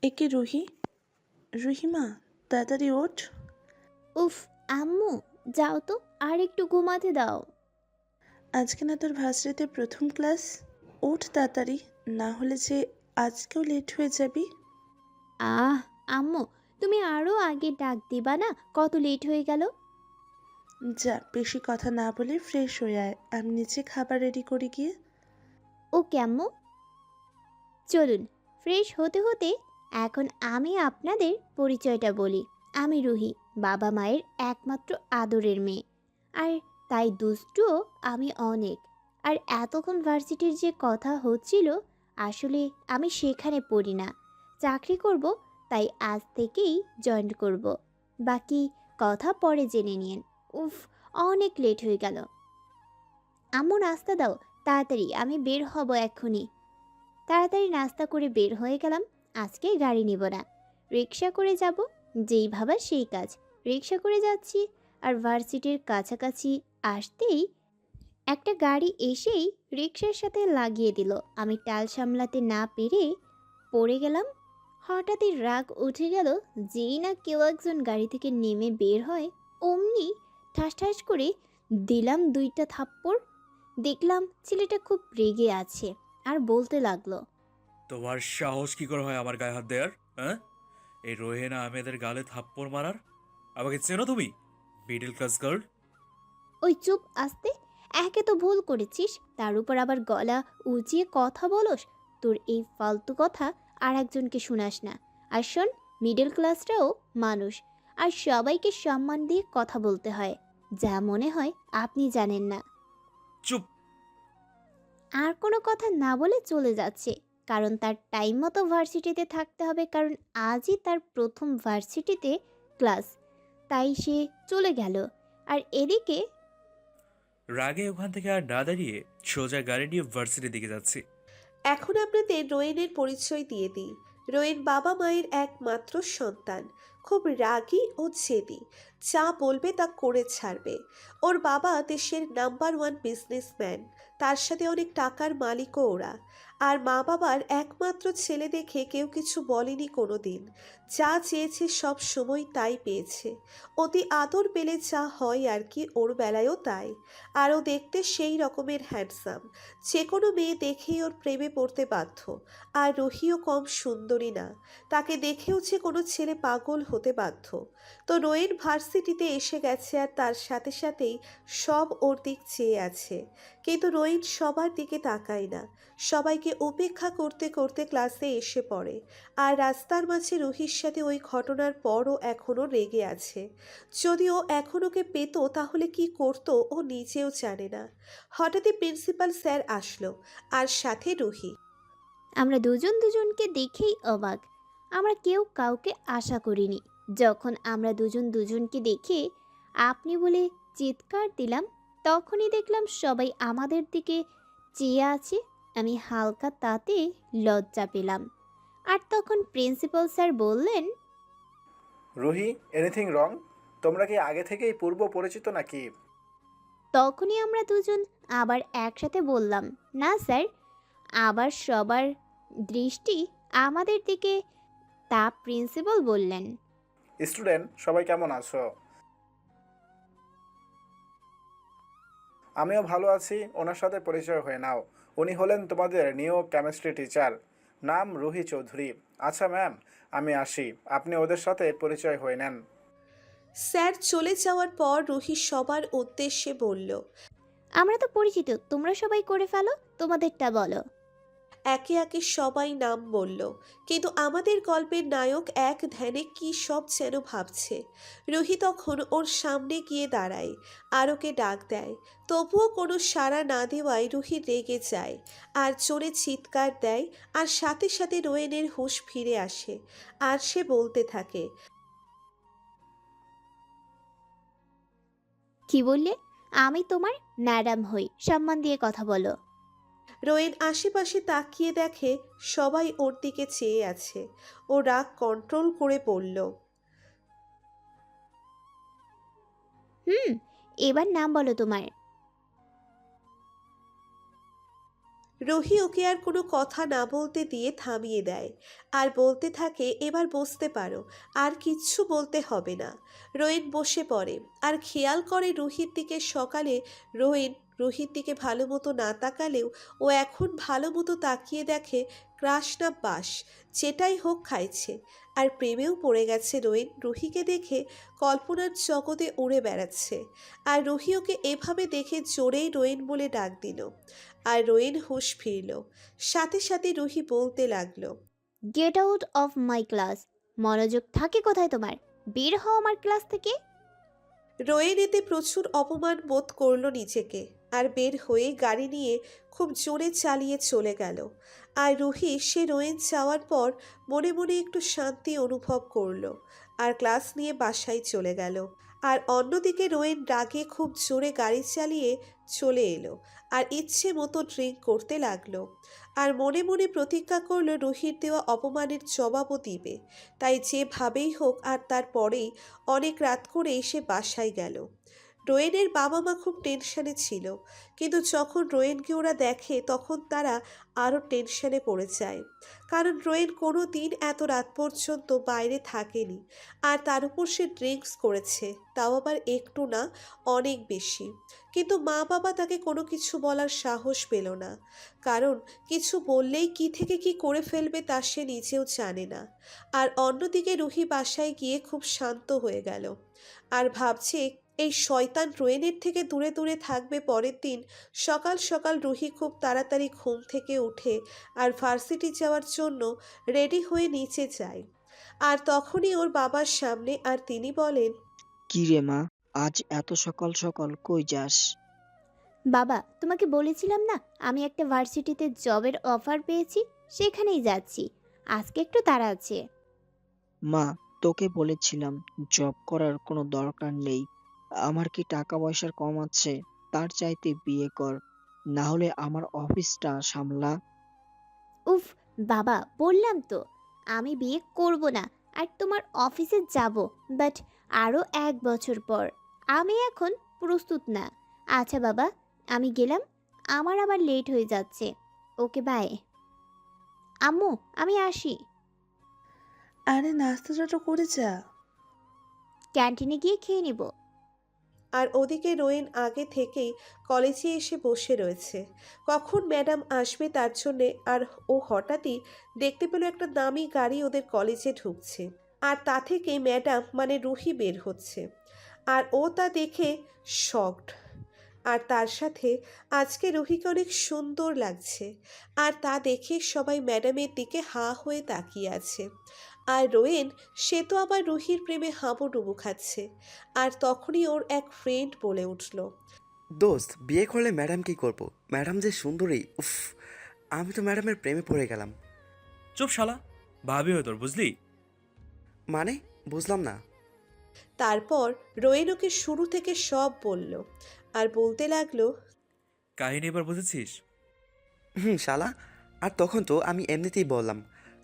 একে রুহি, রুহিমা, তাড়াতাড়ি ওঠ। উফ, আম্মু, যাও তো, আর একটু ঘুমাতে দাও। আজকে না তোর ভার্সিটিতে প্রথম ক্লাস। ওঠ তাড়াতাড়ি, না হলে যে আজকেও লেট হয়ে যাবি। আহ, আম্মু, তুমি আরো আগে ডাক দিবা না? কত লেট হয়ে গেল। যা, বেশি কথা না বলে ফ্রেশ হয়ে আয়, আমি নিচে খাবার রেডি করি গিয়ে। ওকে আম্মু, চলুন। ফ্রেশ হতে হতে এখন আমি আপনাদের পরিচয়টা বলি। আমি রুহি, বাবা মায়ের একমাত্র আদরের মেয়ে। আর তাই দুষ্টুও আমি অনেক। আর এতক্ষণ ভার্সিটির যে কথা হচ্ছিল, আসলে আমি সেখানে পড়ি না, চাকরি করব। তাই আজ থেকেই জয়েন করব। বাকি কথা পরে জেনে নিন। উফ, অনেক লেট হয়ে গেল। আম্মু, নাস্তা দাও তাড়াতাড়ি, আমি বের হব এক্ষুনি। তাড়াতাড়ি নাস্তা করে বের হয়ে গেলাম। আজকে গাড়ি নিব না, রিক্সা করে যাব। যেই ভাবা সেই কাজ। রিক্সা করে যাচ্ছি, আর ভার্সিটির কাছাকাছি আসতেই একটা গাড়ি এসেই রিক্সার সাথে লাগিয়ে দিল। আমি টাল সামলাতে না পেরে পড়ে গেলাম। হঠাৎই রাগ উঠে গেল। যেই না কেউ একজন গাড়ি থেকে নেমে বের হয়, অমনি ঠাস ঠাস করে দিলাম দুইটা থাপ্পড়। দেখলাম ছেলেটা খুব রেগে আছে, আর বলতে লাগলো, তোমার সাহস কি করে হয় আমার গায়ে হাত দেয়ার? হ্যাঁ, এই রোহেনা আহমেদের গালে থাপ্পড় মারার? আমাকে চেনো তুমি? Middle class girl. ওই চুপ, আস্তে। একে তো ভুল করেছিস, তার উপর আবার গলা উঁচিয়ে কথা বলস। তোর এই ফালতু কথা আর একজনকে শোনাস না। আর শোন, মিডল ক্লাসটাও মানুষ, আর সবাইকে সম্মান দিয়ে কথা বলতে হয়। যা মনে হয় আপনি জানেন না। চুপ। আর কোনো কথা না বলে চলে যাচ্ছে, কারণ তার টাইম মতো ভার্সিটিতে থাকতে হবে, কারণ আজই তার প্রথম ভার্সিটিতে ক্লাস। তাই সে চলে গেল। আর এদিকে রাগে ওখান থেকে আর না দাঁড়িয়ে সোজা গাড়ি নিয়ে ভার্সিটির দিকে যাচ্ছি। এখন আপনাদের রোয়েনের পরিচয় দিয়ে দিই। রোয়েন বাবা মায়ের একমাত্র সন্তান, খুব রাগী ও জেদি। যা বলবে তা করে ছাড়বে। ওর বাবা দেশের নাম্বার 1 বিজনেসম্যান, তার সাথে অনেক টাকার মালিকও ওরা। আর মা বাবার একমাত্র ছেলে দেখে কেউ কিছু বলেনি কোনো দিন। যা চেয়েছে সব সময় তাই পেয়েছে। অতি আদর পেলে যা হয় আর কি, ওর বেলায়ও তাই। আরও দেখতে সেই রকমের হ্যান্ডসাম, যে কোনো মেয়ে দেখেই ওর প্রেমে পড়তে বাধ্য। আর রুহিও কম সুন্দরী না, তাকে দেখেও যে কোনো ছেলে পাগল হতে বাধ্য। তো রোয়েন ভার্সিটিতে এসে গেছে, আর তার সাথে সাথেই সব ওর দিক চেয়ে আছে। কিন্তু রোয়েন সবার দিকে তাকায় না, সবাইকে উপেক্ষা করতে করতে ক্লাসে এসে পড়ে। আর রাস্তার মাঝে রুহির সাথে ওই ঘটনার পরও এখনও রেগে আছে। যদিও এখন ওকে পেত তাহলে কি করত ও নিজেও জানে না। হঠাৎই প্রিন্সিপাল স্যার আসলো, আর সাথে রুহি। আমরা দুজন দুজনকে দেখেই অবাক। আমরা কেউ কাউকে আশা করিনি। যখন আমরা দুজন দুজনকে দেখে আপনি বলে চিৎকার দিলাম, তখনই দেখলাম সবাই আমাদের দিকে চেয়ে আছে। আমি হালকা তাতে লজ্জা পেলাম। আর তখন প্রিন্সিপাল স্যার বললেন, রুহি, এনিথিং রং? তোমরা কি আগে থেকেই পূর্ব পরিচিত নাকি? তখনই আমরা দুজন আবার একসাথে বললাম, না স্যার। আবার সবার দৃষ্টি আমাদের দিকে। তা প্রিন্সিপাল বললেন, স্টুডেন্ট সবাই কেমন আছো? আমিও ভালো আছি। ওনার সাথে পরিচয় হয়ে নাও। উনি হলেন তোমাদের নিউ কেমিস্ট্রি টিচার, নাম রুহি চৌধুরী। আচ্ছা ম্যাম, আমি আসি, আপনি ওদের সাথে পরিচয় হয়ে নেন। স্যার চলে যাওয়ার পর রুহি সবার উদ্দেশ্যে বলল। আমরা তো পরিচিত, তোমরা সবাই করে ফেলো, তোমাদেরটা বলো। একে একে সবাই নাম বলল, কিন্তু আমাদের গল্পের নায়ক এক ধ্যানে কি সব যেন ভাবছে। রুহি তখন ওর সামনে গিয়ে দাঁড়ায়, আর ওকে ডাক দেয়। তবুও কোনো সাড়া না দেওয়ায় রুহি রেগে যায়, আর জোরে চিৎকার দেয়। আর সাথে সাথে রোয়েনের হুঁশ ফিরে আসে, আর সে বলতে থাকে। কি বললে? আমি তোমার ম্যাডাম হই, সম্মান দিয়ে কথা বলো। রোয়েন আশেপাশে তাকিয়ে দেখে সবাই ওর দিকে চেয়ে আছে। ও রাগ কন্ট্রোল করে বলল। হুম, এবার নাম বলো তোমার। রুহি ওকে আর কোনো কথা না বলতে দিয়ে থামিয়ে দেয় আর বলতে থাকে, এবার বসতে পারো, আর কিচ্ছু বলতে হবে না। রোয়েন বসে পড়ে আর খেয়াল করে রুহির দিকে। সকালে রুহির দিকে ভালো মতো না তাকালেও ও এখন ভালো মতো তাকিয়ে দেখে ক্রাশ না বাস যেটাই হোক খাইছে। আর প্রেমেও পড়ে গেছে রোয়েন। রুহিকে দেখে কল্পনার জগতে উড়ে বেড়াচ্ছে। আর রুহি ওকে এভাবে দেখে জোরেই রোয়েন বলে ডাক দিল। আর রোয়েন হুঁশ ফিরল। সাথে সাথে রুহি বলতে লাগলো, get out of my class. মনোযোগ থাকে কোথায় তোমার? বের হও আমার ক্লাস থেকে। রোয়েন এতে প্রচুর অপমান বোধ করলো নিজেকে আর বের হয়ে গাড়ি নিয়ে খুব জোরে চালিয়ে চলে গেল। আর রুহি সে রোয়েন যাওয়ার পর মনে মনে একটু শান্তি অনুভব করলো আর ক্লাস নিয়ে বাসায় চলে গেল। আর অন্যদিকে রোয়েন রাগে খুব জোরে গাড়ি চালিয়ে চলে এলো আর ইচ্ছে মতো ড্রিঙ্ক করতে লাগলো। আর মনে মনে প্রতিজ্ঞা করলো রুহির দেওয়া অপমানের জবাবও দিবে। তাই যেভাবেই হোক। আর তারপরেই অনেক রাত করে সে বাসায় গেল। রোয়েনের বাবা মা খুব টেনশনে ছিল, কিন্তু যখন রোয়েনকে ওরা দেখে তখন তারা আরও টেনশনে পড়ে যায়। কারণ রোয়েন কোনো দিন এত রাত পর্যন্ত বাইরে থাকেনি। আর তার উপর সে ড্রিঙ্কস করেছে, তাও আবার একটু না, অনেক বেশি। কিন্তু মা বাবা তাকে কোনো কিছু বলার সাহস পেল না, কারণ কিছু বললেই কি থেকে কি করে ফেলবে তা সে নিজেও জানে না। আর অন্যদিকে রুহি বাসায় গিয়ে খুব শান্ত হয়ে গেল আর ভাবছে এই শয়তান রোয়েনের থেকে দূরে দূরে থাকবে। পরের দিন সকাল সকাল রুহি খুব তাড়াতাড়ি ঘুম থেকে উঠে আর ভার্সিটি যাওয়ার জন্য রেডি হয়ে নিচে যায়। আর তখনই ওর বাবার সামনে। আর তিনি বলেন, কি রে মা, আজ এত সকাল সকাল কই যাস? বাবা, তোমাকে বলেছিলাম না আমি একটা ভার্সিটিতে জবের অফার পেয়েছি, সেখানেই যাচ্ছি। আজকে একটু তাড়া আছে। মা, তোকে বলেছিলাম জব করার কোনো দরকার নেই। আমার কি টাকা পয়সার কম আছে? তার চাইতে বিয়ে কর, না হলে আমার অফিসটা সামলা। উফ বাবা, বললাম তো আমি বিয়ে করব না, আর তোমার অফিসে যাব, বাট আরও 1 বছর পর। আমি এখন প্রস্তুত না। আচ্ছা বাবা, আমি গেলাম, আমার আবার লেট হয়ে যাচ্ছে। Okay bye. আম্মু, আমি আসি। আরে নাস্তাটা তো করে যা। ক্যান্টিনে গিয়ে খেয়ে নিব। আর ওদিকে রোয়েন আগে থেকেই কলেজে এসে বসে রয়েছে, কখন ম্যাডাম আসবে তার জন্যে। আর ও হঠাৎই দেখতে পেল একটা দামি গাড়ি ওদের কলেজে ঢুকছে, আর তা থেকে ম্যাডাম মানে রুহি বের হচ্ছে। আর ও তা দেখে শকড। আর তার সাথে আজকে রুহিকে অনেক সুন্দর লাগছে। আর তা দেখে সবাই ম্যাডামের দিকে হাঁ হয়ে তাকিয়ে আছে। আর রোয়েন, সে তো আবার রুহির প্রেমে হাবুডুবু খাচ্ছে। আর তখনই ওর এক ফ্রেন্ড বলে উঠল, দোস্ত, বিয়ে করলে ম্যাডাম কি করব? ম্যাডাম যে সুন্দরী, উফ! আমি তো ম্যাডামের প্রেমে পড়ে গেলাম। চুপ শালা, ভাবি হয় তোর, বুঝলি? মানে, বুঝলাম না। তারপর রোয়েন ওকে শুরু থেকে সব বলল আর বলতে লাগলো, কাহিনী এবার বুঝেছিস? হুম শালা। আর তখন তো আমি এমনিতেই বললাম,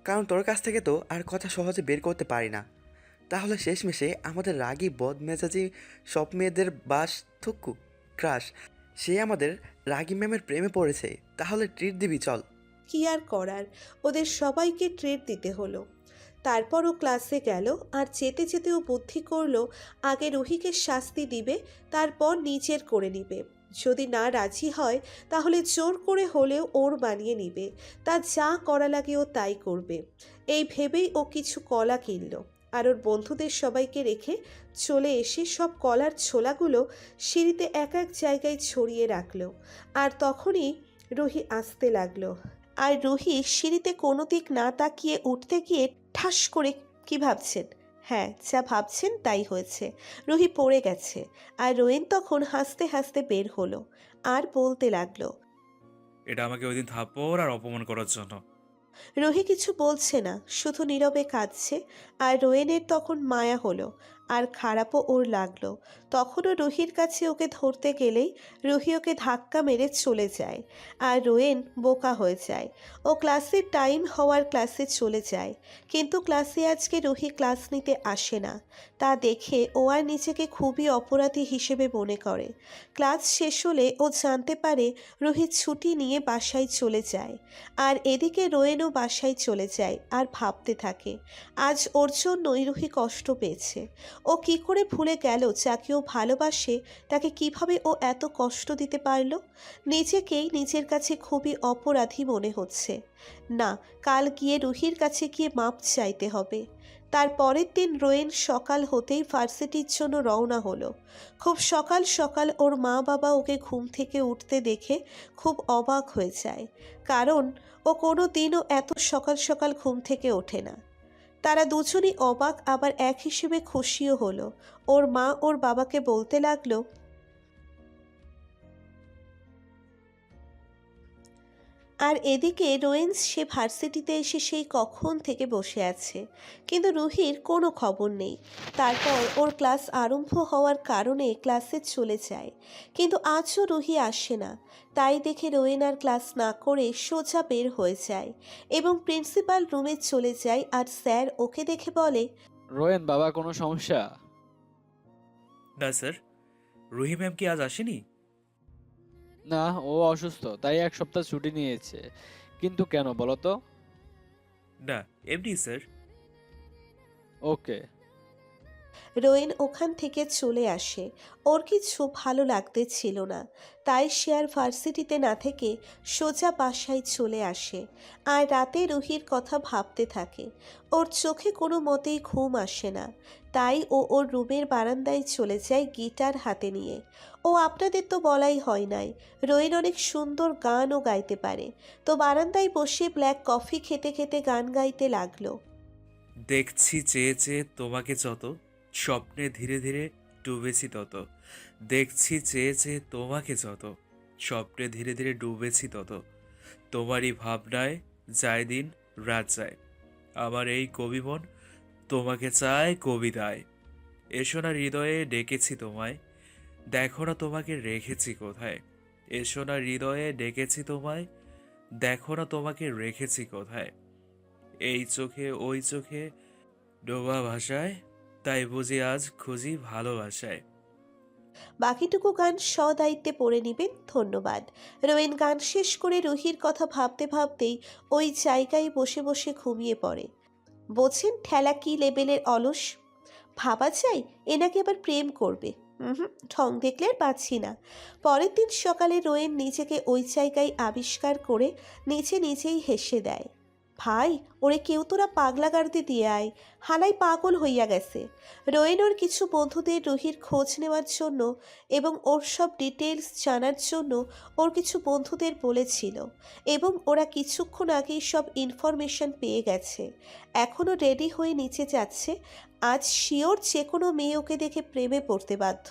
কারণ তোর কাছ থেকে তো আর কথা সহজে বের করতে পারি না। তাহলে শেষমেশে আমাদের রাগী বদমেজাজি সব মেয়েদের বাস থুক্কু ক্রাশ, সে আমাদের রাগী ম্যামের প্রেমে পড়েছে। তাহলে ট্রিট দিবি, চল। কি আর করার, ওদের সবাইকে ট্রিট দিতে হলো। তারপর ও ক্লাসে গেল। আর যেতে যেতে ও বুদ্ধি করলো আগে রুহিকে শাস্তি দিবে, তারপর নিজের করে নিবে। যদি না রাজি হয় তাহলে জোর করে হলেও ওর বানিয়ে নিবে। তা যা করা লাগে ও তাই করবে। এই ভেবেই ও কিছু কলা কিনল আর ওর বন্ধুদের সবাইকে রেখে চলে এসে সব কলার ছোলাগুলো সিঁড়িতে এক এক জায়গায় ছড়িয়ে রাখলো। আর তখনই রুহি আসতে লাগলো। আর রুহি সিঁড়িতে কোনো দিক না তাকিয়ে উঠতে গিয়ে ঠাস করে, কি ভাবছেন? হ্যাঁ, যা ভাবছেন তাই হয়েছে। রুহি পড়ে গেছে। আর রোয়েন তখন হাসতে হাসতে বের হলো আর বলতে লাগলো, এটা আমাকে ওই দিন থাপ্পড় আর অপমান করার জন্য। রুহি কিছু বলছে না, শুধু নীরবে কাঁদছে। আর রোয়েনের তখন মায়া হলো আর খারাপও ওর লাগলো। তখনও রুহির কাছে ওকে ধরতে গেলেই রুহি ওকে ধাক্কা মেরে চলে যায়। আর রোয়েন বোকা হয়ে যায়। ও ক্লাসের টাইম হওয়ার ক্লাসে চলে যায়, কিন্তু ক্লাসে আজকে রুহি ক্লাস নিতে আসে না। তা দেখে ও আর নিজেকে খুবই অপরাধী হিসেবে মনে করে। ক্লাস শেষ হলে ও জানতে পারে রুহি ছুটি নিয়ে বাসায় চলে যায়। আর এদিকে রোয়েনও বাসায় চলে যায় আর ভাবতে থাকে আজ ওর জন্যই রুহি কষ্ট পেয়েছে। ও কি করে ভুলে গেল যাকে ও ভালোবাসে তাকে কিভাবে ও এত কষ্ট দিতে পারল। নিজেকেই নিজের কাছে খুবই অপরাধী মনে হচ্ছে। না, কাল গিয়ে রুহির কাছে গিয়ে মাপ চাইতে হবে। তার পরের দিন রোয়েন সকাল হতেই ভার্সিটির জন্য রওনা হলো। খুব সকাল সকাল ওর মা বাবা ওকে ঘুম থেকে উঠতে দেখে খুব অবাক হয়ে যায়, কারণ ও কোনো দিনও এত সকাল সকাল ঘুম থেকে ওঠে না। তারা দুজনই অবাক, আবার এক হিসেবে খুশিও হলো। ওর মা ওর বাবাকে বলতে লাগলো, আর এদিকে রোয়েন সে ভার্সিটিতে এসে সেই কখন থেকে বসে আছে, কিন্তু রুহির কোনো খবর নেই। তারপর ওর ক্লাস আরম্ভ হওয়ার কারণে ক্লাসে চলে যায়, কিন্তু আজও রুহি আসে না। তাই দেখে রোয়েন আর ক্লাস না করে সোজা বের হয়ে যায় এবং প্রিন্সিপাল রুমে চলে যায়। আর স্যার ওকে দেখে বলে, রোয়েন বাবা, কোনো সমস্যা? না স্যার, রুহি ম্যাম কি আজ আসেনি? না, ও অসুস্থ, তাই 1 সপ্তাহ ছুটি নিয়েছে। কিন্তু কেন বলো তো? না, এমনি স্যার। ওকে। রোয়েন ওখান থেকে চলে আসে। ওর কিছু ভালো লাগতে ছিল না, তাই সে আর ভার্সিটিতে না থেকে সোজা বাসায় চলে আসে। আর রাতে রুহির কথা ভাবতে থাকে। ওর চোখে কোনো মতেই ঘুম আসে না, তাই ও ওর রুমের বারান্দায় চলে যায় গিটার হাতে নিয়ে। ও আপনাদের তো বলাই হয় নাই, রোয়েন অনেক সুন্দর গানও গাইতে পারে। তো বারান্দায় বসে ব্ল্যাক কফি খেতে খেতে গান গাইতে লাগলো। দেখছি চেয়ে চেয়ে তোমাকে যত, স্বপ্নে ধীরে ধীরে ডুবেছি তত। দেখছি চেয়ে চেয়ে তোমাকে যত, স্বপ্নে ধীরে ধীরে ডুবেছি তত। তোমারই ভাবনায় যায় দিন রাত যায়, আমার এই কবি মন তোমাকে চায় কবিতায়। এসো না হৃদয়ে ডেকেছি তোমায়, দেখো না তোমাকে রেখেছি কোথায়। এসো না হৃদয়ে ডেকেছি তোমায়, দেখো না তোমাকে রেখেছি কোথায়। এই চোখে ওই চোখে ডোবা ভাষায়, তাই বুঝি আজ খুঁজি ভালোবাসায়। বাকিটুকু গান সদায়িত্বে পড়ে নেবেন। ধন্যবাদ। রোয়েন গান শেষ করে রুহির কথা ভাবতে ভাবতেই ওই জায়গায় বসে বসে ঘুমিয়ে পড়ে। বোঝেন ঠেলা কি লেভেলের অলস। ভাবা যায় এনাকে আবার প্রেম করবে। ঢং দেখলে আর পাচ্ছি না। পরের দিন সকালে রোয়েন নিজেকে ওই জায়গায় আবিষ্কার করে নিজে নিজেই হেসে দেয়। ভাই, ওরে কেউ তোরা পাগলা গাড়িতে দিয়ে আয়, হালাই পাগল হইয়া গেছে। রোয়েন ওর কিছু বন্ধুদের রুহির খোঁজ নেওয়ার জন্য এবং ওর সব ডিটেলস জানার জন্য ওর কিছু বন্ধুদের বলেছিল, এবং ওরা কিছুক্ষণ আগেই সব ইনফরমেশন পেয়ে গেছে। এখনও রেডি হয়ে নিচে যাচ্ছে। আজ শিওর যে কোনো মেয়ে ওকে দেখে প্রেমে পড়তে বাধ্য।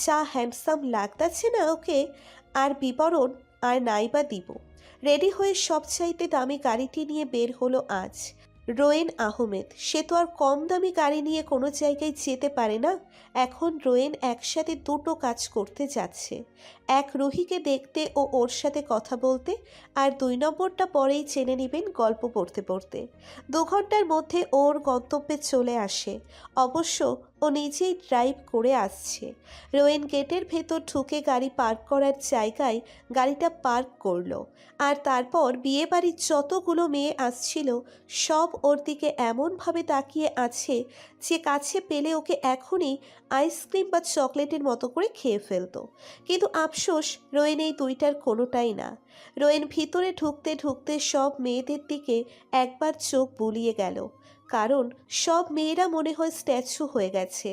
যা হ্যান্ডসাম লাগতাছে না ওকে, আর বিবরণ আর নাইবা দিব। রেডি হয়ে সবচাইতে দামি গাড়িটি নিয়ে বের হলো আজ রোয়েন আহমেদ। সে তো আর কম দামি গাড়ি নিয়ে কোনো জায়গায় যেতে পারে না। এখন রোয়েন একসাথে দুটো কাজ করতে যাচ্ছে, এক রুহিকে দেখতে ও ওর সাথে কথা বলতে, আর 2 নম্বরটা পরেই জেনে নেবেন গল্প পড়তে পড়তে। 2 ঘন্টার মধ্যে ওর গন্তব্যে চলে আসে। অবশ্য ও নিজেই ড্রাইভ করে আসছে। রোয়েন গেটের ভেতর ঢুকে গাড়ি পার্ক করার জায়গায় গাড়িটা পার্ক করলো। আর তারপর বিয়েবাড়ির যতগুলো মেয়ে আসছিল সব ওর দিকে এমনভাবে তাকিয়ে আছে যে কাছে পেলে ওকে এখনই আইসক্রিম বা চকলেটের মতো করে খেয়ে ফেলতো। কিন্তু আফসোস রোয়েন এই দুইটার কোনোটাই না। রোয়েন ভিতরে ঢুকতে ঢুকতে সব মেয়েদের দিকে একবার চোখ বুলিয়ে গেল, কারণ সব মেয়েরা মনে হয় স্ট্যাচু হয়ে গেছে।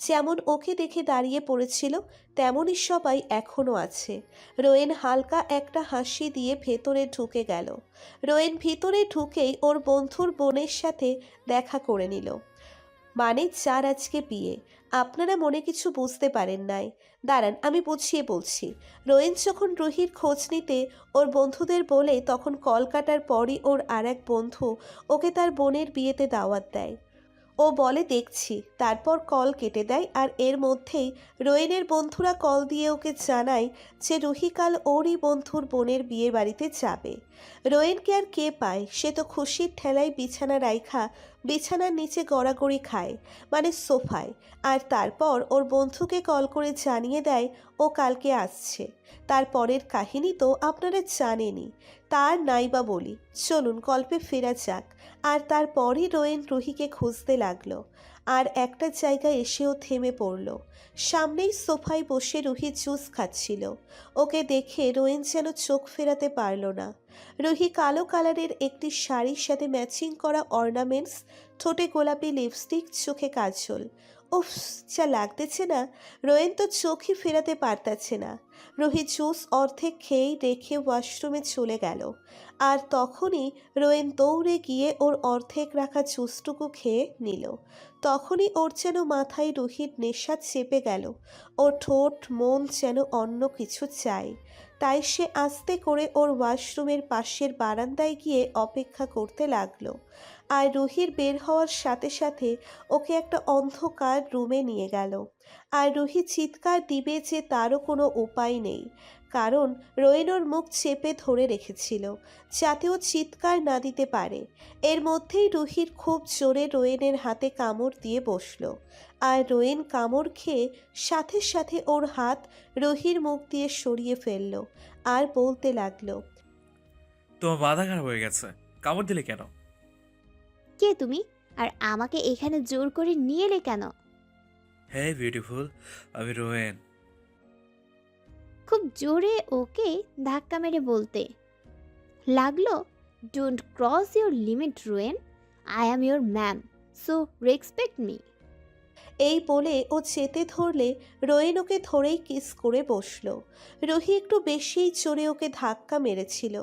যেমন ওকে দেখে দাঁড়িয়ে পড়েছিল তেমনই সবাই এখনও আছে। রোয়েন হালকা একটা হাসি দিয়ে ভেতরে ঢুকে গেল। রোয়েন ভিতরে ঢুকেই ওর বন্ধুর বোনের সাথে দেখা করে নিল। মানে যার আজকে বিয়ে। আপনারা মনে কিছু বুঝতে পারেন নাই, দাঁড়ান আমি বুঝিয়ে বলছি। রোয়েন যখন রুহির খোঁজ নিতে ওর বন্ধুদের বলে, তখন কল কাটার পরই ওর আর এক বন্ধু ওকে তার বোনের বিয়েতে দাওয়াত দেয়। ও বলে দেখছি, তারপর কল কেটে দেয়। আর এর মধ্যেই রোয়েনের বন্ধুরা কল দিয়ে ওকে জানায় যে রুহি কাল ওরই বন্ধুর বোনের বিয়ের বাড়িতে যাবে। রোয়েনকে আর কে পায়, সে তো খুশির ঠেলায় বিছানা রাইখা বিছানার নিচে গড়াগড়ি খায়, মানে সোফায়। আর তারপর ওর বন্ধুকে কল করে জানিয়ে দেয় ও কালকে আসছে। তারপরের কাহিনী তো আপনারা জানেনই, তার নাইবা বলি। চলুন গল্পে ফেরা যাক। আর তারপরই রোয়েন রুহিকে খুঁজতে লাগলো। আর একটা জায়গায় এসেও থেমে পড়ল। সামনেই সোফায় বসে রুহি জুস খাচ্ছিল। ওকে দেখে রোয়েন যেন চোখ ফেরাতে পারল না। রুহি কালো কালারের একটি শাড়ির সাথে ম্যাচিং করা অর্নামেন্টস, ঠোঁটে গোলাপি লিপস্টিক, চোখে কাজল। উফ, যা লাগতেছে না! রোয়েন তো চোখই ফেরাতে পারতাছে না। রুহি জুস অর্ধেক খেয়েই রেখে ওয়াশরুমে চলে গেল। আর তখনই রোয়েন দৌড়ে গিয়ে ওর অর্ধেক রাখা জুসটুকু খেয়ে নিল। তখনই ওর যেন মাথায় রুহির নেশা চেপে গেল। ওর ঠোঁট মন যেন অন্য কিছু চায়। তাই সে আস্তে করে ওর ওয়াশরুমের পাশের বারান্দায় গিয়ে অপেক্ষা করতে লাগলো। আর রুহির বের হওয়ার সাথে সাথে ওকে একটা অন্ধকার রুমে নিয়ে গেল। আর রুহি চিৎকার দিবে যে তারও কোনো উপায় নেই, কারণ রোয়েন ওর মুখ চেপে ধরে রেখেছিল যাতে ও চিৎকার না দিতে পারে। এর মধ্যেই রুহির খুব জোরে রোয়েনের হাতে কামড় দিয়ে বসলো। আর রোয়েন কামড় খেয়ে সাথে সাথে ওর হাত রুহির মুখ দিয়ে সরিয়ে ফেলল। আর বলতে লাগলো, তোমার মাথা খারাপ হয়ে গেছে, কামড় দিলে কেন? কে তুমি? আর আমাকে এখানে জোর করে নিয়ে এলে কেন? হ্যাঁ বিউটিফুল, আমি রোয়েন। খুব জোরে ওকে ধাক্কা মেরে বলতে লাগলো, don't cross your limit Rowen, I am your ma'am, so respect me. এই বলে ও চেতে ধরলে রোয়েন ওকে ধরেই কিস করে বসলো। রুহি একটু বেশিই জোরে ওকে ধাক্কা মেরেছিল,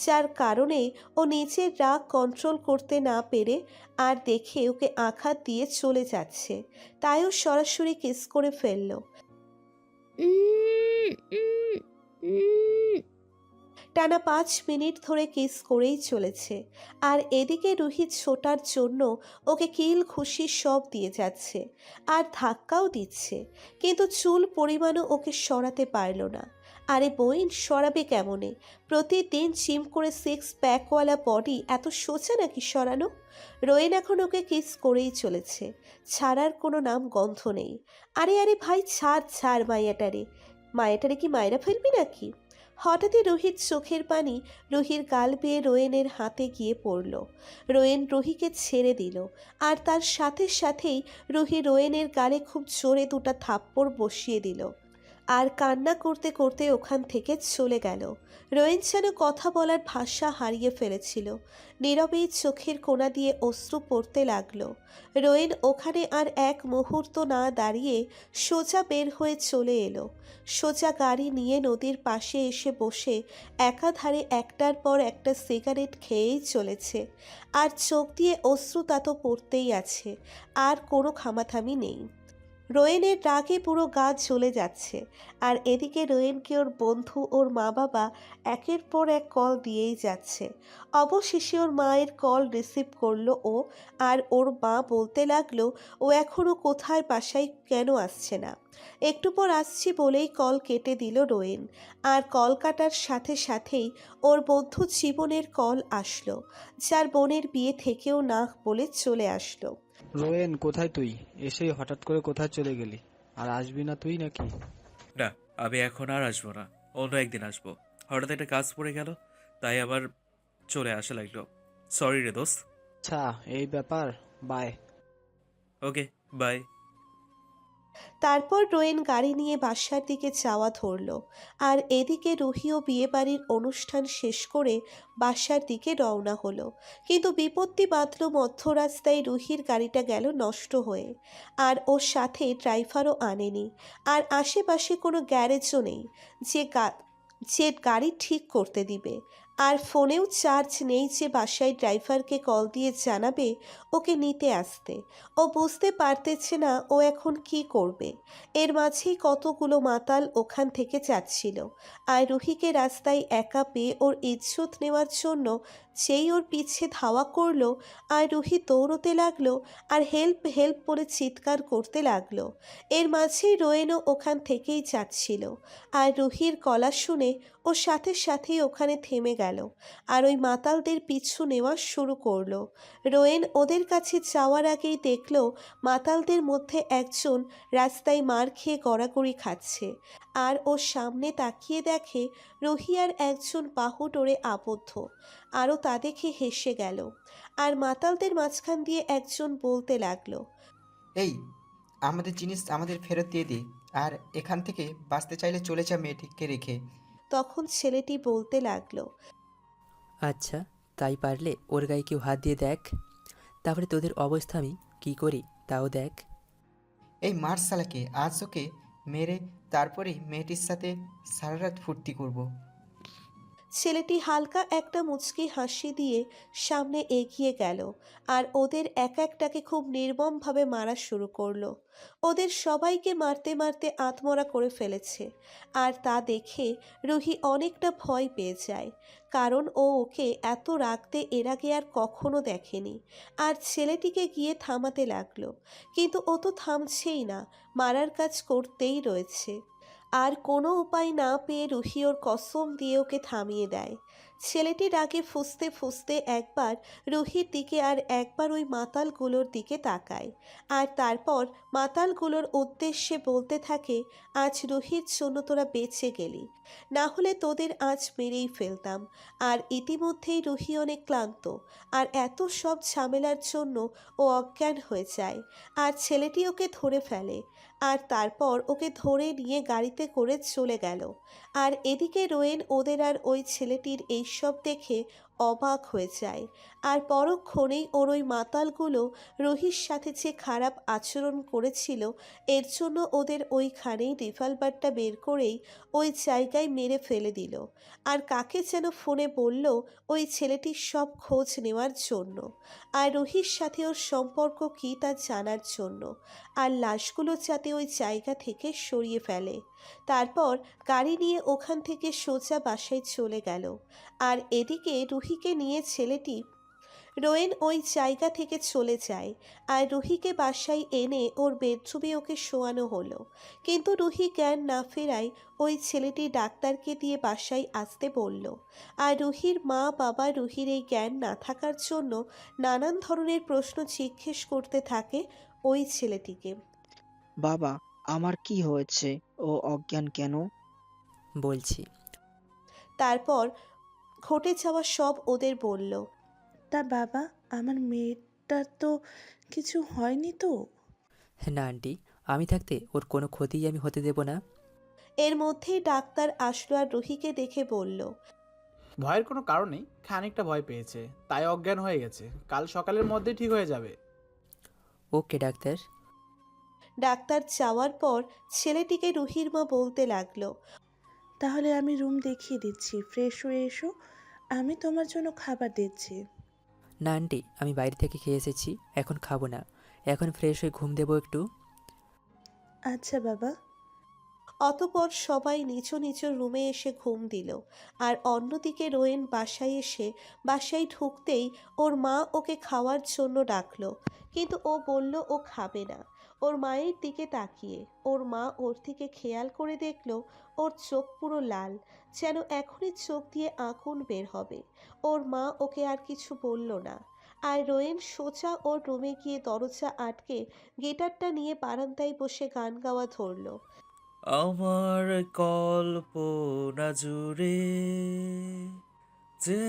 যার কারণে ও নিজের রাগ কন্ট্রোল করতে না পেরে আর দেখে ওকে আঘাত দিয়ে চলে যাচ্ছে, তাই ও সরাসরি কিস করে ফেললো। উম, উম, উম। টানা 5 মিনিট ধরে কিস করেই চলেছে। আর এদিকে রুহি ছোটার জন্য ওকে কিল খুশি সব দিয়ে যাচ্ছে আর ধাক্কাও দিচ্ছে, কিন্তু চুল পরিমাণও ওকে সরাতে পারল না। আরে বইন, সরাবে কেমনে? প্রতিদিন জিম করে 6 প্যাকওয়ালা বডি এত সোজা নাকি সরানো? রোয়েন এখন ওকে কিস করেই চলেছে, ছাড়ার কোনো নাম গন্ধ নেই। আরে আরে ভাই, ছাড় ছাড় মায়াটারে। মায়াটারে কি মায়েরা ফেলবি নাকি? হঠাৎই রুহির চোখের পানি রুহির গাল বেয়ে রোয়েনের হাতে গিয়ে পড়ল। রোয়েন রুহিকে ছেড়ে দিল। আর তার সাথে সাথেই রুহি রোয়েনের গালে খুব জোরে 2টা থাপ্পড় বসিয়ে দিল। আর কান্না করতে করতে ওখান থেকে চলে গেল। রোয়েন যেন কথা বলার ভাষা হারিয়ে ফেলেছিল। নীরবেই চোখের কোণা দিয়ে অশ্রু পড়তে লাগলো। রোয়েন ওখানে আর এক মুহূর্ত না দাঁড়িয়ে সোজা বের হয়ে চলে এলো। সোজা গাড়ি নিয়ে নদীর পাশে এসে বসে একাধারে একটার পর একটা সিগারেট খেয়েই চলেছে। আর চোখ দিয়ে অশ্রু তা তো পড়তেই আছে, আর কোনো খামাথামি নেই। রোয়েনের রাগে পুরো গা জ্বলে যাচ্ছে। আর এদিকে রোয়েনকে ওর বন্ধু, ওর মা বাবা একের পর এক কল দিয়েই যাচ্ছে। অবশেষে ওর মায়ের কল রিসিভ করলো ও। আর ওর মা বলতে লাগলো ও এখনও কোথায়, বাসায় কেন আসছে না। একটু পর আসছি বলেই কল কেটে দিল রোয়েন। আর কল কাটার সাথে সাথেই ওর বন্ধু জীবনের কল আসলো, যার বোনের বিয়ে থেকেও না বলে চলে আসলো। রোয়েন, কোথায় তুই? এসেই হঠাৎ করে কোথায় চলে গেলি? আর আসবি না তুই নাকি? না, আমি এখন আর আসবো না, অন্য একদিন আসবো। হঠাৎ একটা কাজ পড়ে গেল, তাই আবার চলে আসা লাগলো। সরি রে দোস্ত। আচ্ছা, এই ব্যাপার। বাই। Okay, bye. তারপর রোয়েন গাড়ি নিয়ে বাসার দিকে যাওয়া ধরল। আর এদিকে রুহিও বিয়েবাড়ির অনুষ্ঠান শেষ করে বাসার দিকে রওনা হলো। কিন্তু বিপত্তি বাঁধল মধ্যরাস্তায়, রুহির গাড়িটা গেল নষ্ট হয়ে। আর ওর সাথে ড্রাইভারও আনেনি। আর আশেপাশে কোনো গ্যারেজও নেই যে গাড়ি ঠিক করতে দিবে। আর ফোনেও চার্জ নেই যে বাসায় ড্রাইভারকে কল দিয়ে জানাবে ওকে নিতে আসতে। ও বুঝতে পারতেছে না ও এখন কি করবে। এর মাঝেই কতগুলো মাতাল ওখান থেকে যাচ্ছিল। আর রুহিকে রাস্তায় একা পেয়ে ওর ইজ্জত নেওয়ার জন্য যেই ওর পিছে ধাওয়া করলো আর রুহি দৌড়তে লাগলো আর হেল্প হেল্প বলে চিৎকার করতে লাগলো। এর মাঝেই রোয়েনও ওখান থেকেই যাচ্ছিল, আর রুহির গলা শুনে ও সাথে সাথেই ওখানে থেমে গেল আর ওই মাতালদের পিছু নেওয়া শুরু করলো। রোয়েন ওদের কাছে যাওয়ার আগেই দেখলো মাতালদের মধ্যে একজন রাস্তায় মার খেয়ে গড়াগড়ি খাচ্ছে, আর ও সামনে তাকিয়ে দেখে রুহি আর একজন বাহু ডোরে আবদ্ধ। আরও তা দেখে হেসে গেল, আর মাতালদের মাঝখান দিয়ে একজন বলতে লাগলো, এই, আমাদের জিনিস আমাদের ফেরত দিয়ে দে, আর এখান থেকে বাঁচতে চাইলে চলে যা মেয়েটিকে রেখে। তখন ছেলেটি বলতে লাগলো, আচ্ছা, তাই পারলে ওর গায়ে কেউ হাত দিয়ে দেখ, তারপরে তোদের অবস্থা আমি কী করি তাও দেখ। এই মার শালাকে, আজ ওকে মেরে তারপরেই মেয়েটির সাথে সারা রাত ফুর্তি করব। ছেলেটি হালকা একটা মুচকি হাসি দিয়ে সামনে এগিয়ে গেল আর ওদের এক একটাকে খুব নির্মমভাবে মারা শুরু করলো। ওদের সবাইকে মারতে মারতে আত্মরা করে ফেলেছে, আর তা দেখে রুহি অনেকটা ভয় পেয়ে যায়, কারণ ও ওকে এত রাগতে এর আগে আর কখনো দেখেনি। আর ছেলেটিকে গিয়ে থামাতে লাগলো, কিন্তু ও তো থামছেই না, মারার কাজ করতেই রয়েছে। আর কোনো উপায় না পেয়ে রুহি ওর কসম দিয়ে ওকে থামিয়ে দেয়। ছেলেটি রাগে ফুঁসতে ফুঁসতে একবার রুহির দিকে আর একবার ওই মাতালগুলোর দিকে তাকায়, আর তারপর মাতালগুলোর উদ্দেশ্যে বলতে থাকে, আজ রুহির জন্য তোরা বেঁচে গেলি, না হলে তোদের আজ মেরেই ফেলতাম। আর ইতিমধ্যেই রুহি অনেক ক্লান্ত, আর এত সব ঝামেলার জন্য ও অজ্ঞান হয়ে যায়, আর ছেলেটি ওকে ধরে ফেলে, আর তারপর ওকে ধরে নিয়ে গাড়িতে করে চলে গেল। আর এদিকে রোয়েন ওদের আর ওই ছেলেটির এইসব দেখে অবাক হয়ে যায়, আর পরক্ষণেই ওর ওই মাতালগুলো রুহির সাথে যে খারাপ আচরণ করেছিল এর জন্য ওদের ওইখানেই রিভলভারটা বের করেই ওই জায়গায় মেরে ফেলে দিল। আর কাকে যেন ফোনে বলল ওই ছেলেটির সব খোঁজ নেওয়ার জন্য, আর রুহির সাথে ওর সম্পর্ক কী তা জানার জন্য, আর লাশগুলো যাতে ওই জায়গা থেকে সরিয়ে ফেলে। তারপর গাড়ি নিয়ে ওখান থেকে সোজা বাসায় চলে গেল। আর এদিকে রুহিকে নিয়ে ছেলেটি রোয়েন ওই জায়গা থেকে চলে যায়, আর রুহিকে বাসায় এনে ওর বেডরুমে ওকে শোয়ানো হলো। কিন্তু রুহি জ্ঞান না ফেরায় ওই ছেলেটি ডাক্তারকে দিয়ে বাসায় আসতে বলল। আর রুহির মা বাবা রুহির এই জ্ঞান না থাকার জন্য নানান ধরনের প্রশ্ন জিজ্ঞেস করতে থাকে ওই ছেলেটিকে। বাবা, আমার কি হয়েছে? ও অজ্ঞান কেন? বলছি। তারপর ঘটে যাওয়া সব ওদের বলল। তা বাবা, আমার মেয়েটার তো কিছু হয়নি তো? না আন্টি, আমি থাকতে ওর কোনো ক্ষতিই আমি হতে দেব না। এর মধ্যেই ডাক্তার আসলো আর রুহিকে দেখে বলল, ভয়ের কোনো কারণ নেই, খানিকটা ভয় পেয়েছে তাই অজ্ঞান হয়ে গেছে, কাল সকালের মধ্যে ঠিক হয়ে যাবে। ওকে ডাক্তার। ডাক্তার যাওয়ার পর ছেলেটিকে রুহির মা বলতে লাগলো, তাহলে আমি রুম দেখিয়ে দিচ্ছি, ফ্রেশ হয়ে এসো, আমি তোমার জন্য খাবার দিচ্ছি। না আন্টি, আমি বাইরে থেকে খেয়ে এসেছি, এখন খাবো না, এখন ফ্রেশ হয়ে ঘুম দেবো একটু। আচ্ছা বাবা। অতপর সবাই নিজ নিজ রুমে এসে ঘুম দিল। আর অন্যদিকে রোয়েন বাসায় এসে বাসায় ঢুকতেই ওর মা ওকে খাওয়ার জন্য ডাকলো, কিন্তু ও বলল ও খাবে না। ওর মায়ের দিকে তাকিয়ে ওর মা ওর দিকে খেয়াল করে দেখলো ওর চোখ পুরো লাল, যেন এখনই চোখ দিয়ে আগুন বের হবে। ওর মা ওকে আর কিছু বলল না। আর রোয়েন সোজা ওর রুমে গিয়ে দরজা আটকে গিটারটা নিয়ে বারান্দায় বসে গান গাওয়া ধরলো। আমার কল্পনা জুড়ে যে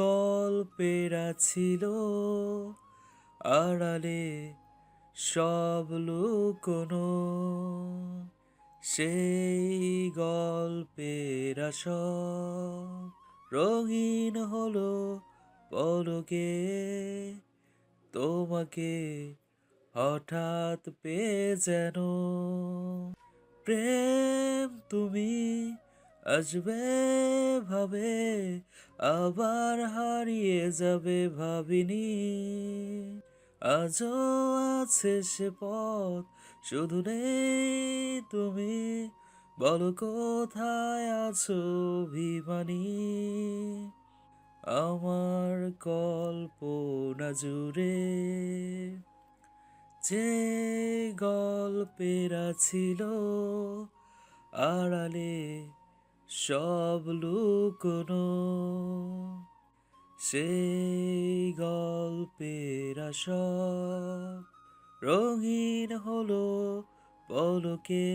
গল্পেরা ছিল, আড়ালে সব লুকোনো, সেই গল্পেরা সব রঙিন হলো পলকে, তোমাকে হঠাৎ পেয়ে যেন প্রেম তুমি আসবে ভাবে, আবার হারিয়ে যাবে ভাবিনি, আজও আছে সে পথ, শুধু নেই তুমি, বলো কোথায় আছো অভিমানী, আমার কল্পনা জুড়ে যে গল্পেরা ছিল আড়ালে সব লুকোনো, সেই গল্পেরা সব রঙিন হলো পলকে,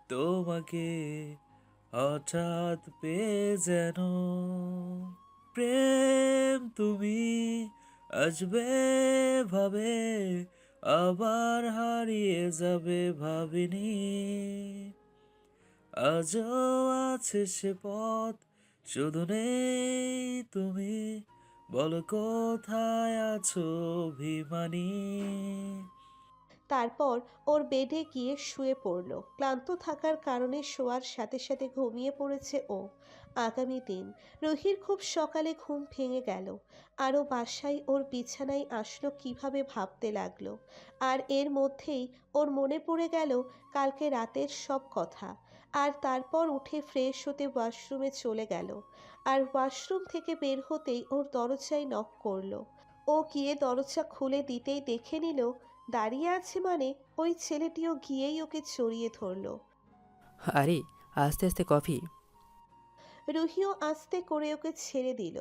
তোমাকে হঠাৎ পেয়ে যেন প্রেম তুমি আসবে ভাবে, আবার হারিয়ে যাবে ভাবিনি, আজও আছে সে পথ, শুধু নেই তুমি, বলো কোথায় আছো অভিমানী। তারপর ওর বেডে গিয়ে শুয়ে পড়ল। ক্লান্ত থাকার কারণে শোয়ার সাথে সাথে ঘুমিয়ে পড়েছে ও। আগামী দিন রুহির খুব সকালে ঘুম ভেঙে গেল। আরও বাসায় ওর বিছানায় আসলো কিভাবে ভাবতে লাগলো। আর এর মধ্যেই ওর মনে পড়ে গেল কালকে রাতের সব কথা। আর তারপর উঠে ফ্রেশ হতে ওয়াশরুমে চলে গেল। আর ওয়াশরুম থেকে বের হতেই ওর দরজায় নক করলো। ও গিয়ে দরজা খুলে দিতেই দেখে নিল দাঁড়িয়ে আছে, মানে ওই ছেলেটিও গিয়েই ওকে জড়িয়ে ধরল। আরে আস্তে আস্তে কফি। রুহিও আস্তে করে ওকে ছেড়ে দিল।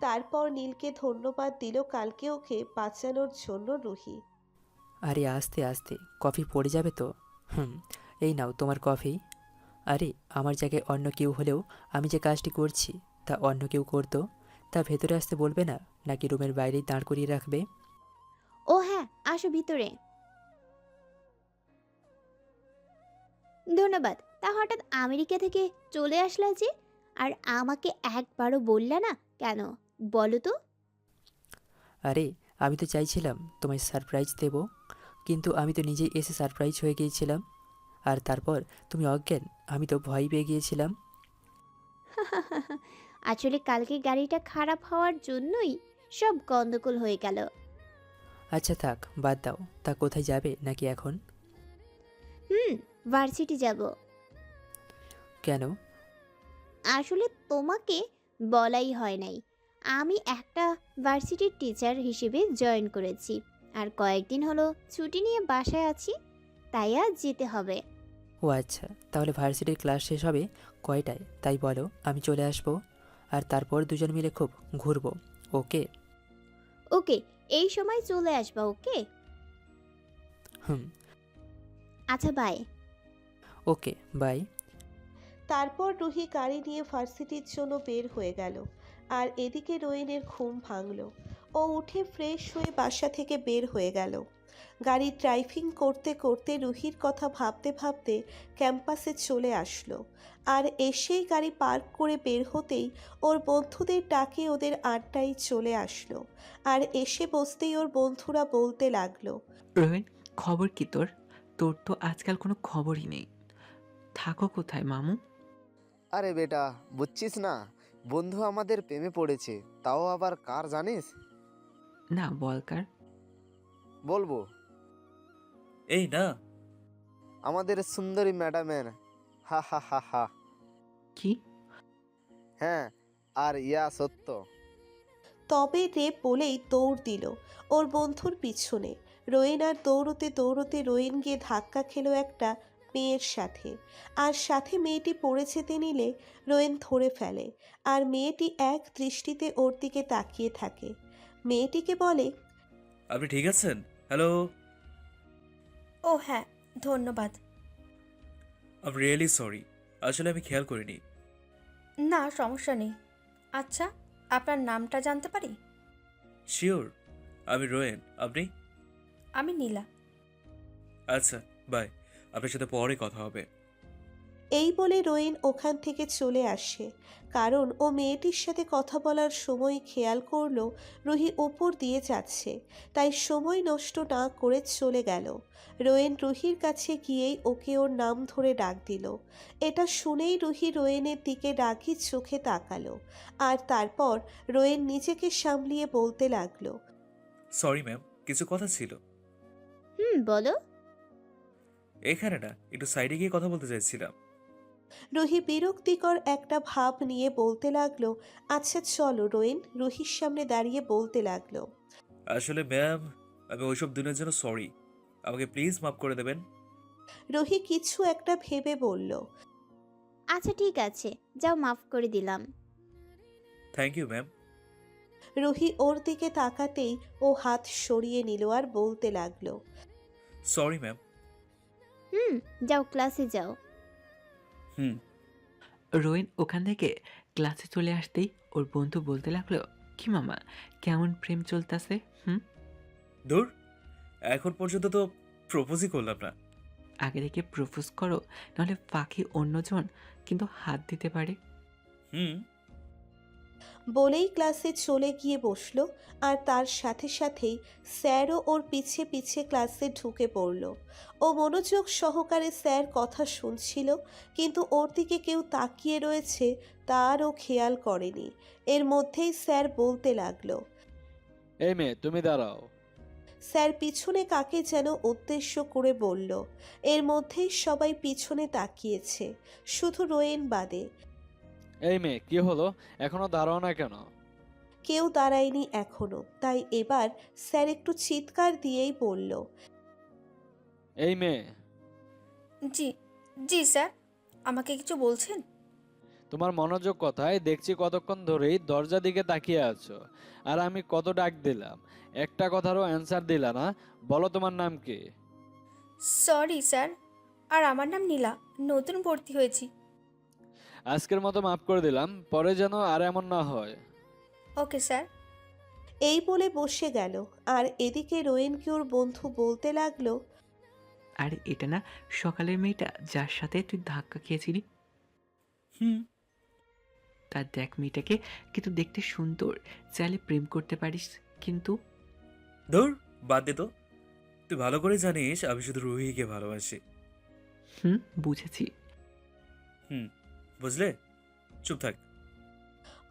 তারপর নীলকে ধন্যবাদ দিল কালকে ওকে বাঁচানোর জন্য রুহি। আরে আস্তে আস্তে, কফি পড়ে যাবে তো। এই নাও তোমার কফি। আরে আমার জায়গায় অন্য কেউ হলেও আমি যে কাজটি করছি তা অন্য কেউ করতো, তা ভেতরে আসতে বলবে না, নাকি রুমের বাইরেই দাঁড় করিয়ে রাখবে? ও হ্যাঁ, আসো ভিতরে। ধন্যবাদ। তা হঠাৎ আমেরিকা থেকে চলে আসলা যে? আর আমাকে একবারও বললা না কেন, বলো তো? আরে আমি তো চাইছিলাম তোমায় সারপ্রাইজ দেব, কিন্তু আমি তো নিজেই এসে সারপ্রাইজ হয়ে গিয়েছিলাম। আর তারপর তুমি অজ্ঞান, আমি তো ভয় পেয়ে গিয়েছিলাম। আসলে কালকে গাড়িটা খারাপ হওয়ার জন্যই সব গন্ডগোল হয়ে গেল। আচ্ছা থাক, বাদ দাও। তা কোথায় যাবে নাকি এখন? ভার্সিটি যাব। কেন? আসলে তোমাকে বলাই হয় নাই, আমি একটা ভার্সিটির টিচার হিসেবে জয়েন করেছি। আর কয়েকদিন হলো ছুটি নিয়ে বাসায় আছি, তাই আজ যেতে হবে। ও আচ্ছা, তাহলে ভার্সিটির ক্লাস শেষ হবে কয়টায় তাই বলো, আমি চলে আসবো। আর তারপর দুজন মিলে খুব ঘুরবো। ওকে? ওকে, এই সময় চলে আসবা। ওকে, হুম। আচ্ছা, বাই। Okay, bye. তারপর রুহি গাড়ি নিয়ে ভার্সিটির জন্য বের হয়ে গেল। আর এদিকে রোয়েনের ঘুম ভাঙল। ও উঠে ফ্রেশ হয়ে বাসা থেকে বের হয়ে গেল। গাড়ি ড্রাইভিং করতে করতে রুহির কথা ভাবতে ভাবতে ক্যাম্পাসে চলে আসলো। আর এসেই গাড়ি পার্ক করে বের হতেই ওর বন্ধুদের ডাকে ওদের আড্ডায় চলে আসলো। আর এসে বসতেই ওর বন্ধুরা বলতে লাগলো, রোহিণ, খবর কি তোর? তোর তো আজকাল কোনো খবরই নেই। থাকো কোথায় মামু? আরে বেটা, বুঝছিস না, বন্ধু আমাদের প্রেমে পড়েছে। তাও আবার কার জানিস? না, বল কার। বলবো? এই না। আমাদের সুন্দরী ম্যাডামের। হা হা হা হা। কি? হ্যাঁ, আর ইয়া সত্য। তবে রে বলেই দৌড় দিল ওর বন্ধুর পিছনে। রোয়েন আর দৌড়তে দৌড়তে রোয়েন গিয়ে ধাক্কা খেলো একটা মেয়ের সাথে। আর সাথে মেয়েটি পড়ে যেতে নিলে রোয়েন ধরে ফেলে। আর মেয়েটি এক দৃষ্টিতে ওর দিকে তাকিয়ে থাকে। মেয়েটিকে বলে, আপনি ঠিক আছেন? হ্যালো। ও হ্যাঁ, ধন্যবাদ। আই এম রিয়েলি সরি, আসলে আমি খেয়াল করিনি। না, সমস্যা নেই। আচ্ছা, আপনার নামটা জানতে পারি? শিওর, আমি রোয়েন। আপনি? আমি নীলা। আচ্ছা, বাই। আপনার সাথে পরে কথা হবে। এই বলে রোয়েন ওখান থেকে চলে আসে। কারণ ও মেয়েটির সাথে কথা বলার সময় খেয়াল করলো রুহি উপর দিয়ে যাচ্ছে, তাই সময় নষ্ট না করে চলে গেল। রোয়েন রুহির কাছে গিয়েই ওকে ওর নাম ধরে ডাক দিল। এটা শুনেই রুহি রোয়েনের দিকে রাগি চোখে তাকালো। আর তারপর রোয়েন নিজেকে সামলিয়ে বলতে লাগলো, সরি ম্যাম, কিছু কথা ছিল। বলো। এখানে না, একটু সাইডে গিয়ে কথা বলতে চাইছিলাম। রুহি বিরক্তিকর একটা ভাব নিয়ে বলতে লাগলো, আচ্ছা চলো রোয়েন। রুহির সামনে দাঁড়িয়ে বলতে লাগলো। আসলে ম্যাম, আমি ওইসব দিনের জন্য সরি। আমাকে প্লিজ মাফ করে দেবেন। রুহি কিছু একটা ভেবে বলল। আচ্ছা ঠিক আছে, যাও, মাফ করে দিলাম। Thank you ma'am. রুহি ওর দিকে তাকাতেই ও হাত সরিয়ে নিল আর বলতে লাগলো, সরি ম্যাম। যাও, ক্লাসে যাও। হুম। রোয়েন ওখান থেকে ক্লাসে চলে আসতেই ওর বন্ধু বলতে লাগলো, কি মামা, কেমন প্রেম চলতেছে? দূর, এখন পর্যন্ত তো প্রপোজই করলাম না। আগে থেকে প্রপোজ করো, নাহলে ফাঁকি অন্যজন কিন্তু হাত দিতে পারে। হুম। বলেই ক্লাসে চলে গিয়ে বসলো আর তার সাথে সাথেই স্যারও ওর পিছে পিছে ক্লাসে ঢুকে পড়ল। ও মনোযোগ সহকারে স্যার কথা শুনছিল, কিন্তু ওর দিকে কেউ তাকিয়ে রয়েছে তারও খেয়াল করেনি। এর মধ্যেই স্যার বলতে লাগলো, এই মেয়ে, তুমি দাঁড়াও। স্যার পিছনে কাকে যেন উদ্দেশ্য করে বলল। এর মধ্যেই সবাই পিছনে তাকিয়েছে, শুধু রোয়েন বাদে। এই মেয়ে, কি হলো? এখনো দাঁড়াও না কেন? কেউ দাঁড়ায়নি এখনো, তাই এবার স্যার একটু চিৎকার দিয়েই বলল, এই মেয়ে, জি জি স্যার, আমাকে কিছু বলছেন? তোমার মনোযোগ কোথায়? দেখছি কতক্ষণ ধরেই দরজা দিকে তাকিয়ে আছো, আর আমি কত ডাক দিলাম, একটা কথারও অ্যান্সার দিলা না। বলো তোমার নাম কি? সরি স্যার, আর আমার নাম নীলা, নতুন ভর্তি হয়েছি। আজকের মতো মাফ করে দিলাম, পরে যেন আর এমন না হয়। Okay sir. এই বলে বসে গেল। আর এদিকে রোয়েনকে ওর বন্ধু বলতে লাগলো, আর এটা না সকালের মেয়েটা যার সাথে তুই ধাক্কা খেয়েছিলি? হুম। তার দেখ মেয়েটাকে কিন্তু দেখতে সুন্দর, চাইলে প্রেম করতে পারিস কিন্তু। দূর, বাদ দে তো। তুই ভালো করে জানিস আমি শুধু রুহিকে ভালোবাসি। বুঝেছি। হুম, বুঝলে? চুপ থাক।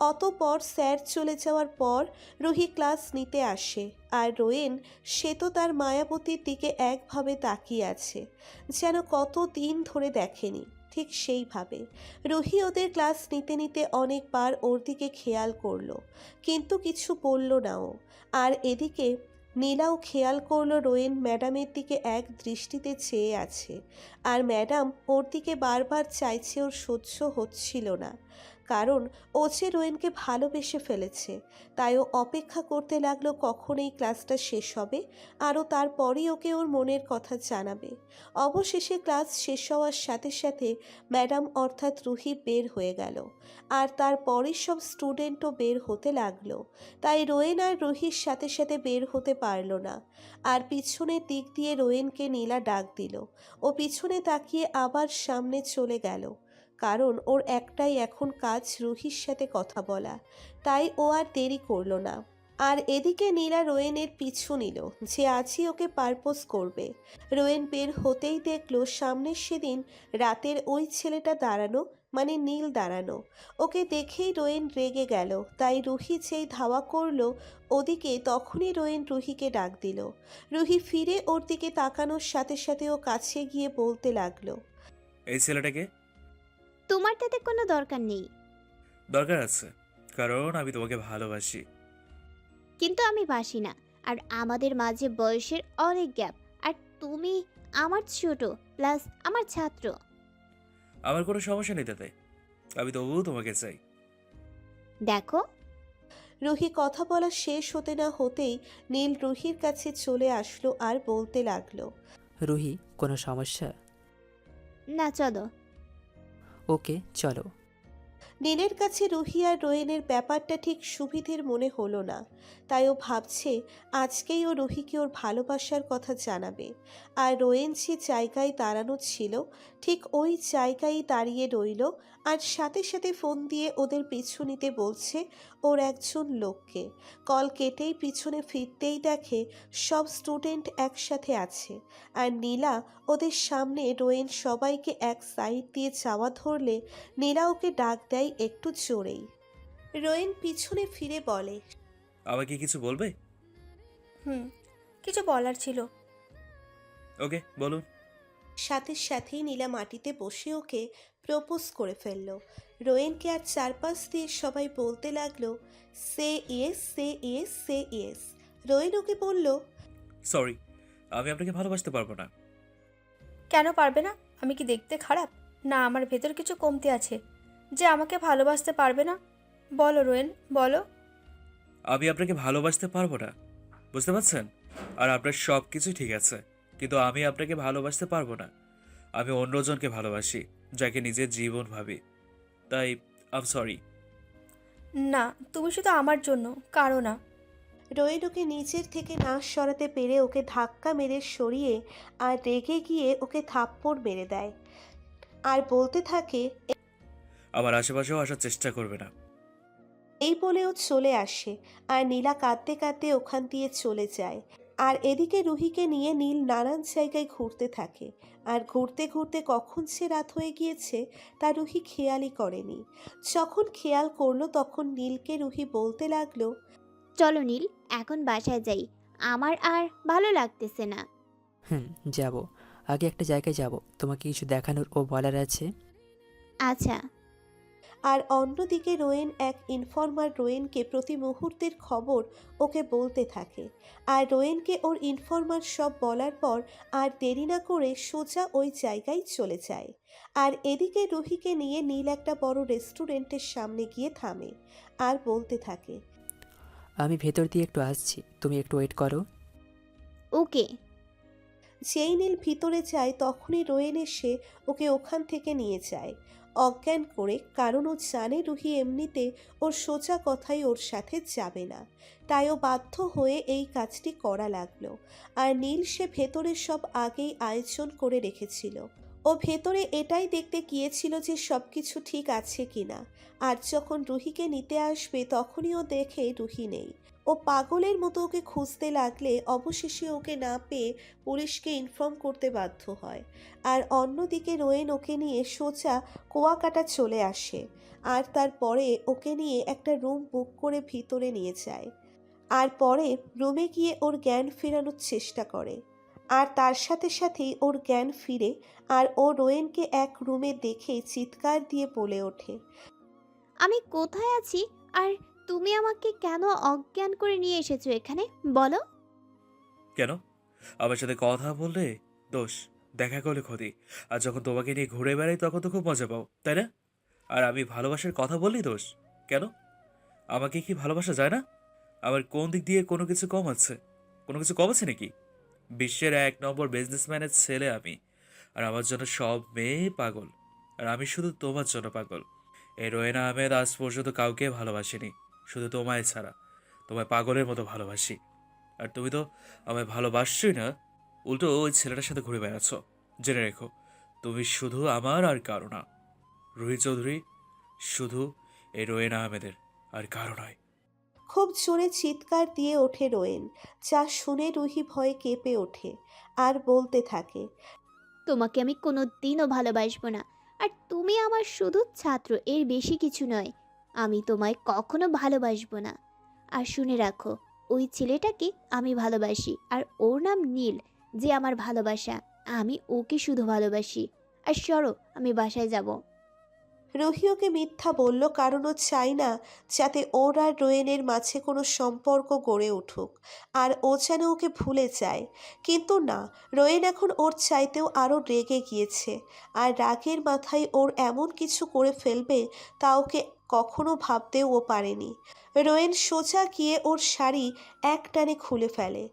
অতঃপর স্যার চলে যাওয়ার পর রুহি ক্লাস নিতে আসে। আর রোয়েন, সে তো তার মায়াবতীর দিকে একভাবে তাকিয়ে আছে, যেন কত দিন ধরে দেখেনি। ঠিক সেইভাবে রুহি ওদের ক্লাস নিতে নিতে অনেকবার ওর দিকে খেয়াল করলো, কিন্তু কিছু বলল না ও। আর এদিকে নীলাও খেয়াল করলো রোয়েন ম্যাডামের দিকে এক দৃষ্টিতে চেয়ে আছে, আর ম্যাডাম ওর দিকে বারবার চাইছে। ওর সহ্য হচ্ছিল না, কারণ ও যে রোয়েনকে ভালোবেসে ফেলেছে। তাই ও অপেক্ষা করতে লাগলো কখন এই ক্লাসটা শেষ হবে, আরও তারপরই ওকে ওর মনের কথা জানাবে। অবশেষে ক্লাস শেষ হওয়ার সাথে সাথে ম্যাডাম অর্থাৎ রুহি বের হয়ে গেল, আর তারপরই সব স্টুডেন্টও বের হতে লাগলো। তাই রোয়েন আর রুহির সাথে সাথে বের হতে পারল না। আর পিছনের দিক দিয়ে রোয়েনকে নীলা ডাক দিল। ও পিছনে তাকিয়ে আবার সামনে চলে গেল, কারণ ওর একটাই এখন কাজ রুহির সাথে কথা বলা। তাই ও আর দেরি করলো না। আর এদিকে নীলা রোয়েনের পিছু নিল, যে আজই ওকে পারপোজ করবে। রোয়েন বের হতেই দেখলো সামনের সেদিন রাতের ওই ছেলেটা দাঁড়ানো, মানে নীল দাঁড়ানো। ওকে দেখেই রোয়েন রেগে গেল। তাই রুহি যেই ধাওয়া করলো ওদিকে, তখনই রোয়েন রুহিকে ডাক দিল। রুহি ফিরে ওর দিকে তাকানোর সাথে সাথে ও কাছে গিয়ে বলতে লাগলো, এই ছেলেটাকে? তোমার তাতে কোনো দরকার নেই। দরকার আছে, কারণ আমি তোমাকে ভালোবাসি। কিন্তু আমি বাসি না, আর আমাদের মাঝে বয়সের অনেক গ্যাপ, আর তুমি আমার ছোট, প্লাস আমার ছাত্র। আমার কোনো সমস্যা নেই তাতে, আমি তবুও তোমাকে চাই। দেখো, রুহি কথা বলা শেষ হতে না হতেই নীল রুহির কাছে চলে আসলো আর বলতে লাগলো, রুহি, কোনো সমস্যা? না চলো। ওকে, চলো। নীলের কাছে রুহি আর রোয়েনের ব্যাপারটা ঠিক সুবিধের মনে হলো না। তাই ও ভাবছে আজকেই ও রুহিকে ওর ভালোবাসার কথা জানাবে। আর রোয়েন যে জায়গায় দাঁড়ানো ছিল ঠিক ওই জায়গায় দাঁড়িয়ে রইল, আর সাথে সাথে ফোন দিয়ে ওদের পিছু নিতে বলছে ওর একজন লোককে। কল কেটেই পিছনে ফিরতেই দেখে সব স্টুডেন্ট একসাথে আছে, আর নীলা ওদের সামনে। রোয়েন সবাইকে এক সাইড দিয়ে যাওয়া ধরলে নীলা ওকে ডাক দেয় একটু জোরেই। রোয়েন পিছনে ফিরে বলে, আমাকে কিছু বলবে? কিছু বলার ছিল। ওকে, বলুন। সাথে সাথেই নীলা মাটিতে বসে ওকে প্রপোজ করে ফেলল। রোয়েনকে আর চারপাশ দিয়ে সবাই বলতে লাগলো, সে ইয়েস, সে ইয়েস, সে ইয়েস। রোয়েন ওকে বলল, সরি, আমি আপনাকে ভালোবাসতে পারবো না। কেন পারবে না? আমি কি দেখতে খারাপ? না আমার ভেতর কিছু কমতি আছে যে আমাকে ভালোবাসতে পারবে না? বলো রোয়েন, বলো। আমি আপনাকে ভালোবাসতে পারবো না, বুঝতে পারছেন? আর আপনার সব কিছুই ঠিক আছে, কিন্তু আমি আপনাকে ভালোবাসতে পারবো না। আমি অন্যজনকে ভালোবাসি, যাকে নিজের জীবন ভাবি। তাই আম সরি। না, তুমি শুধু আমার জন্য, কারো না। রোয়েন ওকে নিচের থেকে না সরাতে পেরে ওকে ধাক্কা মেরে সরিয়ে আর রেগে গিয়ে ওকে থাপ্পড় মেরে দেয় আর বলতে থাকে, আমার আশেপাশেও আসার চেষ্টা করবে না। এই বলে ও চলে আসে আর নীলা কাঁদতে কাঁদতে ওখান দিয়ে চলে যায়। আর এদিকে রুহিকে নিয়ে নীল নানান জায়গায় ঘুরতে থাকে। আর ঘুরতে ঘুরতে কখন সে রাত হয়ে গিয়েছে তা রুহি খেয়ালই করেনি। যখন খেয়াল করলো তখন নীলকে রুহি বলতে লাগলো, চলো নীল, এখন বাসায় যাই, আমার আর ভালো লাগতেছে না। যাব। আগে একটা জায়গায় যাব, তোমাকে কিছু দেখানোর ও বলার আছে। আচ্ছা। আর অন্যদিকে রোয়েন এক ইনফর্মার রোয়েনকে প্রতি মুহূর্তের খবর ওকে বলতে থাকে। আর রোয়েনকে ওর ইনফর্মার সব বলার পর আর দেরি না করে সোজা ওই জায়গায় চলে যায়। আর এদিকে রুহিকে নিয়ে নীল একটা বড় রেস্টুরেন্টের সামনে গিয়ে থামে আর বলতে থাকে, আমি ভেতর দিয়ে একটু আসছি, তুমি একটু ওয়েট করো। ওকে। যেই নীল ভিতরে যায় তখনই রোয়েন এসে ওকে ওখান থেকে নিয়ে যায় অজ্ঞান করে, কারণ ও জানে রুহি এমনিতে ওর সোজা কথাই ওর সাথে যাবে না। তাই ও বাধ্য হয়ে এই কাজটি করা লাগলো। আর নীল সে ভেতরে সব আগেই আয়োজন করে রেখেছিল। ও ভেতরে এটাই দেখতে গিয়েছিল যে সব কিছু ঠিক আছে কিনা। আর যখন রুহিকে নিতে আসবে তখনই ও দেখে রুহি নেই। ও পাগলের মতো ওকে খুঁজতে লাগলে অবশেষে ওকে না পেয়ে পুলিশকে ইনফর্ম করতে বাধ্য হয়। আর অন্যদিকে রোয়েন ওকে নিয়ে সোজা কুয়াকাটা চলে আসে আর তারপরে ওকে নিয়ে একটা রুম বুক করে ভিতরে নিয়ে যায়। আর পরে রুমে গিয়ে ওর জ্ঞান ফেরানোর চেষ্টা করে। আর তার সাথে সাথেই ওর জ্ঞান ফিরে আর ও রোয়েনকে এক রুমে দেখে চিৎকার দিয়ে বলে ওঠে, আমি কোথায় আছি আর তুমি আমাকে কেন অজ্ঞান করে নিয়ে এসেছো এখানে, বলো। কেন? আমার সাথে কথা বললে দোষ, দেখা করলে ক্ষতি, আর যখন তোমাকে নিয়ে ঘুরে বেড়াই তখন তো খুব মজা পাও, তাই না? আর আমি ভালোবাসার কথা বললেই দোষ কেন? আমাকে কি ভালোবাসা যায় না? আমার কোন দিক দিয়ে কোনো কিছু কম আছে? কোনো কিছু কম আছে নাকি? বিশ্বের 1 নম্বর বিজনেসম্যানের ছেলে আমি, আর আমার জন্য সব মেয়ে পাগল, আর আমি শুধু তোমার জন্য পাগল। এই রোয়েনা আহমেদ আজ পর্যন্ত কাউকে ভালোবাসেনি, শুধু তোমায় ছাড়া। তোমায় পাগলের মতো ভালোবাসি। আর তুমি তো আমায় ভালোবাসছই না, উল্টো ওই ছেলেটার সাথে ঘুরে বেড়াচ্ছ। জেনে রেখো, তুমি শুধু আমার আর কারো না। রুহি চৌধুরী শুধু এই রোয়েন আহমেদের, আর কারো নয়। খুব জোরে চিৎকার দিয়ে ওঠে রোয়েন, যা শুনে রুহি ভয়ে কেঁপে ওঠে আর বলতে থাকে, তোমাকে আমি কোনো দিনও ভালোবাসবো না, আর তুমি আমার শুধু ছাত্র, এর বেশি কিছু নয়। আমি তোমায় কখনো ভালোবাসবো না। আর শুনে রাখো, ওই ছেলেটাকে আমি ভালোবাসি, আর ওর নাম নীল, যে আমার ভালোবাসা। আমি ওকে শুধু ভালোবাসি। আর সরো, আমি বাসায় যাব। রুহি ওকে মিথ্যা বলল কারণ ও চায় না যাতে ওর আর রোয়েনের মাঝে কোনো সম্পর্ক গড়ে উঠুক আর ও যেন ওকে ভুলে যায়। কিন্তু না, রোয়েন এখন ওর চাইতেও আরও রেগে গিয়েছে। আর রাগের মাথায় ওর এমন কিছু করে ফেলবে তা ওকে কখনো ভাবতেও ও পারেনি। রোয়েন সোজা গিয়ে ওর শাড়ি এক টানে খুলে ফেলে।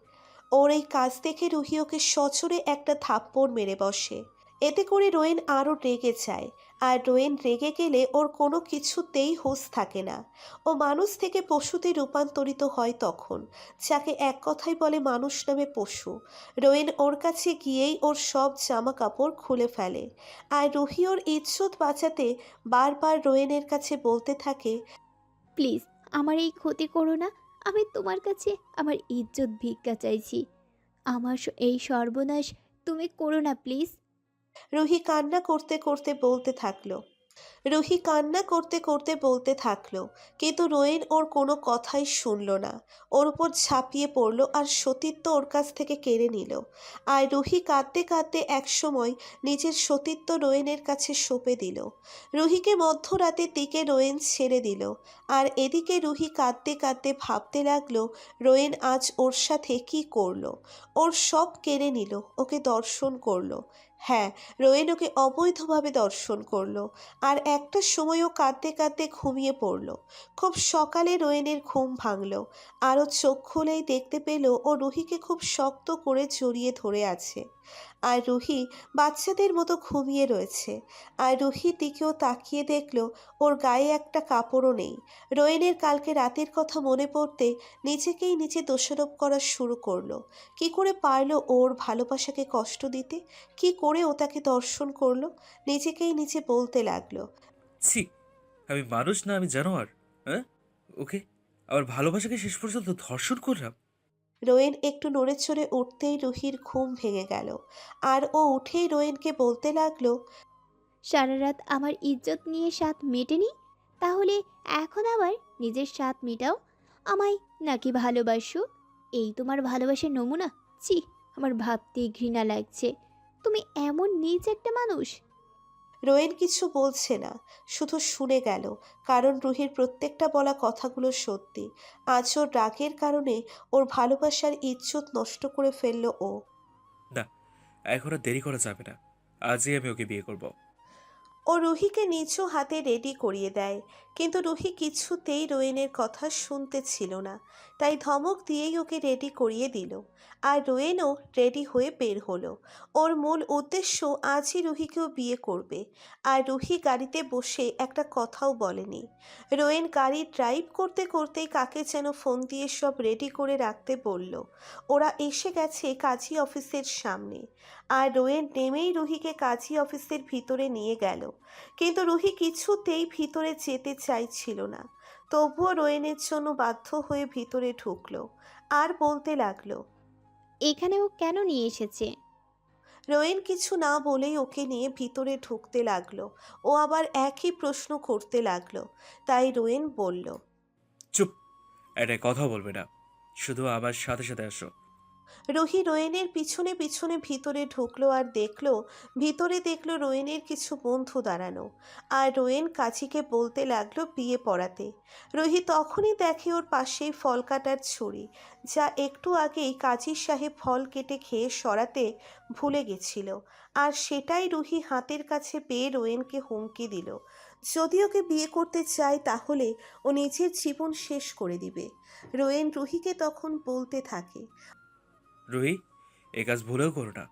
ওর এই কাজ দেখে রুহি ওকে সজোরে একটা থাপ্পড় মেরে বসে। এতে করে রোয়েন আরও রেগে যায়। আর রোয়েন রেগে গেলে ওর কোনো কিছুতেই হুঁশ থাকে না। ও মানুষ থেকে পশুতে রূপান্তরিত হয় তখন, যাকে এক কথায় বলে মানুষ নামে পশু। রোয়েন ওর কাছে গিয়েই ওর সব জামা কাপড় খুলে ফেলে। আর রুহি ওর ইজ্জত বাঁচাতে বারবার রোয়েনের কাছে বলতে থাকে, প্লিজ আমার এই ক্ষতি করো না। আমি তোমার কাছে আমার ইজ্জত ভিক্ষা চাইছি। আমার এই সর্বনাশ তুমি করো না প্লিজ। রুহি কান্না করতে করতে বলতে থাকলো, রুহি কান্না করতে করতে বলতে থাকলো, কিন্তু রোয়েন ওর কোনো কথাই শুনলো না। ওর উপর ঝাঁপিয়ে পড়লো আর সতীত্ব ওর কাছ থেকে কেড়ে নিল। আর রুহি কাঁদতে কাঁদতে একসময় নিজের সতীত্ব রোয়েনের কাছে সঁপে দিল। রুহিকে মধ্যরাতের দিকে রোয়েন ছেড়ে দিল। আর এদিকে রুহি কাঁদতে কাঁদতে ভাবতে লাগলো রোয়েন আজ ওর সাথে কি করলো। ওর সব কেড়ে নিল, ওকে দর্শন করলো। হ্যাঁ, রোয়েন ওকে অবৈধভাবে দর্শন করলো। আর একটা সময়ও কাঁদতে কাঁদতে ঘুমিয়ে পড়ল। খুব সকালে রোয়েনের ঘুম ভাঙল। আরও চোখ খুলেই দেখতে পেল ও রুহিকে খুব শক্ত করে জড়িয়ে ধরে আছে। আর রুহি বাচ্চাদের মতো ঘুমিয়ে রয়েছে। আর রুহির দিকেও তাকিয়ে দেখল ওর গায়ে একটা কাপড়ও নেই। রোয়েনের কালকে রাতের কথা মনে পড়তে নিজেকেই নিজে দোষারোপ করা শুরু করলো। কি করে পারলো ওর ভালোবাসাকে কষ্ট দিতে? কি করে ও তাকে দর্শন করলো? নিজেকেই নিজে বলতে লাগলো, ছি, আমি মানুষ না আমি জানোয়ার? হ্যাঁ, ওকে আমার ভালোবাসাকে শেষ পর্যন্ত ধর্ষণ করলাম। রোয়েন একটু নড়ে চড়ে উঠতেই রুহির ঘুম ভেঙে গেল। আর ও উঠেই রোয়েনকে বলতে লাগলো, সারা রাত আমার ইজ্জত নিয়ে স্বাদ মেটেনি, তাহলে এখন আবার নিজের স্বাদ মেটাও। আমায় নাকি ভালোবাসো? এই তোমার ভালোবাসার নমুনা? ছি, আমার ভাবতেই ঘৃণা লাগছে। তুমি এমন নীচ একটা মানুষ। রোয়েন কিছু বলছে না, শুধু শুনে গেল। কারণ রুহির প্রত্যেকটা বলা কথাগুলো সত্যি। আজ ওর রাগের কারণে ওর ভালোবাসার ইজ্জত নষ্ট করে ফেললো ও। না, এখন আর দেরি করা যাবে না, আজই আমি ওকে বিয়ে করব। ও রুহিকে নিজ হাতে রেডি করিয়ে দেয়। কিন্তু রুহি কিছুতেই রোয়েনের কথা শুনতে ছিল না। তাই ধমক দিয়েই ওকে রেডি করিয়ে দিল। আর রোয়েনও রেডি হয়ে বের হলো। ওর মূল উদ্দেশ্য আজই রুহিকেও বিয়ে করবে। আর রুহি গাড়িতে বসে একটা কথাও বলেনি। রোয়েন গাড়ি ড্রাইভ করতে করতেই কাকে যেন ফোন দিয়ে সব রেডি করে রাখতে বলল। ওরা এসে গেছে কাজী অফিসের সামনে। আর রোয়েন নেমেই রুহিকে কাজী অফিসের ভিতরে নিয়ে গেল। কিন্তু রুহি কিছুতেই ভিতরে যেতে চাইছিল না। তবুও রোয়েনের জন্য বাধ্য হয়ে ভিতরে ঢুকলো। আর বলতে লাগলো, এখানে ও কেন নিয়ে এসেছে? রোয়েন কিছু না বলেই ওকে নিয়ে ভিতরে ঢুকতে লাগলো। ও আবার একই প্রশ্ন করতে লাগলো। তাই রোয়েন বলল, চুপ, একটা কথা বলবে না, শুধু আমার সাথে সাথে আসো। রুহি রোয়েনের পিছনে পিছনে ভিতরে ঢুকলো। আর ভিতরে দেখলো রোয়েনের কিছু বন্ধু দাঁড়ানো। আর রোয়েন কাজীকে বলতে লাগলো বিয়ে পড়াতে। রুহি তখনই দেখে ওর পাশেই ফল কাটার ছুরি, যা একটু আগেই কাজী সাহেব ফল কেটে খেয়ে সরাতে ভুলে গেছিল। আর সেটাই রুহি হাতের কাছে পেয়ে রোয়েনকে হুমকি দিল, যদি ওকে বিয়ে করতে চায় তাহলে ও নিজের জীবন শেষ করে দিবে। রোয়েন রুহিকে তখন বলতে থাকে, রুহি, এই কাজ ভুলেও করো না,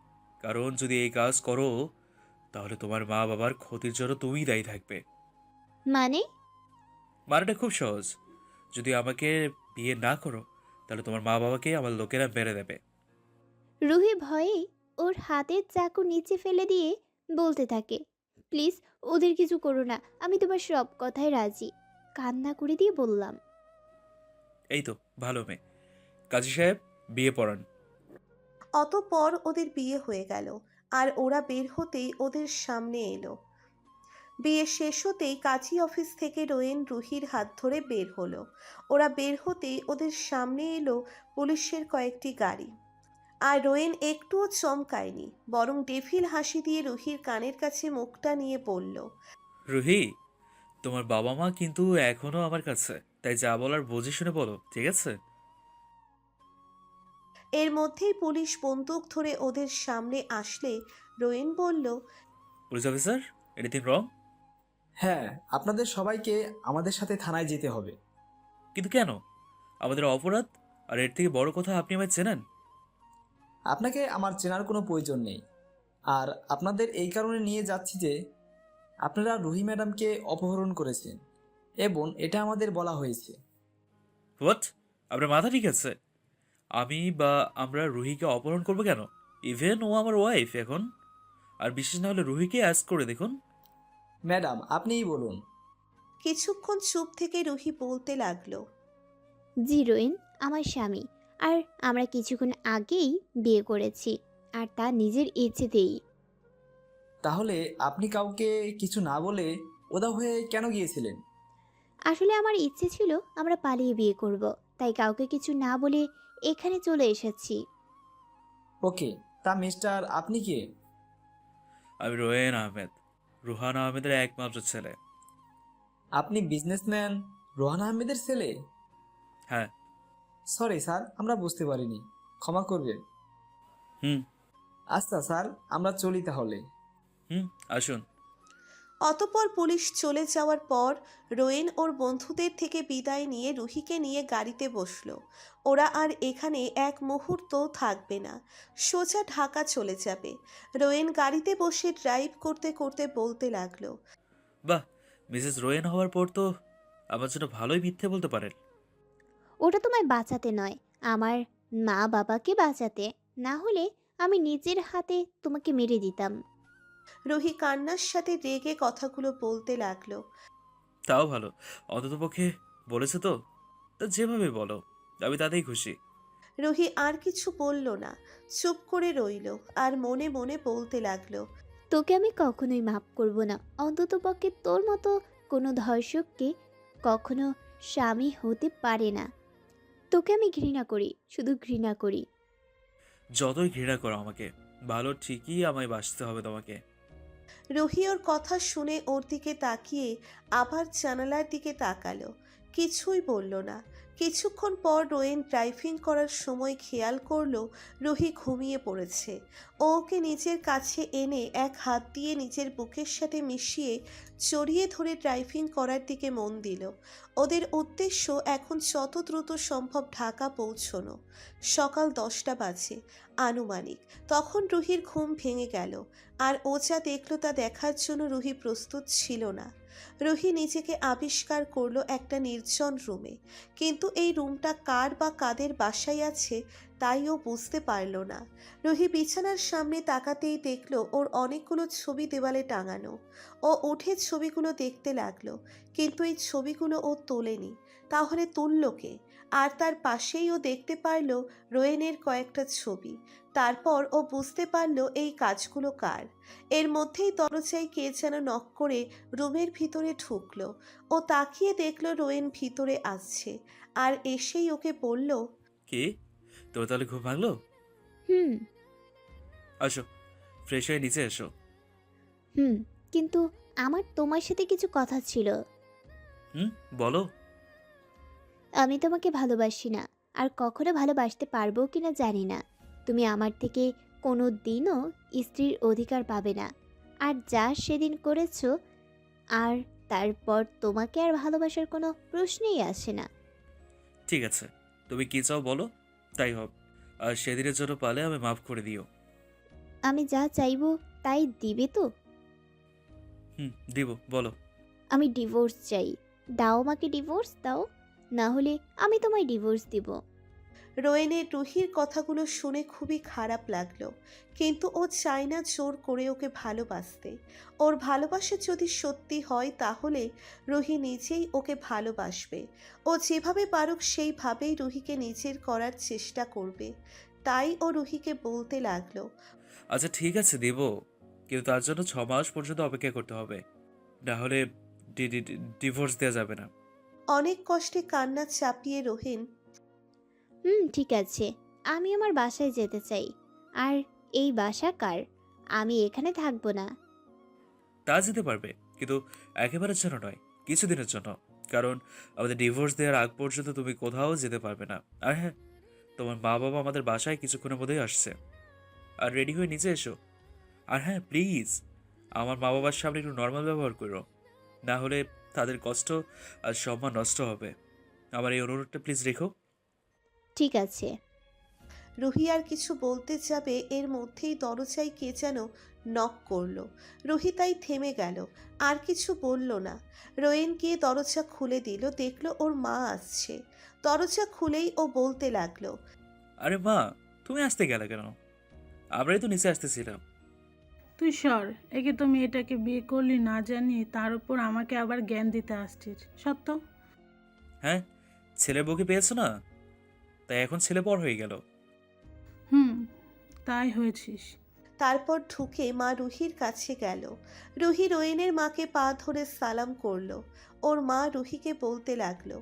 কারণ যদি এই কাজ করো তাহলে তোমার মা বাবার ক্ষতির জন্য তুমিই দায়ী থাকবে। মানে? মানেটা খুব সহজ, যদি আমাকে বিয়ে না করো তাহলে তোমার মা বাবাকে আমার লোকেরা মেরে দেবে। রুহি ভয়ে ওর হাতের চাকু নিচে ফেলে দিয়ে বলতে থাকে, প্লিজ ওদের কিছু করো না, আমি তোমার সব কথায় রাজি। কান্না করে দিয়ে বললাম। এই তো ভালো মেয়ে, কাজী সাহেব বিয়ে পড়ান। অতঃপর ওদের বিয়ে হয়ে গেল। আর ওরা বের হতেই ওদের সামনে এলো। বিয়ে শেষ হতেই কাজী অফিস থেকে রোয়েন রুহির হাত ধরে বের হলো। ওরা বের হতেই ওদের সামনে এলো পুলিশের কয়েকটি গাড়ি। আর রোয়েন একটুও চমকায়নি, বরং ডেভিল হাসি দিয়ে রুহির কানের কাছে মুখটা নিয়ে বলল, রুহি, তোমার বাবা মা কিন্তু এখনো আমার কাছে, তাই যা বলার বুঝে শুনে বলো, ঠিক আছে? এর মধ্যেই পুলিশ বন্দুক ধরে ওদের সামনে আসলে রোয়েন বলল, পুলিশ অফিসার, এনিথিং রং? হ্যাঁ, আপনাদের সবাইকে আমাদের সাথে থানায় যেতে হবে। কিন্তু কেন? আমাদের অপরাধ, আর এর থেকে বড় কথা আপনি আমায় চেনেন। আপনাকে আমার চেনার কোনো প্রয়োজন নেই। আর আপনাদের এই কারণে নিয়ে যাচ্ছি যে আপনারা রুহি ম্যাডামকে অপহরণ করেছেন, এবং এটা আমাদের বলা হয়েছে। হোয়াট? আপনার মাথা ঠিক আছে? আমি বা আমরা রুহিকে অপহরণ করবো কেন? ইভেন ও আমার ওয়াইফ এখন। আর বিশেষ না হলে রুহিকে অ্যাস্ক করে দেখুন। ম্যাডাম, আপনিই বলুন। কিছুক্ষণ চুপ থেকে রুহি বলতে লাগলো, জি রোয়েন আমার স্বামী, আর আমরা কিছুক্ষণ আগেই বিয়ে করেছি, আর তা নিজের ইচ্ছেতেই। তাহলে আপনি কাউকে কিছু না বলে ওদা হয়ে কেন গিয়েছিলেন? আসলে আমার ইচ্ছে ছিল আমরা পালিয়ে বিয়ে করব, তাই কাউকে কিছু না বলে এখানে চলে এসেছি। ওকে, তা মিস্টার আপনি কে? আমি রোয়েন আহমেদ, রুহান আহমেদের একমাত্র ছেলে। আপনি বিজনেসম্যান রোহান আহমেদের ছেলে? হ্যাঁ। সরি স্যার, আমরা বুঝতে পারিনি, ক্ষমা করবেন। হুম। আচ্ছা স্যার, আমরা চলি তাহলে। আসুন। অতঃপর পুলিশ চলে যাওয়ার পর রোয়েন ওর বন্ধুদের থেকে বিদায় নিয়ে রুহিকে নিয়ে গাড়িতে বসলো। ওরা আর এখানে এক মুহূর্তও থাকবে না, সোজা ঢাকা চলে যাবে। রোয়েন গাড়িতে বসে ড্রাইভ করতে করতে বলতে লাগলো, বাহ, মিসেস রোয়েন হওয়ার পর তো আমার জন্য ভালোই মিথ্যে বলতে পারেন। ওটা তোমায় বাঁচাতে নয়, আমার মা বাবাকে বাঁচাতে। না হলে আমি নিজের হাতে তোমাকে মেরে দিতাম। রুহি কান্নার সাথে রেগে কথাগুলো বলতে লাগলো। তাও ভালো, অন্ততপক্ষে বলেছে তো। তা যেভাবে বলো, আমি তাতেই খুশি। রুহি আর কিছু বলল না, চুপ করে রইল আর মনে মনে বলতে লাগলো, তোকে আমি কখনোই মাফ করব না। অন্ততপক্ষে তোর মতো কোনো ধর্ষককে কখনো স্বামী হতে পারে না। তোকে আমি ঘৃণা করি, শুধু ঘৃণা করি। যতই ঘৃণা করো আমাকে, ভালো ঠিকই আমায় বাঁচতে হবে তোমাকে। রুহি ওর কথা শুনে ওর দিকে তাকিয়ে আবার জানালার দিকে তাকালো, কিছুই বলল না। কিছুক্ষণ পর রোয়েন ড্রাইভিং করার সময় খেয়াল করলো রুহি ঘুমিয়ে পড়েছে। ও ওকে নিজের কাছে এনে এক হাত দিয়ে নিজের বুকের সাথে মিশিয়ে জড়িয়ে ধরে ড্রাইভিং করার দিকে মন দিল। ওদের উদ্দেশ্য এখন যত দ্রুত সম্ভব ঢাকা পৌঁছনো। সকাল 10টা বাজে আনুমানিক। তখন রুহির ঘুম ভেঙে গেল, আর ও যা দেখলো তা দেখার জন্য রুহি প্রস্তুত ছিল না। রুহি নিজেকে আবিষ্কার করলো একটা নির্জন রুমে, কিন্তু এই রুমটা কার বা কাদের বাসায় আছে তাই ও বুঝতে পারল না। রুহি বিছানার সামনে তাকাতেই দেখলো ওর অনেকগুলো ছবি দেওয়ালে টাঙানো। ও উঠে ছবিগুলো দেখতে লাগলো, কিন্তু এই ছবিগুলো ও তোলেনি। তাহলে তুললো কে? আর তার পাশেই ও দেখতে পারল রোয়েনের কয়েকটা ছবি। তারপর ও বুঝতে পারল এই কাজগুলো কার। এর মধ্যেই দরজায় কে যেন নক করে রুমের ভিতরে ঢুকলো। ও তাকিয়ে দেখলো রোয়েন ভিতরে আসছে, আর এসেই ওকে বলল, কি, তোর তাহলে ঘুম ভাঙলো? হুম। আসো, ফ্রেশ হয়ে নিচে এসো। কিন্তু আমার তোমার সাথে কিছু কথা ছিল। বলো। আমি তোমাকে ভালোবাসি না, আর কখনো ভালোবাসতে পারবো কিনা জানি না। তুমি আমার থেকে কোনো দিনও স্ত্রীর অধিকার পাবে না। আর যা সেদিন করেছো, আর তারপর তোমাকে আর ভালোবাসার কোনো প্রশ্নই আসে না। ঠিক আছে, তুমি কি চাও বলো, তাই হোক। আর সেদিনের জন্য পালে আমি মাফ করে দিও। আমি যা চাইবো তাই দিবে তো? দিব, বলো। আমি ডিভোর্স চাই। দাও আমাকে ডিভোর্স দাও, না হলে আমি তোমায় ডিভোর্স দিব। রোয়েনের রুহির কথাগুলো শুনে খুবই খারাপ লাগলো, কিন্তু ও চায় না জোর করে ওকে ভালোবাসতে। ওর ভালোবাসা যদি সত্যি হয় তাহলে রুহি নিজেই ওকে ভালোবাসবে। ও যেভাবে পারুক সেইভাবেই রুহিকে নিজের করার চেষ্টা করবে। তাই ও রুহিকে বলতে লাগলো, আচ্ছা ঠিক আছে, দেব, কিন্তু তার জন্য 6 মাস পর্যন্ত অপেক্ষা করতে হবে, না হলে ডিভোর্স দেওয়া যাবে না। অনেক কষ্টে কান্না চাপিয়ে রোহিন, ঠিক আছে। আমি আমার বাসায় যেতে চাই। আর এই বাসা কার? আমি এখানে থাকবো না। তা যেতে পারবে, কিন্তু একেবারের জন্য নয়, কিছুদিনের জন্য। কারণ আমাদের ডিভোর্স দেওয়ার আগ পর্যন্ত তুমি কোথাও যেতে পারবে না। আর হ্যাঁ, তোমার মা বাবা আমাদের বাসায় কিছুক্ষণের মধ্যেই আসছে, আর রেডি হয়ে নিচে এসো। আর হ্যাঁ, প্লিজ আমার মা বাবার সামনে একটু নর্মাল ব্যবহার করো, না হলে তাদের কষ্ট আর সম্মান নষ্ট হবে। আমার এই অনুরোধটা প্লিজ রেখো। ঠিক আছে। রুহি আর কিছু বলতে যাবে এর মধ্যেই দরজায় কে যেন নক করলো। রুহি তাই থেমে গেল, আর কিছু বলল না। রোয়েন গিয়ে দরজা খুলে দিল, দেখলো ওর মা আসছে। দরজা খুলেই ও বলতে লাগলো, আরে মা, তুমি আসতে গেলে কেন? আমরাই তো নিচে আসতেছিলাম। তুই সর, একে তো মেয়েটাকে বিয়ে করলি না জানি, তার উপর আমাকে আবার জ্ঞান দিতে আসছিস। সত্য? হ্যাঁ, ছেলের বউকে পেয়েছো না, তাই এখন ছেলে পর হয়ে গেল। তাই হয়েছিস। তারপর ঢুকে মা রুহির কাছে গেল। রুহি রোয়েনের মাকে পা ধরে সালাম করলো। ওর মা রুহিকে বলতে লাগলো,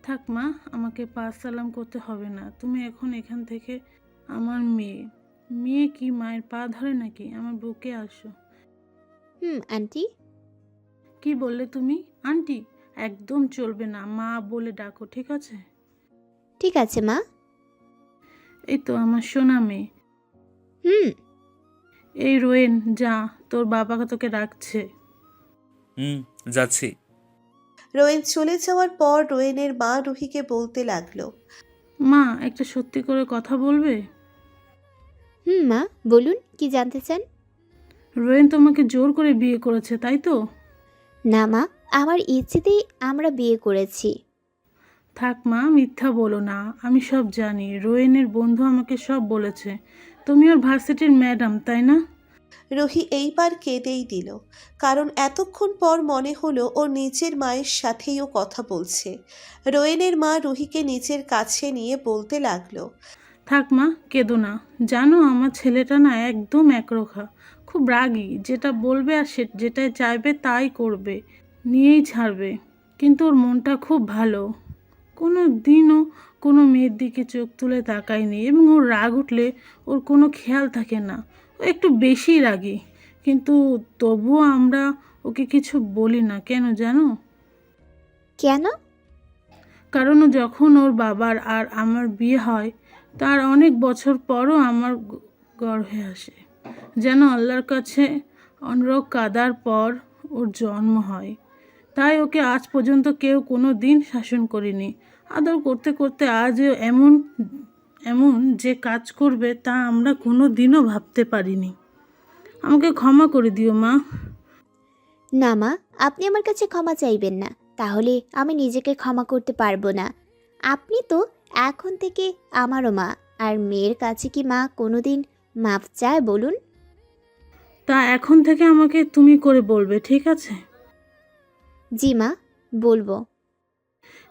থাক মা, আমাকে পা সালাম করতে হবে না। তুমি এখন এখান থেকে আমার মেয়ে। মেয়ে কি মায়ের পা ধরে নাকি? আমার বুকে আসো। আন্টি। কি বললে তুমি? আন্টি? একদম চলবে না, মা বলে ডাকো, ঠিক আছে? ঠিক আছে মা। এই তো আমার সোনা মেয়ে। হুম। এই রোয়েন, যা, তোর বাবা তোকে ডাকছে। যাচ্ছি। রোয়েন চলে যাওয়ার পর রোয়েনের মা রুহিকে বলতে লাগলো, মা, একটা সত্যি করে কথা বলবে? মা বলুন, কি জানতে চান? রোয়েন তোমাকে জোর করে বিয়ে করেছে, তাই তো? না মা, আমার ইচ্ছেতেই আমরা বিয়ে করেছি। থাক মা, মিথ্যা বলো না, আমি সব জানি। রোয়েনের বন্ধু আমাকে সব বলেছে। তুমি ওর ভার্সিটির ম্যাডাম, তাই না? রুহি এইবার কেঁদেই দিল, কারণ এতক্ষণ পর মনে হলো ও নিজের মায়ের সাথেই ও কথা বলছে। রোয়েনের মা রুহিকে নিজের কাছে নিয়ে বলতে লাগলো, থাক মা, কেঁদো না। জানো, আমার ছেলেটা না একদম একরোখা, খুব রাগী। যেটা বলবে আর যেটাই চাইবে তাই করবে, নিয়েই ছাড়বে। কিন্তু ওর মনটা খুব ভালো, কোনো দিনও কোনো মেয়ের দিকে চোখ তুলে তাকায়নি। এবং ওর রাগ উঠলে ওর কোনো খেয়াল থাকে না, ও একটু বেশি রাগী। কিন্তু তবুও আমরা ওকে কিছু বলি না। কেন জানো? কেন? কারণ ও যখন ওর বাবার আর আমার বিয়ে হয়, তার অনেক বছর পরও আমার গর্ভে আসে। যেন আল্লাহর কাছে অনরক কাদার পর ওর জন্ম হয়। তাই ওকে আজ পর্যন্ত কেউ কোনো দিন শাসন করেনি। আদর করতে করতে আজও এমন এমন যে কাজ করবে তা আমরা কোনো দিনও ভাবতে পারিনি। আমাকে ক্ষমা করে দিও মা। না মা, আপনি আমার কাছে ক্ষমা চাইবেন না, তাহলে আমি নিজেকে ক্ষমা করতে পারবো না। আপনি তো এখন থেকে আমারও মা, আর মেয়ের কাছে কি মা কোনোদিন মাপ চায় বলুন? তা এখন থেকে আমাকে তুমি করে বলবে, ঠিক আছে? জি মা, বলবো।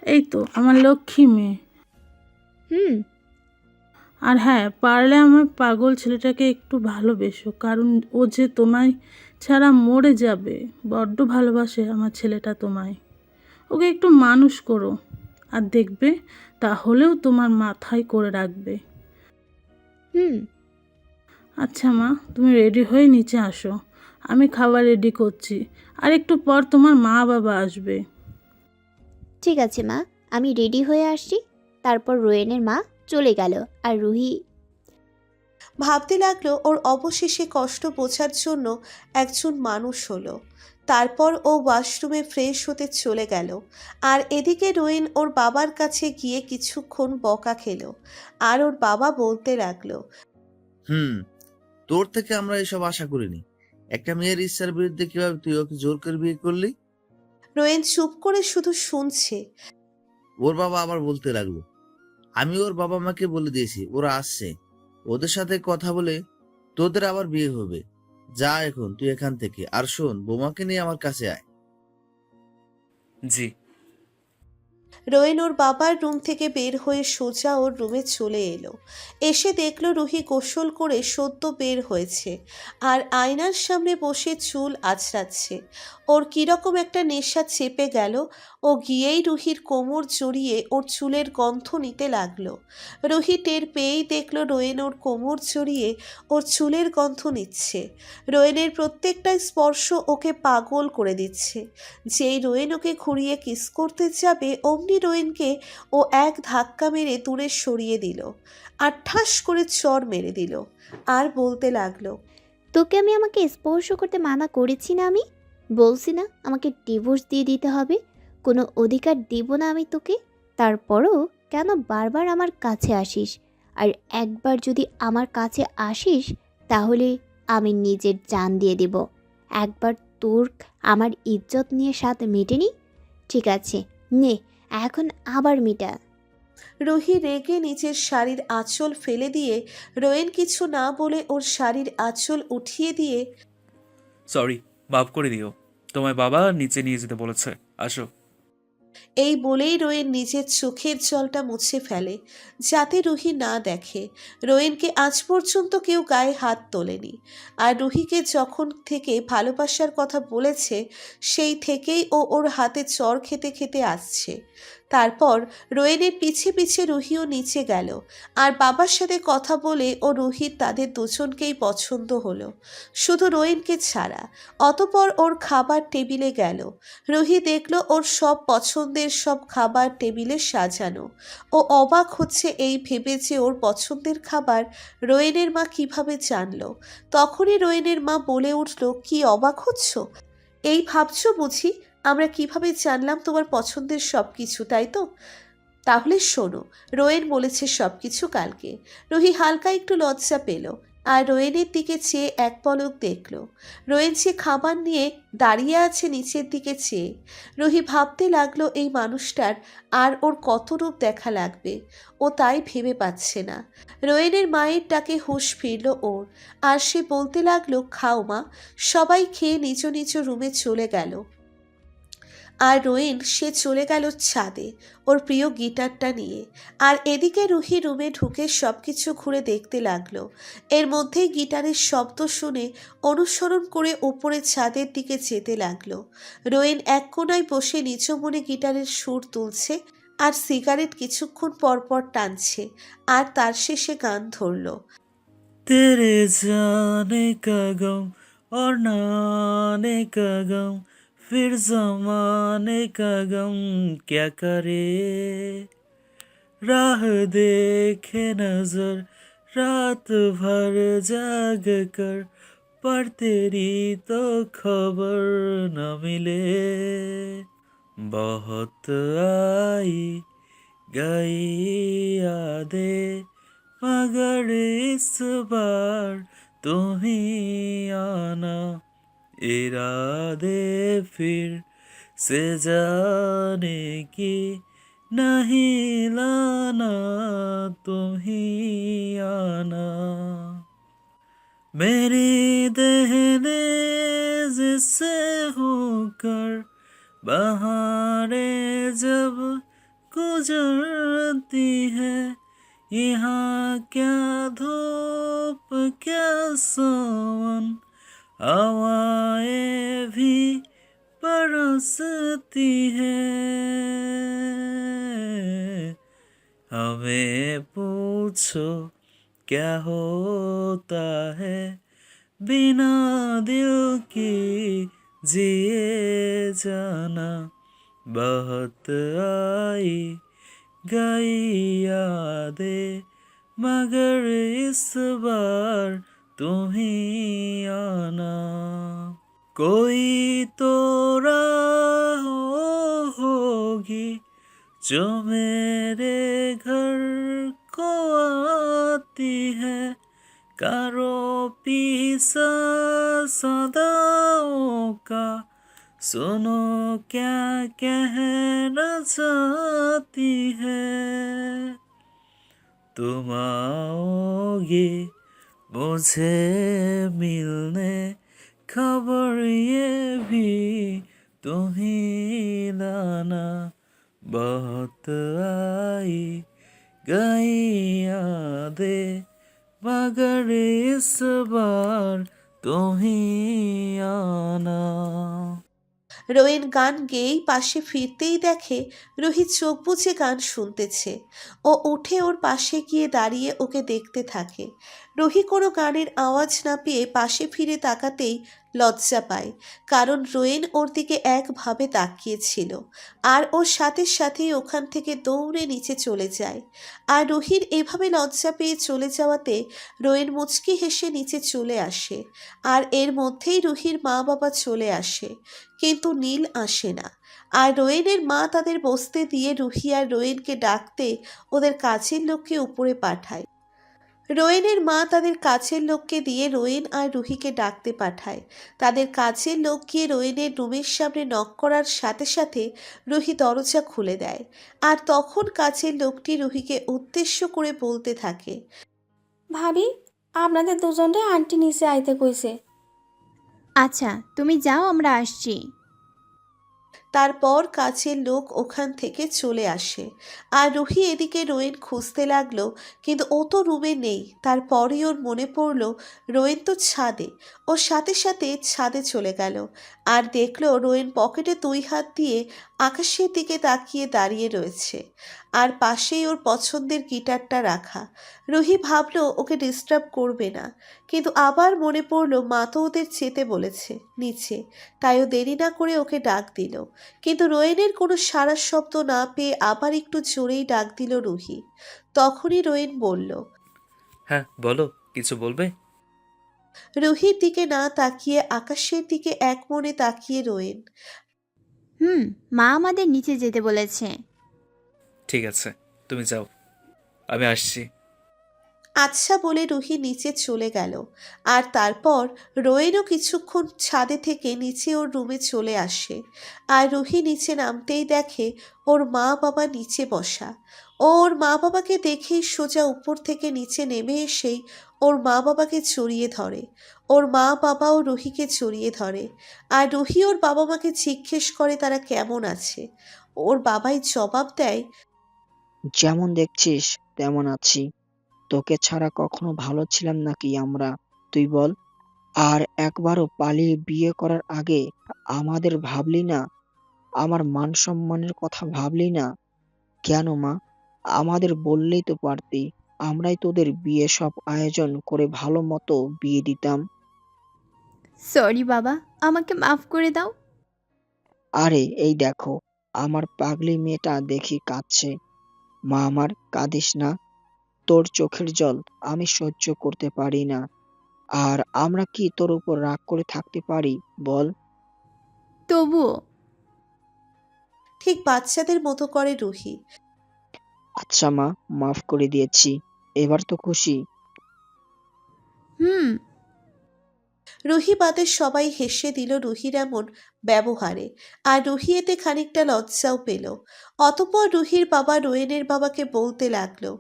এই তো আমার লক্ষ্মী মেয়ে। আর হ্যাঁ, পারলে আমার পাগল ছেলেটাকে একটু ভালোবেসো, কারণ ও যে তোমায় ছাড়া মরে যাবে। বড্ড ভালোবাসে আমার ছেলেটা তোমায়। ওকে একটু মানুষ করো, আর দেখবে তাহলেও তোমার মাথায় করে রাখবে। আচ্ছা মা, তুমি রেডি হয়ে নিচে আসো, আমি খাবার রেডি করছি। আর একটু পর তোমার মা বাবা আসবে। ঠিক আছে মা, আমি রেডি হয়ে আসছি। তারপর রোয়েনের মা চলে গেল, আর রুহি ভাবতে লাগলো ওর অবশেষে কষ্ট বোঝার জন্য একজন মানুষ হলো। তারপর ও ওয়াশরুমে ফ্রেশ হতে চলে গেল। আর এদিকে রোয়েন ওর বাবার কাছে গিয়ে কিছুক্ষণ বকা খেলো। আর ওর বাবা বলতে লাগলো, তোর থেকে আমরা এসব আশা করিনি। একটা মেয়ের ইচ্ছার বিরুদ্ধে কিভাবে তুই ওকে জোর করে বিয়ে করলি? রোয়েন চুপ করে শুধু শুনছে। ওর বাবা আবার বলতে লাগলো, আমি ওর বাবা মাকে বলে দিয়েছি ওরা আসছে, ওদের সাথে কথা বলে তোদের আবার বিয়ে হবে। যা এখন তুই এখান থেকে, আর শোন, বোমাকে নিয়ে আমার কাছে আয়। জি। রোয়েন ওর বাবার রুম থেকে বের হয়ে সোজা ওর রুমে চলে এলো। এসে দেখলো রুহি গোসল করে সদ্য বের হয়েছে, আর আয়নার সামনে বসে চুল আঁচড়াচ্ছে। ওর কীরকম একটা নেশা চেপে গেল। ও গিয়েই রুহির কোমর জড়িয়ে ওর চুলের গন্ধ নিতে লাগলো। রুহি টের পেয়েই দেখলো রোয়েন ওর কোমর জড়িয়ে ওর চুলের গন্ধ নিচ্ছে। রোয়েনের প্রত্যেকটা স্পর্শ ওকে পাগল করে দিচ্ছে। যেই রোয়েন ওকে ঘুরিয়ে কিস করতে যাবে, অমনি রোয়েনকে ও এক ধাক্কা মেরে দূরে সরিয়ে দিল, আর ঠাস করে চর মেরে দিল। আর বলতে লাগলো, তোকে আমি আমাকে স্পর্শ করতে মানা করেছি না? আমি বলছি না আমাকে ডিভোর্স দিয়ে দিতে হবে? কোনো অধিকার দেব না আমি তোকে। তারপরও কেন বারবার আমার কাছে আসিস? আর একবার যদি আমার কাছে আসিস তাহলে আমি নিজের জান দিয়ে দেব। একবার তোর আমার ইজ্জত নিয়ে স্বাদ মেটেনি? ঠিক আছে, নে এখন আবার মিটা। রুহি রেগে নিজের শাড়ির আঁচল ফেলে দিয়ে, রোয়েন কিছু না বলে ওর শাড়ির আঁচল উঠিয়ে দিয়ে, সরি, মাফ করে দিও। তোমার বাবা নিচে নিয়ে যেতে বলেছে, আসো। এই বলেই রোয়েন নিজের চোখের জলটা মুছে ফেলে যাতে রুহি না দেখে। রোয়েনকে আজ পর্যন্ত কেউ গায়ে হাত তোলেনি, আর রুহিকে যখন থেকে ভালোবাসার কথা বলেছে সেই থেকেই ও ওর হাতে চড় খেতে খেতে আসছে। তারপর রোয়েনের পিছে পিছে রুহিও নিচে গেল, আর বাবার সাথে কথা বলে ও রুহির তাদের দুজনকেই পছন্দ হলো, শুধু রোয়েনকে ছাড়া। অতপর ওর খাবার টেবিলে গেল। রুহি দেখল ওর সব পছন্দের সব খাবার টেবিলে সাজানো। ও অবাক হচ্ছে এই ভেবে যে ওর পছন্দের খাবার রোয়েনের মা কিভাবে জানলো। তখনই রোয়েনের মা বলে উঠল, কি অবাক হচ্ছ? এই ভাবছো বুঝি আমরা কিভাবে জানলাম তোমার পছন্দের সব কিছু, তাই তো? তাহলে শোনো, রোয়েন বলেছে সব কিছু কালকে। রুহি হালকা একটু লজ্জা পেল, আর রোয়েনের দিকে চেয়ে এক পলক দেখল। রোয়েন সে খাবার নিয়ে দাঁড়িয়ে আছে নিচের দিকে চেয়ে। রুহি ভাবতে লাগলো এই মানুষটার আর ওর কত রূপ দেখা লাগবে, ও তাই ভেবে পাচ্ছে না। রোয়েনের মায়ের ডাকে হুঁশ ফিরল ওর, আর সে বলতে লাগলো, খাও মা। সবাই খেয়ে নিজ নিজ রুমে চলে গেল, আর রোয়েন সে চলে গেল ছাদে ওর প্রিয় গিটারটা নিয়ে। আর এদিকে রুহি রুমে ঢুকে সব কিছু ঘুরে দেখতে লাগলো। এর মধ্যেই গিটারের শব্দ শুনে অনুসরণ করে ওপরে ছাদের দিকে যেতে লাগলো। রোয়েন এক কোনায় বসে নিজ মনে গিটারের সুর তুলছে আর সিগারেট কিছুক্ষণ পর পর টানছে, আর তার শেষে গান ধরলো। तेरे जाने का गम और नाने का गम, फिर जमाने का गम क्या करे। राह देखे नजर रात भर जाग कर, पर तेरी तो खबर न मिले। बहुत आई गई यादें, मगर इस बार तुम ही आना। इरादे फिर से जाने की नहीं लाना, तुम ही आना। मेरी दहलीज से होकर बहारें जब गुजरती है, यहाँ क्या धूप क्या सावन, हवाएं भी बरसती है। हमें पूछो क्या होता है, बिना दिल की जिए जाना। बहुत आई गई यादें, मगर इस बार तुम ही आना। कोई तो राह होगी जो मेरे घर को आती है, करो पीसा सदाओं का, सुनो क्या कहना चाहती है। तुम आओगे मुझे मिलने, खबर ये भी तुम ही लाना। बहुत आई गई यादें, मगर इस बार तुम ही आना। রোয়েন গান গেয়েই পাশে ফিরতেই দেখে রুহি চোখ বুজে গান শুনতেছে। ও উঠে ওর পাশে গিয়ে দাঁড়িয়ে ওকে দেখতে থাকে। রুহি কোনো গানের আওয়াজ না পেয়ে পাশে ফিরে তাকাতেই লজ্জা পায়, কারণ রোয়েন ওর দিকে একভাবে তাকিয়েছিল। আর ওর সাথে সাথেই ওখান থেকে দৌড়ে নিচে চলে যায়। আর রুহির এভাবে লজ্জা পেয়ে চলে যাওয়াতে রোয়েন মুচকি হেসে নিচে চলে আসে। আর এর মধ্যেই রুহির মা বাবা চলে আসে, কিন্তু নীল আসে না। আর রোয়েনের মা তাদের বসতে দিয়ে রুহি আর রোয়েনকে ডাকতে ওদের কাছের লোককে উপরে পাঠায়। রোয়েনের মা তাদের কাছের লোককে দিয়ে রোয়েন আর রুহিকে ডাকতে পাঠায়। তাদের কাছের লোক গিয়ে রোয়েনের রুমের সামনে নক করার সাথে সাথে রুহি দরজা খুলে দেয়। আর তখন কাছের লোকটি রুহিকে উদ্দেশ্য করে বলতে থাকে, ভাবি, আপনাদের দুজনরে আন্টি নিচে আইতে কইছে। আচ্ছা তুমি যাও, আমরা আসছি। তারপর কাজের লোক ওখান থেকে চলে আসে। আর রুহি এদিকে রোয়েন খুঁজতে লাগলো, কিন্তু ও তো রুমে নেই। তারপরে ওর মনে পড়লো রোয়েন তো ছাদে। ও সাথে সাথে ছাদে চলে গেল আর দেখলো রোয়েন পকেটে 2 হাত দিয়ে আকাশের দিকে তাকিয়ে দাঁড়িয়ে রয়েছে, আর পাশেই ওর পছন্দের গিটারটা রাখা। রুহি ভাবলো ওকে ডিস্টার্ব করবে না, কিন্তু আবার মনে পড়লো মা তো ওদের যেতে বলেছে নিচে, তাই ও দেরি না করে ওকে ডাক দিল। কিন্তু রোয়েনের কোনো সাড়া শব্দ না পেয়ে আবার একটু জোরেই ডাক দিল রুহি। তখনই রোয়েন বলল, হ্যাঁ বলো, কিছু বলবে? রুহির দিকে না তাকিয়ে আকাশের দিকে এক মনে তাকিয়ে রোয়েন। মা আমাদের নিচে যেতে বলেছে। ঠিক আছে, তুমি যাও, আমি আসছি। আচ্ছা বলে রুহি নিচে চলে গেল। আর তারপর রোয়েনও কিছুক্ষণ ছাদে থেকে নিচে ওর রুমে চলে আসে। আর রুহি নিচে নামতেই দেখে ওর মা বাবা নিচে বসা। ও ওর মা বাবাকে দেখেই সোজা উপর থেকে নিচে নেমে এসেই ওর মা বাবাকে জড়িয়ে ধরে। ওর মা বাবাও রুহিকে জড়িয়ে ধরে। আর রুহি ওর বাবা মাকে জিজ্ঞেস করে তারা কেমন আছে। ওর বাবাই জবাব দেয়, যেমন দেখছিস তেমন আছি। তোকে ছাড়া কখনো ভালো ছিলাম নাকি আমরা, তুই বল? আর একবারও পালিয়ে বিয়ে করার আগে আমাদের ভাবলি না? আমার মান সম্মানের কথা ভাবলি না? কেন মা? আমাদের বললেই তো পারতি, আমরাই তোদের বিয়ে সব আয়োজন করে ভালো মতো বিয়ে দিতাম। সরি বাবা, আমাকে মাফ করে দাও। আরে এই দেখো, আমার পাগলি মেয়েটা দেখি কাঁদছে। মা আমার, কাঁদিস না। তোর চোখের জল আমি সহ্য করতে পারি না। আর আমরা কি তোর উপর রাগ করে থাকতে পারি বল? তবুও ঠিক বাচ্চাদের মতো করে রুহি। আচ্ছা মা, মাফ করে দিয়েছি। এবার তো খুশি? হুম রুহি বাদে সবাই হেসে দিল রুহির এমন ব্যবহারে। আর রুহি এতে খানিকটা লজ্জাও পেল। অতঃপর রুহির বাবা রোয়েনের বাবাকে বলতে লাগলো,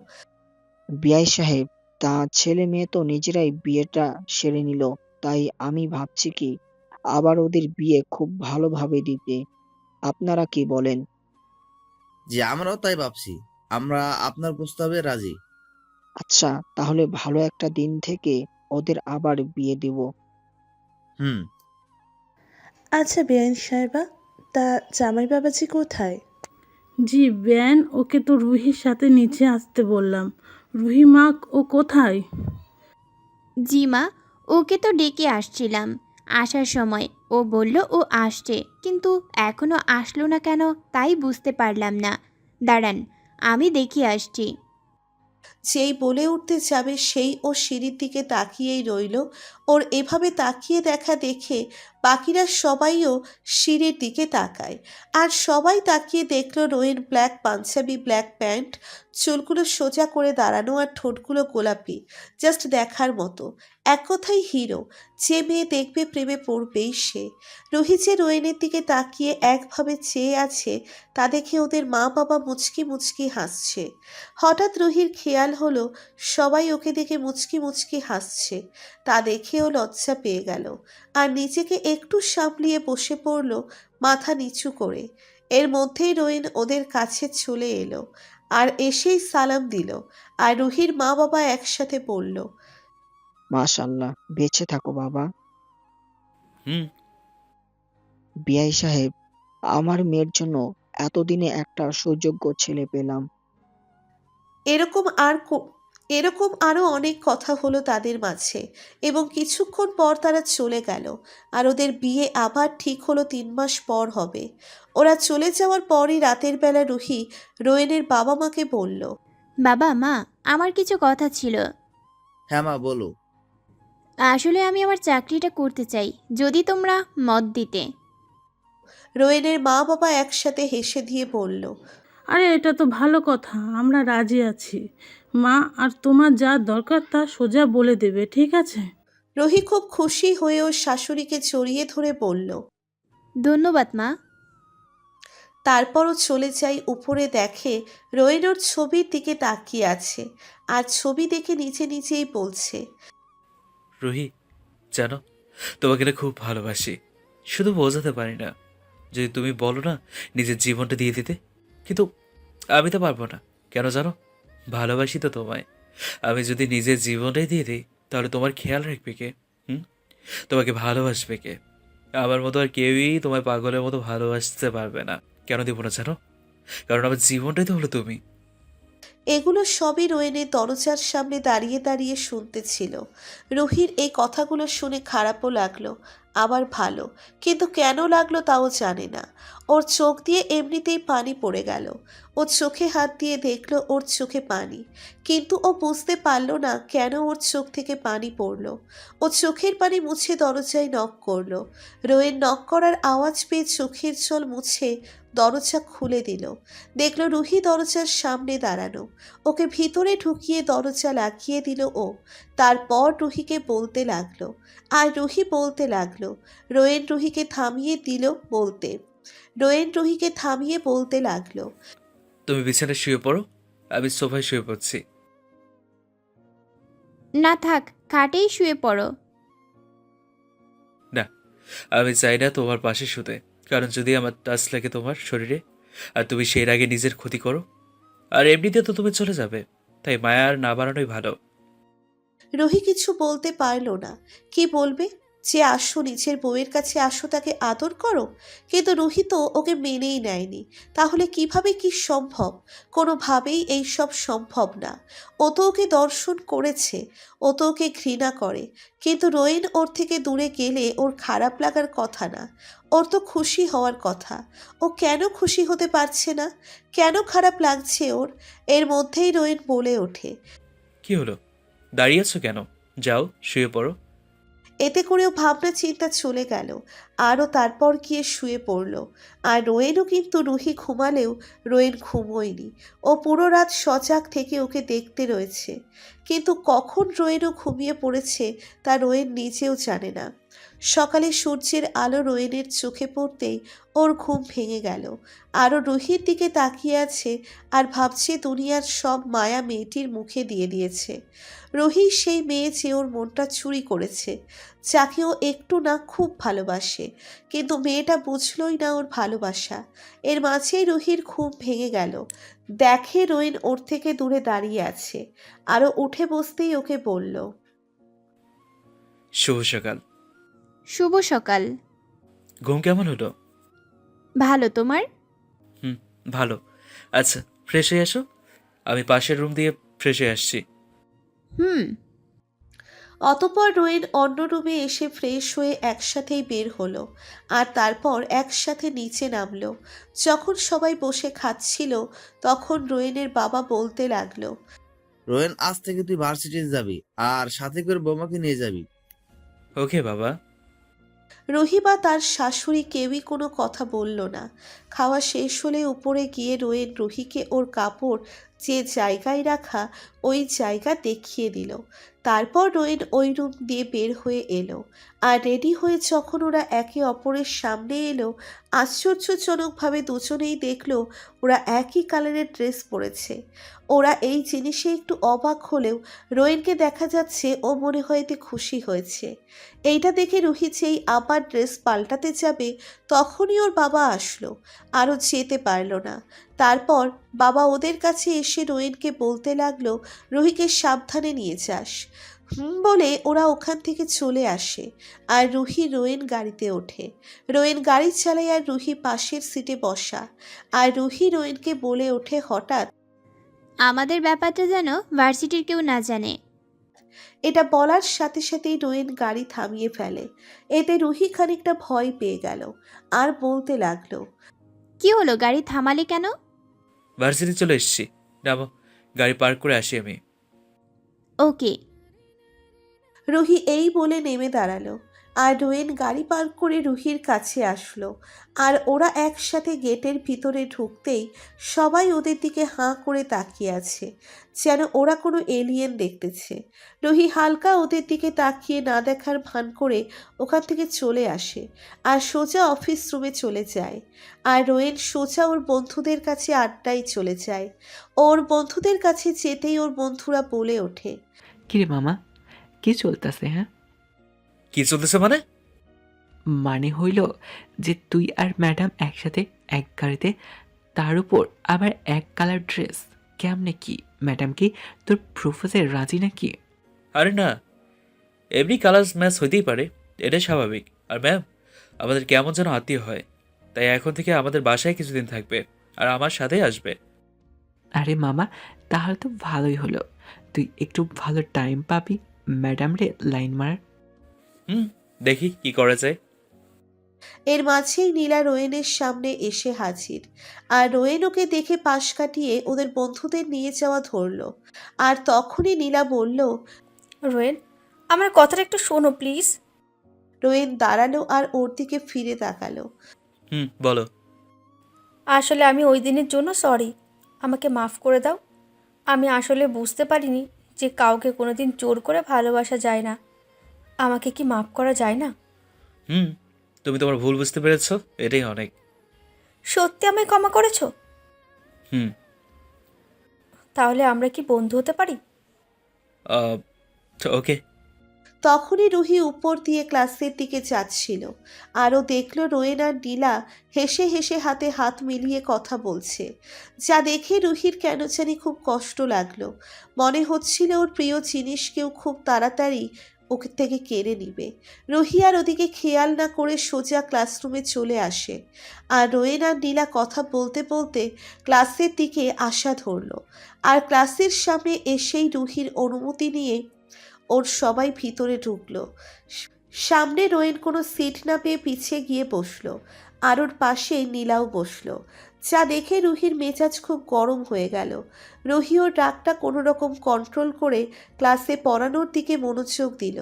বিআই সাহেব, তা ছেলে মেয়ে তো নিজেরাই বিয়েটা সেরে নিল, তাই আমি ভাবছি কি আবার ওদের বিয়ে খুব ভালোভাবে দিতে। আপনারা কি বলেন? যে আমরাও তাই ভাবছি। আমরা আপনার প্রস্তাবে রাজি। আচ্ছা, তাহলে ভালো একটা দিন থেকে ওদের আবার বিয়ে দেব। হুম। আচ্ছা বেআইন সাহেবা, তা জামাই বাবাজি কোথায়? জি ব্যান, ওকে তো রুহির সাথে নিচে আসতে বললাম। রুহি মা, ও কোথায়? জি মা, ওকে তো ডেকে আসছিলাম আসার সময়। ও বলল ও আসছে, কিন্তু এখনো আসলো না কেন তাই বুঝতে পারলাম না। দাঁড়ান, আমি দেখিয়ে আসছি। যেই বলে উঠতে যাবে সেই ও সিঁড়ির দিকে তাকিয়েই রইল। ওর এভাবে তাকিয়ে দেখা দেখে বাকিরা সবাইও সিঁড়ির দিকে তাকায়। আর সবাই তাকিয়ে দেখলো রোয়েন ব্ল্যাক পাঞ্জাবি, ব্ল্যাক প্যান্ট, চুলগুলো সোজা করে দাঁড়ানো আর ঠোঁটগুলো গোলাপি, জাস্ট দেখার মতো। এক কথায় হিরো। যে মেয়ে দেখবে প্রেমে পড়বেই সে। রুহি যে রোয়েনের দিকে তাকিয়ে একভাবে চেয়ে আছে তা দেখে ওদের মা বাবা মুচকি মুচকি হাসছে। হঠাৎ রুহির খেয়াল হলো সবাই ওকে দেখে মুচকি মুচকি হাসছে। তা দেখেও লজ্জা পেয়ে গেল আর নিজেকে একটু সামলিয়ে বসে পড়ল মাথা নিচু করে। এর মধ্যেই রোয়েন ওদের কাছে চলে এলো আর এসেই সালাম দিল। আর রুহির মা বাবা একসাথে বলল, মাশাআল্লাহ, বেঁচে থাকো বাবা। হুম। বিআই সাহেব, আমার মেয়ের জন্য এতদিনে একটা সুযোগ্য ছেলে পেলাম। এরকম এরকম আরও অনেক কথা হলো তাদের মাঝে, এবং কিছুক্ষণ পর তারা চলে গেল। আর ওদের বিয়ে আবার ঠিক হলো 3 মাস পর হবে। ওরা চলে যাওয়ার পরই রাতের বেলা রুহি রোয়েনের বাবা মাকে বলল, বাবা মা, আমার কিছু কথা ছিল। হ্যাঁ মা, বলো। আসলে আমি আমার চাকরিটা করতে চাই, যদি তোমরা মত দিতে। রোয়েনের মা বাবা একসাথে হেসে দিয়ে বলল, আরে এটা তো ভালো কথা, আমরা রাজি আছি মা। আর তোমার যা দরকার তা সোজা বলে দেবে, ঠিক আছে? রুহি খুব খুশি হয়ে ওর শাশুড়িকে জড়িয়ে ধরে বলল। ধন্যবাদ মা। তারপরও চলে যাই উপরে, দেখে রোয়েন ওর ছবির দিকে তাকিয়ে আছে আর ছবি দেখে নিচে নিচেই বলছে, রুহি, জানো তোমাকে না খুব ভালোবাসি, শুধু বোঝাতে পারি না। যদি তুমি বলো না নিজের জীবনটা দিয়ে দিতে, কিন্তু আমি তো পারবো না। কেন জানো? ভালোবাসি তো তোমায়। আমি যদি নিজের জীবনটাই দিয়ে দিই তাহলে তোমার খেয়াল রাখবে কে? হুম? তোমাকে ভালোবাসবে কে? আমার মতো আর কেউই তোমায় পাগলের মতো ভালোবাসতে পারবে না। কেন দিব না জানো? কারণ আমার জীবনটাই তো হলো তুমি। এগুলো সবই রোয়েনের দরজার সামনে দাঁড়িয়ে দাঁড়িয়ে শুনতেছিল। রুহির এই কথাগুলো শুনে খারাপও লাগলো, আবার ভালো, কিন্তু কেন লাগলো তাও জানে না। ওর চোখ দিয়ে এমনিতেই পানি পড়ে গেল। ও চোখে হাত দিয়ে দেখলো ওর চোখে পানি, কিন্তু ও বুঝতে পারলো না কেন ওর চোখ থেকে পানি পড়লো। ও চোখের পানি মুছে দরজায় নক করলো। রোয়েন নক করার আওয়াজ পেয়ে চোখের জল মুছে দরজা খুলে দিল। দেখলো রুহি দরজার সামনে দাঁড়ানো। ওকে ভিতরে ঢুকিয়ে দরজা লাগিয়ে দিল ও। তারপর রুহিকে বলতে লাগলো, আর রুহি বলতে লাগলো। রোয়েন রুহিকে থামিয়ে দিল বলতে। রোয়েন রুহিকে থামিয়ে বলতে লাগলো, তুমি বিছানায় শুয়ে পড়ো, আমি সোফায় শুয়ে পড়ছি। না থাক, খাটেই শুয়ে পড়ো। না, আমি চাই না তোমার পাশে শুতে। কারণ যদি আমার টাচ লাগে তোমার শরীরে আর তুমি সেই আগে নিজের ক্ষতি করো, আর এমনিতে তো তুমি চলে যাবে, তাই মায়া আর না বাড়ানোই ভালো। রুহি কিছু বলতে পারলো না। কি বলবে? যে আসো নিজের বউয়ের কাছে, আসো তাকে আদর করো। কিন্তু রুহি তো ওকে মেনেই নেয়নি। তাহলে কিভাবে কি সম্ভব? কোনোভাবেই এইসব সম্ভব না। ও তো ওকে দর্শন করেছে, ও তো ওকে ঘৃণা করে। কিন্তু রোয়েন ওর থেকে দূরে গেলে ওর খারাপ লাগার কথা না, ওর তো খুশি হওয়ার কথা। ও কেন খুশি হতে পারছে না? কেন খারাপ লাগছে ওর? এর মধ্যেই রোয়েন বলে ওঠে, কি হলো? দাঁড়িয়ে আছো কেন? যাও শুয়ে পড়ো। এতে করেও ভাবনা চিন্তা চলে গেল। আরও তারপর গিয়ে শুয়ে পড়ল। আর রোয়েনও, কিন্তু রুহি ঘুমালেও রোয়েন ঘুমোয়নি। ও পুরো রাত সজাগ থেকে ওকে দেখতে রয়েছে। কিন্তু কখন রোয়েনও ঘুমিয়ে পড়েছে তা রোয়েন নিজেও জানে না। সকালে সূর্যের আলো রোয়েনের চোখে পড়তেই ওর ঘুম ভেঙে গেল। আরও রুহির দিকে তাকিয়ে আছে আর ভাবছে দুনিয়ার সব মায়া মেয়েটির মুখে দিয়ে দিয়েছে। রুহি সেই মেয়ে যে ওর মনটা চুরি করেছে, যাকে ও একটু না খুব ভালোবাসে, কিন্তু মেয়েটা বুঝলই না ওর ভালোবাসা। এর মাঝেই রুহির ঘুম ভেঙে গেল। দেখে রোয়েন ওর থেকে দূরে দাঁড়িয়ে আছে। আরও উঠে বসতেই ওকে বলল, শুভ সকাল। শুভ সকাল। ঘুম কেমন হলো? ভালো, তোমার? হুম, ভালো। আচ্ছা, ফ্রেশ হয়ে আসো, আমি পাশের রুম দিয়ে ফ্রেশ হয়ে আসছি। হুম। অতঃপর রোয়েন অন্য রুমে এসে ফ্রেশ হয়ে একসাথেই বের হলো। আর তারপর একসাথে নিচে নামলো। যখন সবাই বসে খাচ্ছিল তখন রোয়েনের বাবা বলতে লাগলো, রোয়েন, আজ থেকে তুই ভার্সিটিতে যাবি আর সাথে করে বৌমাকে নিয়ে যাবি। ওকে বাবা। রুহি বা তার শাশুড়ি কেউই কোনো কথা বলল না। খাওয়া শেষ হলে উপরে গিয়ে রোয়েন রুহিকে ওর কাপড় যে জায়গায় রাখা ওই জায়গা দেখিয়ে দিল। তারপর রোয়েন ওই রুম দিয়ে বের হয়ে এলো। আর রেডি হয়ে যখন ওরা একে অপরের সামনে এলো, আশ্চর্যজনকভাবে দুজনেই দেখলো ওরা একই কালারের ড্রেস পরেছে। ওরা এই জিনিসে একটু অবাক হলেও রোয়েনকে দেখা যাচ্ছে ও মনে হয় এতে খুশি হয়েছে। এইটা দেখে রুহি যেই আবার ড্রেস পাল্টাতে যাবে তখনই ওর বাবা আসলো। আরও যেতে পারল না। তারপর বাবা ওদের কাছে এসে রোয়েনকে বলতে লাগলো, রুহিকে সাবধানে নিয়ে যাস। বলে ওরা ওখান থেকে চলে আসে। আর রুহি রোয়েন গাড়িতে ওঠে। রোয়েন গাড়ি চালায় আর রুহি পাশের সিটে বসা। আর রুহি রোয়েনকে বলে ওঠে হঠাৎ, আমাদের ব্যাপারটা যেন ভার্সিটির কেউ না জানে। এটা বলার সাথে সাথেই রোয়েন গাড়ি থামিয়ে ফেলে। এতে রুহি খানিকটা ভয় পেয়ে গেল আর বলতে লাগলো, কি হলো, গাড়ি থামালে কেন? ভার্সিটি চলে এসেছি, নামো, গাড়ি পার্ক করে আসি আমি। ওকে। রুহি এই বলে নেমে দাঁড়ালো। আর রোয়েন গাড়ি পার্ক করে রুহির কাছে আসলো। আর ওরা একসাথে গেটের ভিতরে ঢুকতেই সবাই ওদের দিকে হাঁ করে তাকিয়ে আছে, যেন ওরা কোনো এলিয়েন দেখতেছে। রুহি হালকা ওদের দিকে তাকিয়ে না দেখার ভান করে ওখান থেকে চলে আসে আর সোজা অফিস রুমে চলে যায়। আর রোয়েন সোজা ওর বন্ধুদের কাছে আড্ডায় চলে যায়। ওর বন্ধুদের কাছে যেতেই ওর বন্ধুরা বলে ওঠে, কিরে মামা, কি চলতেছে? হ্যাঁ, কি চলতেছে মানে? মানে হইল যে তুই আর ম্যাডাম একসাথে এক গাড়িতে, তার উপর আবার এক কালার ড্রেস। কেমনে কি ম্যাডাম কি তোর প্রপোজে রাজি নাকি? আরে না, এমনি কালার্স ম্যাচ হইতেই পারে, এটাই স্বাভাবিক। আর ম্যাম, আমাদের কেমন যেন আত্মীয় হয়, তাই এখন থেকে আমাদের বাসায় কিছুদিন থাকবে আর আমার সাথেই আসবে। আরে মামা, তাহলে তো ভালোই হলো। তুই একটু ভালো টাইম পাবি ম্যাডাম রে লাইন মারার। দেখি কি করা যায়। এর মাঝেই নীলা রোয়েনের সামনে এসে হাজির। আর রোয়েন ওকে দেখে পাশ কাটিয়ে ওদের বন্ধুদের নিয়ে যাওয়া ধরলো। আর তখনই নীলা বলল, রোয়েন, আমার কথাটা একটু শোনো প্লিজ। রোয়েন দাঁড়ালো আর ওর দিকে ফিরে তাকালো। বলো। আসলে আমি ওই দিনের জন্য সরি, আমাকে মাফ করে দাও। আমি আসলে বুঝতে পারিনি যে কাউকে কোনোদিন জোর করে ভালোবাসা যায় না। আমাকে কি মাফ করা যায় না? তুমি তোমার ভুল বুঝতে পেরেছো, এটাই অনেক। সত্যি আমায় ক্ষমা করেছো? হুম। তাহলে আমরা কি বন্ধু হতে পারি? ওকে। তখনই রুহি উপর দিয়ে ক্লাসের দিকে যাচ্ছিল। আরও দেখলো রোয়েন আর নীলা হেসে হেসে হাতে হাত মিলিয়ে কথা বলছে। যা দেখে রুহির কেন জানি খুব কষ্ট লাগলো। মনে হচ্ছিল ওর প্রিয় জিনিস কেউ খুব তাড়াতাড়ি ওকে থেকে কেড়ে নিবে। রুহি আর ওদিকে খেয়াল না করে সোজা ক্লাসরুমে চলে আসে। আর রোয়েন আর নীলা কথা বলতে বলতে ক্লাসের দিকে আসা ধরলো। আর ক্লাসের সামনে এসেই রুহির অনুমতি নিয়ে ওর সবাই ভিতরে ঢুকলো। সামনে রোয়েন কোনো সিট না পেয়ে পিছিয়ে গিয়ে বসলো। আর ওর পাশে নীলাও বসলো। যা দেখে রুহির মেজাজ খুব গরম হয়ে গেল। রুহি ওর রাগটা কোনো রকম কন্ট্রোল করে ক্লাসে পড়ানোর দিকে মনোযোগ দিল।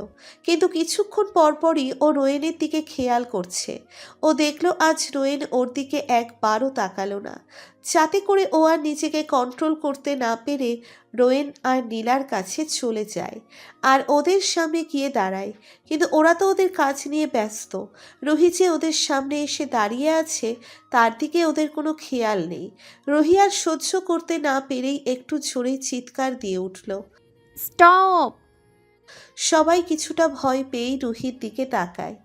কিন্তু কিছুক্ষণ পরপরই ও রোয়েনের দিকে খেয়াল করছে। ও দেখলো আজ রোয়েন ওর দিকে একবারও তাকালো না। যাতে করে ও আর নিজেকে কন্ট্রোল করতে না পেরে রোয়েন আর নীলার কাছে চলে যায় আর ওদের সামনে গিয়ে দাঁড়ায়। কিন্তু ওরা তো ওদের কাজ নিয়ে ব্যস্ত। রুহি যে ওদের সামনে এসে দাঁড়িয়ে আছে তার দিকে ওদের কোনো খেয়াল নেই। রুহি আর সহ্য করতে না পেরেই একটু জোরে চিৎকার দিয়ে উঠল, স্টপ! সবাই কিছুটা ভয় পেয়েই রুহির দিকে তাকায়।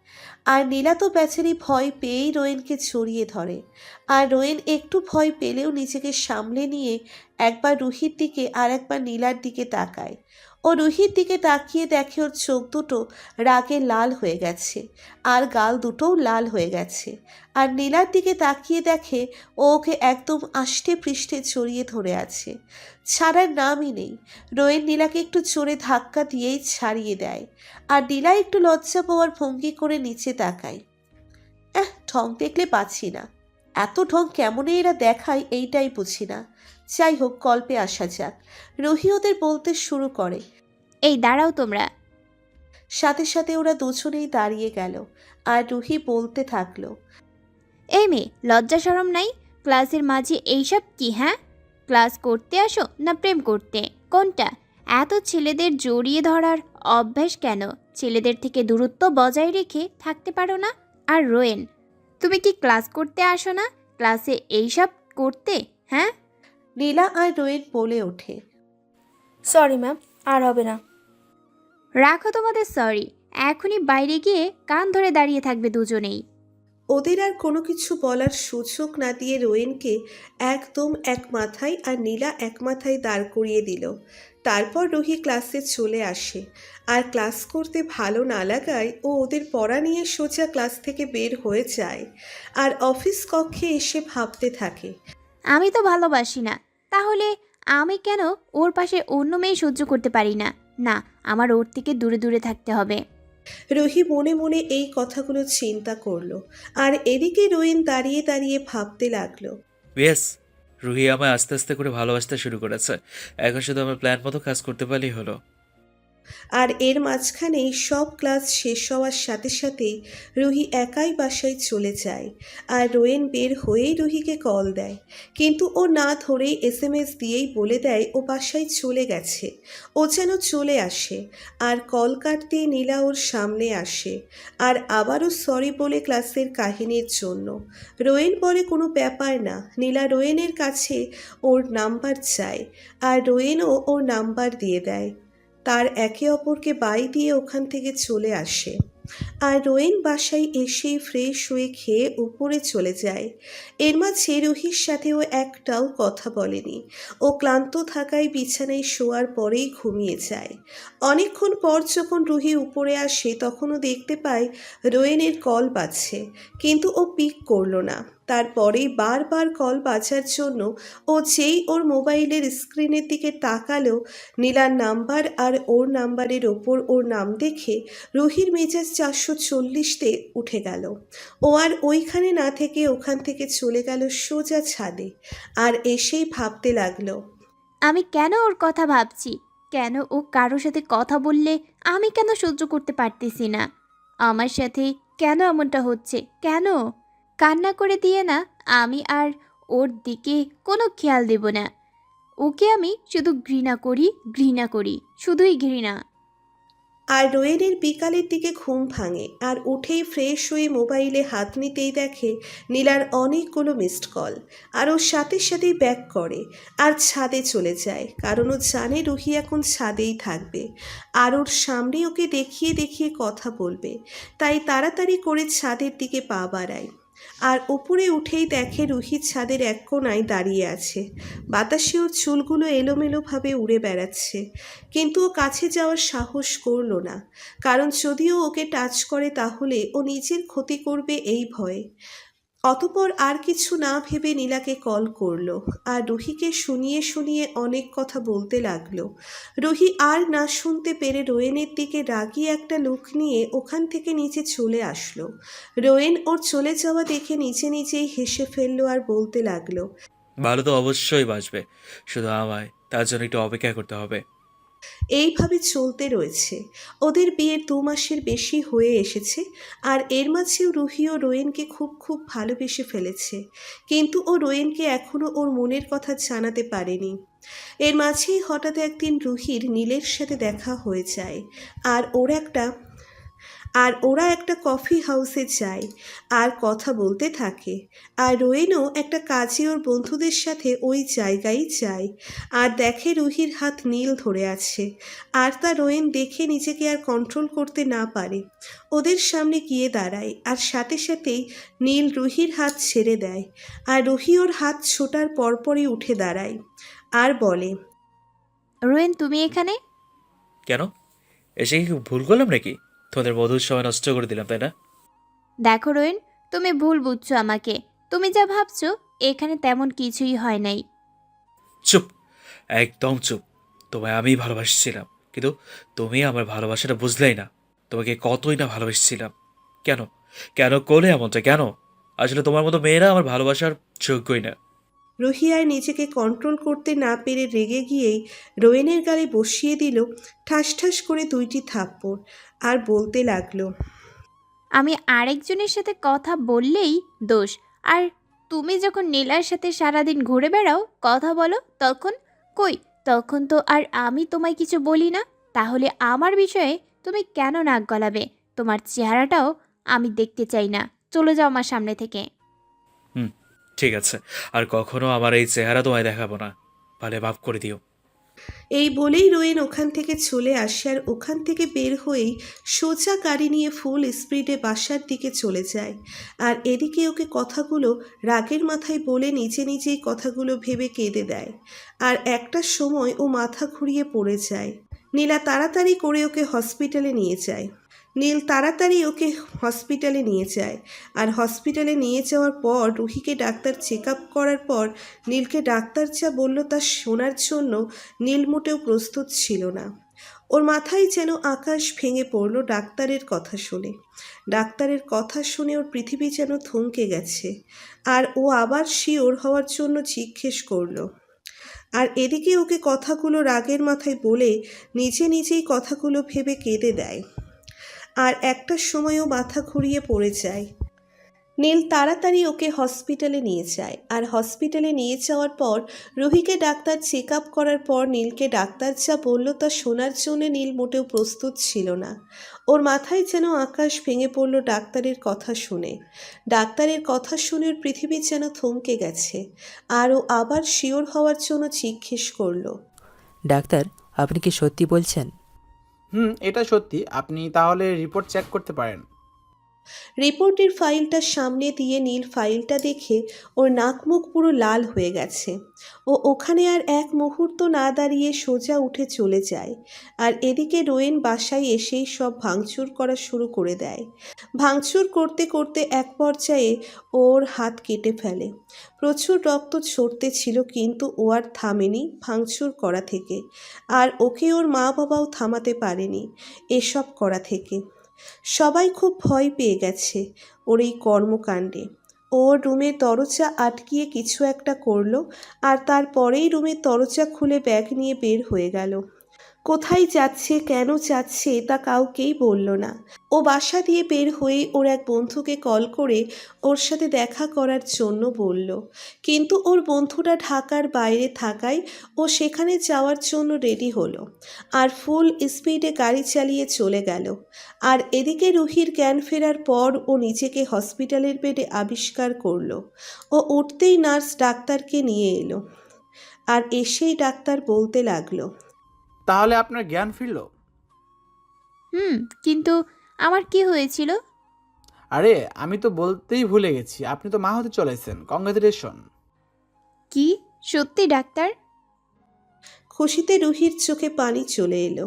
আর নীলা তো বেচারি ভয় পেয়েই রোয়েনকে জড়িয়ে ধরে। আর রোয়েন একটু ভয় পেলেও নিজেকে সামলে নিয়ে একবার রুহির দিকে আর একবার নীলার দিকে তাকায়। ও রুহির দিকে তাকিয়ে দেখে ওর চোখ দুটো রাগে লাল হয়ে গেছে আর গাল দুটোও লাল হয়ে গেছে। আর নীলার দিকে তাকিয়ে দেখে ও ওকে একদম আষ্টে পৃষ্ঠে জড়িয়ে ধরে আছে, ছাড়ার নামই নেই। রোয়েন নীলাকে একটু জোরে ধাক্কা দিয়েই ছাড়িয়ে দেয়। আর নীলা একটু লজ্জা পাওয়ার ভঙ্গি করে নিচে তাকায়। ঢং দেখলে পাচ্ছি না, এত ঢং কেমনে এরা দেখায় এইটাই বুঝি না। যাই হোক, গল্পে আসা যাক। রুহি ওদের বলতে শুরু করে, এই দাঁড়াও তোমরা। সাথে সাথে ওরা দুজনেই দাঁড়িয়ে গেল। আর রুহি বলতে থাকলো, এই মেয়ে, লজ্জা শরম নাই? ক্লাসের মাঝে এইসব কি? হ্যাঁ, ক্লাস করতে আসো না প্রেম করতে? কোনটা? এত ছেলেদের জড়িয়ে ধরার অভ্যাস কেন? ছেলেদের থেকে দূরত্ব বজায় রেখে থাকতে পারো না? আর রোয়েন, তুমি কি ক্লাস করতে আসো না, ক্লাসে এইসব করতে? হ্যাঁ? নীলা আর রোয়েন বলে ওঠে, সরি ম্যাম, আর হবে না। রাখো তোমাদের সরি, এখনই বাইরে গিয়ে কান ধরে দাঁড়িয়ে থাকবে দুজনেই। ওদের আর কোনো কিছু বলার সুযোগ না দিয়ে রোয়েনকে একদম এক মাথায় আর নীলা এক মাথায় দাঁড় করিয়ে দিল। তারপর রুহি ক্লাসে চলে আসে। আর ক্লাস করতে ভালো না লাগায় ও ওদের পড়া নিয়ে সোজা ক্লাস থেকে বের হয়ে যায় আর অফিস কক্ষে এসে ভাবতে থাকে, আমি তো ভালোবাসি না, তাহলে আমি কেন ওর পাশে অন্য মেয়ে সহ্য করতে পারি না? না, আমার ওর থেকে দূরে দূরে থাকতে হবে। রুহি মনে মনে এই কথাগুলো চিন্তা করলো। আর এদিকে রোয়েন দাঁড়িয়ে দাঁড়িয়ে ভাবতে লাগলো, ইয়েস, রুহি আমায় আস্তে আস্তে করে ভালোবাসতে শুরু করেছে। এখন শুধু আমার প্ল্যান মতো কাজ করতে পারলেই হলো। আর এর মাঝখানেই সব ক্লাস শেষ হওয়ার সাথে সাথেই রুহি একাই বাসায় চলে যায়। আর রোয়েন বের হয়েই রুহিকে কল দেয়, কিন্তু ও না ধরেই SMS দিয়েই বলে দেয় ও বাসায় চলে গেছে। ও যেন চলে আসে। আর কল কাটতেই নীলা ওর সামনে আসে আর আবারও সরি বলে ক্লাসের কাহিনীর জন্য। রোয়েন বলে কোনো ব্যাপার না। নীলা রোয়েনের কাছে ওর নাম্বার চায় আর রোয়েনও ওর নাম্বার দিয়ে দেয়। তার একে অপরকে বাই দিয়ে ওখান থেকে চলে আসে। আর রোয়েন বাসায় এসে ফ্রেশ হয়ে খেয়ে উপরে চলে যায়। এর মাঝে রুহির সাথেও একটাও কথা বলেনি। ও ক্লান্ত থাকায় বিছানায় শোয়ার পরেই ঘুমিয়ে যায়। অনেকক্ষণ পর যখন রুহি উপরে আসে তখনও দেখতে পায় রোয়েনের কল বাজছে, কিন্তু ও পিক করলো না। তারপরেই বারবার কল বাজার জন্য ও যেই ওর মোবাইলের স্ক্রিনের দিকে তাকালো, নীলার নাম্বার আর ওর নাম্বারের ওপর ওর নাম দেখে রুহির মেজাজ 440তে উঠে গেল। ও আর ওইখানে না থেকে ওখান থেকে চলে গেল সোজা ছাদে। আর এসেই ভাবতে লাগলো, আমি কেন ওর কথা ভাবছি? কেন ও কারোর সাথে কথা বললে আমি কেন সহ্য করতে পারতেছি না? আমার সাথে কেন এমনটা হচ্ছে? কেন কান্না করে দিয়ে না আমি আর ওর দিকে কোনো খেয়াল দেব না? ওকে আমি শুধু ঘৃণা করি, শুধুই ঘৃণা। আর রোয়েনের বিকালের দিকে ঘুম ভাঙে আর উঠেই ফ্রেশ হয়ে মোবাইলে হাত নিতেই দেখে নীলার অনেকগুলো মিসড কল। আর ওর সাথে সাথেই ব্যাক করে আর ছাদে চলে যায়, কারণ ও জানে রুহি এখন ছাদেই থাকবে আর ওর সামনে ওকে দেখিয়ে দেখিয়ে কথা বলবে। তাই তাড়াতাড়ি করে ছাদের দিকে পা বাড়ায়। আর উপরে উঠেই দেখে রুহি ছাদের এক কোণায় দাঁড়িয়ে আছে। বাতাসে ওর চুলগুলো এলোমেলোভাবে উড়ে বেড়াচ্ছে, কিন্তু ও কাছে যাওয়ার সাহস করলো না, কারণ যদিও ওকে টাচ করে তাহলে ও নিজের ক্ষতি করবে এই ভয়ে। অতপর আর কিছু না ভেবে নীলাকে কল করলো আর রুহিকে শুনিয়ে শুনিয়ে অনেক কথা বলতে লাগলো। রুহি আর না শুনতে পেরে রোয়েনের দিকে রাগী একটা লুক নিয়ে ওখান থেকে নিচে চলে আসলো। রোয়েন ওর চলে যাওয়া দেখে নিজে নিজেই হেসে ফেললো আর বলতে লাগলো, ভালো তো অবশ্যই বাসবে, শুধু আমায় তার জন্য একটু অপেক্ষা করতে হবে। এইভাবে চলতে রয়েছে। ওদের বিয়ের 2 মাসের বেশি হয়ে এসেছে। আর এর মাঝেও রুহি ও রোয়েনকে খুব খুব ভালোবেসে ফেলেছে, কিন্তু ও রোয়েনকে এখনও ওর মনের কথা জানাতে পারেনি। এর মাঝেই হঠাৎ একদিন রুহির নীলের সাথে দেখা হয়ে যায় আর ওরা একটা কফি হাউসে যায় আর কথা বলতে থাকে। আর রোয়েনও একটা কাজে ওর বন্ধুদের সাথে ওই জায়গায় যায় আর দেখে রুহির হাত নীল ধরে আছে। আর তা রোয়েন দেখে নিজেকে আর কন্ট্রোল করতে না পারে ওদের সামনে গিয়ে দাঁড়ায়, আর সাথে সাথেই নীল রুহির হাত ছেড়ে দেয়। আর রুহি ওর হাত ছোটার পরপরই উঠে দাঁড়ায় আর বলে, রোয়েন, তুমি এখানে? কেন? এসে কি ভুল করলাম নাকি? তোমাদের মধুর সময় নষ্ট করে দিলাম, তাই না? দেখো রোয়েন, তুমি ভুল বুঝছো আমাকে। তুমি যা ভাবছো এখানে তেমন কিছুই হয় নাই। চুপ, একদম চুপ। তোমায় আমি ভালোবাসছিলাম, কিন্তু তুমি আমার ভালোবাসাটা বুঝলেই না। তোমাকে কতই না ভালোবেসেছিলাম। কেন কেন করলে এমনটা? কেন? আসলে তোমার মতো মেয়েরা আমার ভালোবাসার যোগ্যই না। রুহি আর নিজেকে কন্ট্রোল করতে না পেরে রেগে গিয়েই রোয়েনের গালে বসিয়ে দিল ঠাস ঠাস করে 2টি থাপ্পড় আর বলতে লাগলো, আমি আরেকজনের সাথে কথা বললেই দোষ, আর তুমি যখন নীলার সাথে সারাদিন ঘুরে বেড়াও, কথা বলো, তখন কই? তখন তো আর আমি তোমায় কিছু বলি না। তাহলে আমার বিষয়ে তুমি কেন নাক গলাবে? তোমার চেহারাটাও আমি দেখতে চাই না। চলে যাও আমার সামনে থেকে। হুম, ঠিক আছে, আর কখনো আমার এই চেহারা তোমায় দেখাবো না। ভালো মাফ করে দিও। এই বলেই রোয়েন ওখান থেকে চলে আসে আর ওখান থেকে বের হয়েই সোজা গাড়ি নিয়ে ফুল স্পিডে বাসার দিকে চলে যায়। আর এদিকে ওকে কথাগুলো রাগের মাথায় বলে নিজে নিজেই কথাগুলো ভেবে কেঁদে দেয়। আর একটা সময় ও মাথা ঘুরিয়ে পড়ে যায়। নীলা তাড়াতাড়ি করে ওকে হসপিটালে নিয়ে যায়। আর হসপিটালে নিয়ে যাওয়ার পর রুহিকে ডাক্তার চেক আপ করার পর নীলকে ডাক্তার যা বলল তা শোনার জন্য নীল মোটেও প্রস্তুত ছিল না। ওর মাথায় যেন আকাশ ভেঙে পড়ল ডাক্তারের কথা শুনে ওর পৃথিবী যেন থমকে গেছে। আর ও আবার শিওর হওয়ার জন্য জিজ্ঞেস করলো। আর এদিকে ওকে কথাগুলো রাগের মাথায় বলে নিজে নিজেই কথাগুলো ভেবে কেঁদে দেয়। আর একটা সময়ও মাথা ঘুরিয়ে পড়ে যায়। নীল তাড়াতাড়ি ওকে হসপিটালে নিয়ে যায়। আর হসপিটালে নিয়ে যাওয়ার পর রুহিকে ডাক্তার চেক আপ করার পর নীলকে ডাক্তার যা বলল তা শোনার জন্য নীল মোটেও প্রস্তুত ছিল না। ওর মাথায় যেন আকাশ ভেঙে পড়ল ডাক্তারের কথা শুনে ওর পৃথিবী যেন থমকে গেছে। আর ও আবার শিওর হওয়ার জন্য জিজ্ঞেস করলো, ডাক্তার, আপনি কি সত্যি বলছেন? এটা সত্যি। আপনি তাহলে রিপোর্ট চেক করতে পারেন। রিপোর্টের ফাইলটা সামনে দিয়ে নীল ফাইলটা দেখে ওর নাক মুখ পুরো লাল হয়ে গেছে। ও ওখানে আর এক মুহূর্ত না দাঁড়িয়ে সোজা উঠে চলে যায়। আর এদিকে রোয়েন বাসায় এসেই সব ভাঙচুর করা শুরু করে দেয়। ভাঙচুর করতে করতে এক পর্যায়ে ওর হাত কেটে ফেলে। প্রচুর রক্ত ঝরতে ছিল, কিন্তু ও আর থামেনি ভাঙচুর করা থেকে। আর ওকে ওর মা বাবাও থামাতে পারেনি এসব করা থেকে। সবাই খুব ভয় পেয়ে গেছে ওর এই কর্মকাণ্ডে। ওর রুমের দরজা আটকিয়ে কিছু একটা করলো, আর তারপরেই রুমের দরজা খুলে ব্যাগ নিয়ে বের হয়ে গেল। কোথায় যাচ্ছে, কেন যাচ্ছে তা কাউকেই বলল না। ও বাসা দিয়ে বের হয়ে ওর এক বন্ধুকে কল করে ওর সাথে দেখা করার জন্য বলল, কিন্তু ওর বন্ধুটা ঢাকার বাইরে থাকায় ও সেখানে যাওয়ার জন্য রেডি হলো আর ফুল স্পিডে গাড়ি চালিয়ে চলে গেল। আর এদিকে রুহির জ্ঞান ফেরার পর ও নিজেকে হসপিটালের বেডে আবিষ্কার করলো। ও উঠতেই নার্স ডাক্তারকে নিয়ে এলো, আর এসেই ডাক্তার বলতে লাগলো, তাহলে আপনার জ্ঞান ফিরল? কিন্তু আমার কি হয়েছিল? আরে আমি তো বলতেই ভুলে গেছি, আপনি তো মা হতে চলেছেন। কংগ্রেচুলেশন। কি সত্যি ডাক্তার? খুশিতে রুহির চোখে পানি চলে এলো।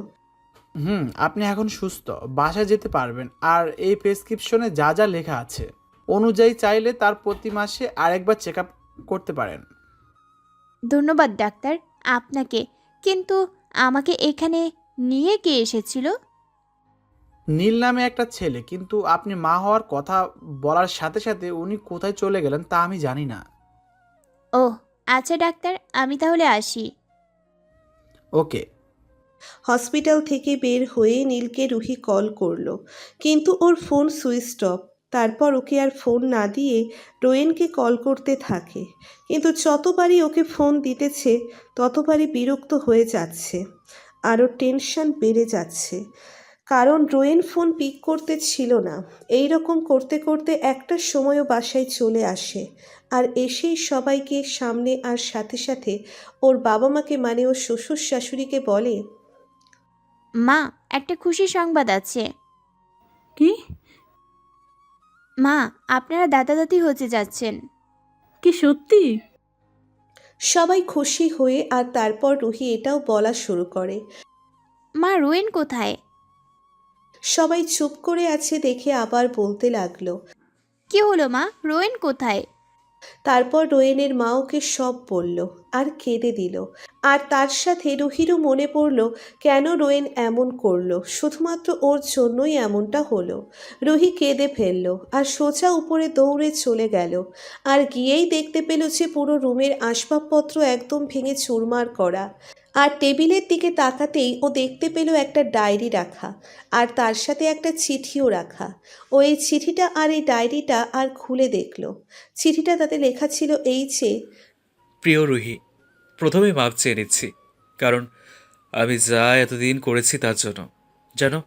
আপনি এখন সুস্থ, বাসায় যেতে পারবেন। আর এই প্রেসক্রিপশনে যা যা লেখা আছে অনুযায়ী চাইলে তার প্রতি মাসে আরেকবার চেক আপ করতে পারেন। ধন্যবাদ ডাক্তার আপনাকে। কিন্তু আমাকে এখানে নিয়ে কে এসেছিল? নীল নামে একটা ছেলে, কিন্তু আপনি মা হওয়ার কথা বলার সাথে সাথে উনি কোথায় চলে গেলেন তা আমি জানি না। ও আচ্ছা ডাক্তার, আমি তাহলে আসি। ওকে। হসপিটাল থেকে বের হয়ে নীলকে রুহি কল করলো, কিন্তু ওর ফোন সুইচ অফ। তারপর ওকে আর ফোন না দিয়ে রোয়েনকে কল করতে থাকে, কিন্তু যতবারই ওকে ফোন দিতেছে ততবারই বিরক্ত হয়ে যাচ্ছে। আরও টেনশন বেড়ে যাচ্ছে, কারণ রোয়েন ফোন পিক করতে ছিল না। এই রকম করতে করতে একটা সময়ও বাসায় চলে আসে, আর এসেই সবাইকে সামনে আর সাথে সাথে ওর বাবা মাকে মানে ওর শ্বশুর শাশুড়িকে বলে, মা একটা খুশি সংবাদ আছে। কি? মা আপনারা দাদা দাদি হতে যাচ্ছেন। কি সত্যি? সবাই খুশি হয়ে, আর তারপর রুহি এটাও বলা শুরু করে, মা রোয়েন কোথায়? সবাই চুপ করে আছে দেখে আবার বলতে লাগলো, কি হলো মা, রোয়েন কোথায়? তারপর রোয়েনের মা ওকে সব বলল আর কেঁদে দিল। আর তার সাথে রুহিরও মনে পড়ল কেন রোয়েন এমন করলো, শুধুমাত্র ওর জন্যই এমনটা হলো। রুহি কেঁদে ফেলল আর সোজা উপরে দৌড়ে চলে গেল। আর গিয়েই দেখতে পেল যে পুরো রুমের আসবাবপত্র একদম ভেঙে চুরমার করা। আর টেবিলের দিকে তাকাতেই ও দেখতে পেল একটা ডায়েরি রাখা, আর তার সাথে একটা চিঠিও রাখা। ও এই চিঠিটা আর এই ডায়েরিটা আর খুলে দেখল। চিঠিটা তাতে লেখা ছিল এই যে, প্রিয় রুহি, প্রথমেই মাপ চেয়ে নিচ্ছি, কারণ আমি যা এতদিন করেছি তার জন্য। জানো,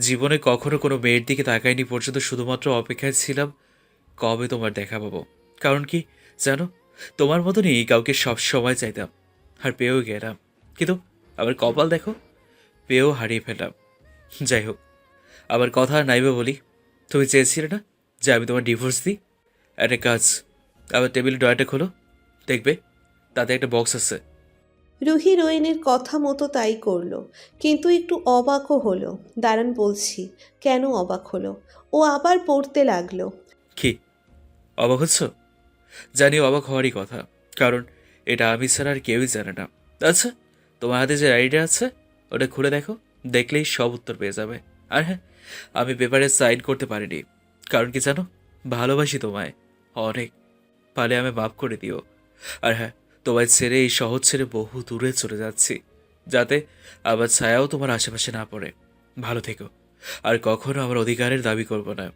জীবনে কখনো কোনো মেয়ের দিকে তাকাইনি পর্যন্ত, শুধুমাত্র অপেক্ষায় ছিলাম কবে তোমার দেখা পাবো। কারণ কি জানো, তোমার মতনই কাউকে সব সময় চাইতাম, আর পেয়েও গেলাম। কিন্তু আমার কপাল দেখো, পেয়েও হারিয়ে ফেললাম। যাই হোক, আমার কথা আর নাইবে বলি। তুমি চেয়েছিলে না যে আমি তোমার ডিভোর্স দিই? একটা কাজ, আবার টেবিলের ড্রয়ারটা খোলো, দেখবে তাতে একটা বক্স আছে। রুহি রোয়েনের কথা মতো তাই করলো, কিন্তু একটু অবাকও হলো। দাঁড়ান বলছি কেন অবাক হলো। ও আবার পড়তে লাগলো, কি অবাক হচ্ছ? জানি অবাক হওয়ারই কথা, কারণ এটা আমি ছাড়া আর কেউই জানে না। আচ্ছা, তোমার হাতে যে আইডিয়া আছে ওটা খুলে দেখো, দেখলেই সব উত্তর পেয়ে যাবে। আর হ্যাঁ, আমি পেপারে সাইন করতে পারিনি, কারণ কি জানো, ভালোবাসি তোমায় অনেক। পালে আমি মাফ করে দিও। আর হ্যাঁ, তোমায় ছেড়ে, এই শহর ছেড়ে বহু দূরে চলে যাচ্ছি, যাতে আবার ছায়াও তোমার আশেপাশে না পড়ে। ভালো থেকো, আর কখনো আমার অধিকারের দাবি করবো না।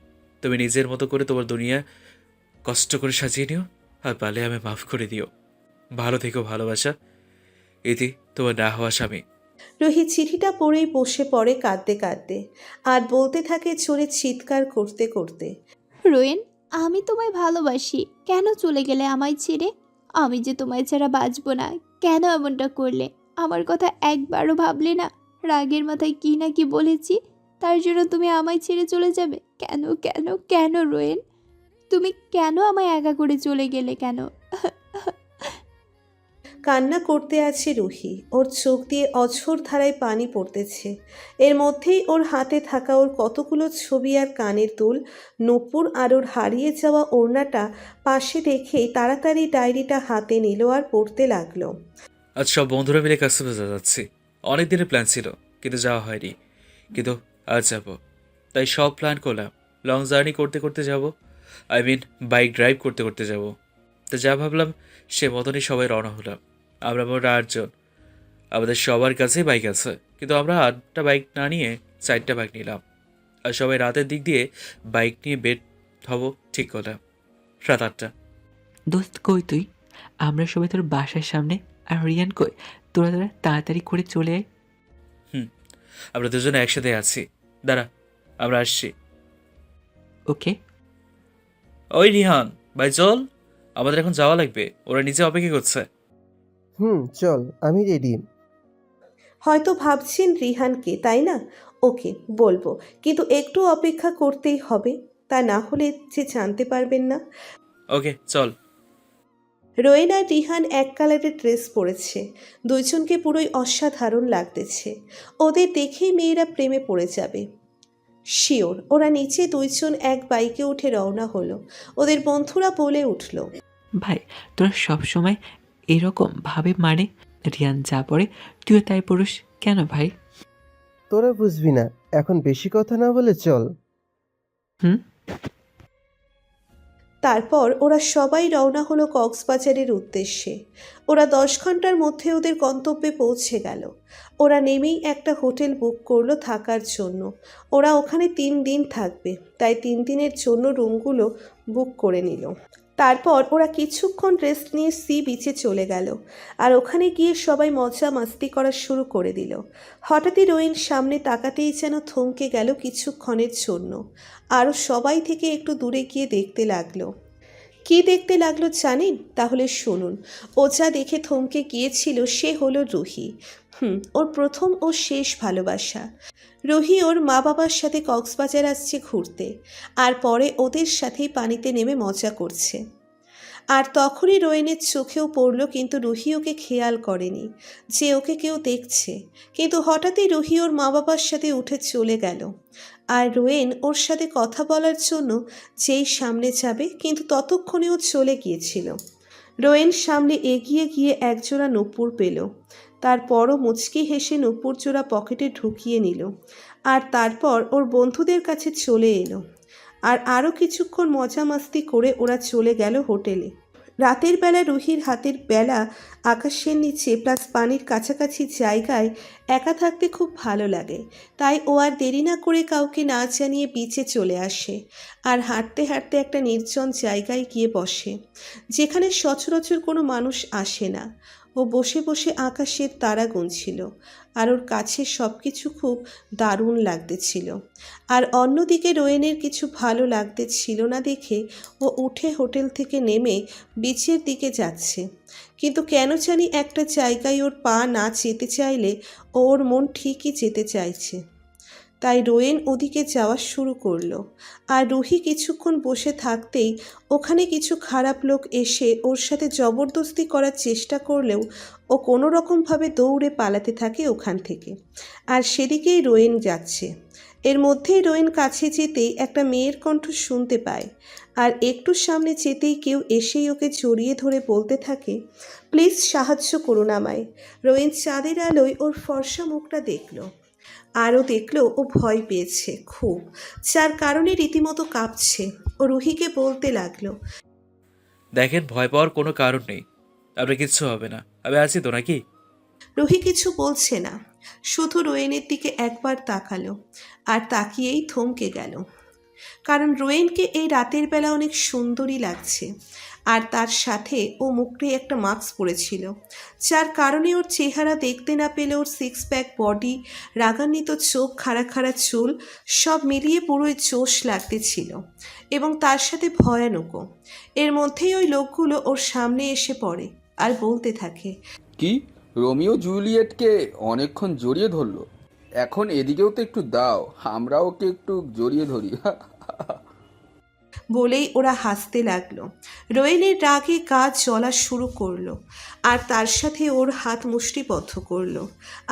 তুমি নিজের মতো করে তোমার দুনিয়া কষ্ট করে সাজিয়ে নিও, আর পালে আমি মাফ করে দিও। ভালো থেকো, ভালোবাসা। ইতি, তোমার না হওয়া স্বামী। রুহি চিঠিটা পড়েই বসে পড়ে কাঁদতে কাঁদতে, আর বলতে থাকে জোরে চিৎকার করতে করতে, রোয়েন আমি তোমায় ভালোবাসি, কেন চলে গেলে আমায় ছেড়ে? আমি যে তোমায় ছাড়া বাঁচবো না, কেন এমনটা করলে? আমার কথা একবারও ভাবলে না? রাগের মাথায় কি না কি বলেছি, তার জন্য তুমি আমায় ছেড়ে চলে যাবে? কেন কেন কেন রোয়েন? তুমি কেন আমায় একা করে চলে গেলে কেন? কান্না করতে আছে রুহি। ওর চোখ দিয়ে অঝোর ধারায় পানি পড়তেছে। এর মধ্যেই ওর হাতে থাকা ওর কতগুলো ছবি আর কানের দুল, নূপুর আর ওর হারিয়ে যাওয়া ওড়নাটা পাশে রেখেই তাড়াতাড়ি ডায়েরিটা হাতে নিল আর পড়তে লাগলো। আজ সব বন্ধুরা মিলে কক্সবাজার যাচ্ছি। অনেক দিনের প্ল্যান ছিল, কিন্তু যাওয়া হয়নি। কিন্তু আজ যাব, তাই সব প্ল্যান করলাম। লং জার্নি করতে করতে যাব, বাইক ড্রাইভ করতে করতে যাব। তো যা ভাবলাম সে মতনই সবাই রওনা হলাম। আমরা মোট 8 জন। আমাদের সবার কাছেই বাইক আছে, কিন্তু আমরা 8টা বাইক না নিয়ে 4টা বাইক নিলাম। আর সবাই রাতের দিক দিয়ে বাইক নিয়ে বের হব ঠিক করলাম। রাত 8টা। দোস্ত কই তুই? আমরা সবাই তোর বাসার সামনে। আর রিয়ান কই? তোরা তাড়াতাড়ি করে চলে আয়। আমরা দুজনে একসাথে আছি। দাঁড়া, আমরা আসছি। ওকে। ওই রিহান ভাই, চল, আমাদের এখন যাওয়া লাগবে। ওরা নিচে অপেক্ষা করছে। চল, আমি রেডি। হয়তো ভাবছেন রিহানকে, তাই না? ওকে, বলবো, কিন্তু একটু অপেক্ষা করতেই হবে, তা না হলে যে জানতে পারবেন না। ওকে চল। রোয়েন আর রিহান এক কালারের ড্রেস পরেছে। দুইজনকে পুরোই অসাধারণ লাগতেছে। ওদের দেখেই মেয়েরা প্রেমে পড়ে যাবে শিওর। ওরা নিচে দুইজন এক বাইকে উঠে রওনা হলো। ওদের বন্ধুরা বলে উঠল, ভাই তোরা সবসময় এরকম ভাবে মানে? রিয়ান যা পড়ে তুইও তাই পড়িস কেন ভাই? তোরা বুঝবি না, এখন বেশি কথা না বলে চল। তারপর ওরা সবাই রওনা হলো কক্সবাজারের উদ্দেশ্যে। ওরা 10 ঘন্টার মধ্যে ওদের গন্তব্যে পৌঁছে গেল। ওরা নেমেই একটা হোটেল বুক করলো থাকার জন্য। ওরা ওখানে 3 দিন থাকবে, তাই 3 দিনের জন্য রুমগুলো বুক করে নিল। তারপর ওরা কিছুক্ষণ রেস্ট নিয়ে সি বিচে চলে গেল। আর ওখানে গিয়ে সবাই মজা মাস্তি করা শুরু করে দিল। হঠাৎই রোয়েন সামনে তাকাতেই যেন থমকে গেল কিছুক্ষণের জন্য। আরও সবাই থেকে একটু দূরে গিয়ে দেখতে লাগলো। কি দেখতে লাগলো জানেন? তাহলে শুনুন। ও যা দেখে থমকে গিয়েছিল সে হলো রুহি। ওর প্রথম ও শেষ ভালোবাসা। রুহি ওর মা বাবার সাথে কক্সবাজার আসছে ঘুরতে, আর পরে ওদের সাথেই পানিতে নেমে মজা করছে। আর তখনই রোয়েনের চোখেও পড়ল, কিন্তু রুহি ওকে খেয়াল করেনি যে ওকে কেউ দেখছে। কিন্তু হঠাৎই রুহি ওর মা বাবার সাথে উঠে চলে গেল। আর রোয়েন ওর সাথে কথা বলার জন্য যেই সামনে যাবে, কিন্তু ততক্ষণে ও চলে গিয়েছিল। রোয়েন সামনে এগিয়ে গিয়ে একজোড়া নূপুর পেল। তারপরও মুচকি হেসে নূপুর জোড়া পকেটে ঢুকিয়ে নিল। আর তারপর ওর বন্ধুদের কাছে চলে এলো। আর আরও কিছুক্ষণ মজা মাস্তি করে ওরা চলে গেল হোটেলে। রাতের বেলা রুহির হাতের বেলা আকাশের নিচে প্লাস পানির কাছাকাছি জায়গায় একা থাকতে খুব ভালো লাগে। তাই ও আর দেরি না করে কাউকে না জানিয়ে বিচে চলে আসে। আর হাঁটতে হাঁটতে একটা নির্জন জায়গায় গিয়ে বসে, যেখানে সচরাচর কোনো মানুষ আসে না। ও বসে বসে আকাশের তারা গুনছিল, আর ওর কাছে সব কিছু খুব দারুণ লাগতেছিল। আর অন্যদিকে রোয়েনের কিছু ভালো লাগতেছিল না দেখে ও উঠে হোটেল থেকে নেমে বিচের দিকে যাচ্ছে। কিন্তু কেন জানি একটা জায়গায় ওর পা না যেতে চাইলে ওর মন ঠিকই যেতে চাইছে। তাই রোয়েন ওদিকে যাওয়া শুরু করলো। আর রুহি কিছুক্ষণ বসে থাকতেই ওখানে কিছু খারাপ লোক এসে ওর সাথে জবরদস্তি করার চেষ্টা করলেও ও কোনো রকমভাবে দৌড়ে পালাতে থাকে ওখান থেকে। আর সেদিকেই রোয়েন যাচ্ছে। এর মধ্যেই রোয়েন কাছে যেতেই একটা মেয়ের কণ্ঠ শুনতে পায়। আর একটু সামনে যেতেই কেউ এসেই ওকে জড়িয়ে ধরে বলতে থাকে, প্লিজ সাহায্য করুন আমায়। রোয়েন চাঁদের আলোয় ওর ফর্সা মুখটা দেখলো। আরও দেখলো ও ভয় পেয়েছে খুব, যার কারণে রীতিমতো কাঁপছে। ও রুহিকে বলতে লাগলো, দেখেন, ভয় পাওয়ার কোনো কারণ নেই, আপনার কিচ্ছু হবে না, আমি আছি তো নাকি? রুহি কিছু বলছে না, শুধু রোয়েনের দিকে একবার তাকালো। আর তাকিয়েই থমকে গেল, কারণ রোয়েনকে এই রাতের বেলা অনেক সুন্দরী লাগছে। আর তার সাথে ও মুখে একটা মাস্ক পরেছিল, যার কারণে ওর চেহারা দেখতে না পেলে ওর 6 প্যাক বডি, রাগান্বিত চোখ, খাড়া খাড়া চুল সব মিলিয়ে পুরোই জোশ লাগতেছিল, এবং তার সাথে ভয়ানকও। এর মধ্যেই ওই লোকগুলো ওর সামনে এসে পড়ে আর বলতে থাকে, কি রোমিও জুলিয়েটকে অনেকক্ষণ জড়িয়ে ধরলো? এখন এদিকেও তো একটু দাও, আমরাও ওকে একটু জড়িয়ে ধরি। বলেই ওরা হাসতে লাগলো। রোয়েনের রাগে গা জ্বলা শুরু করলো, আর তার সাথে ওর হাত মুষ্টিবদ্ধ করলো।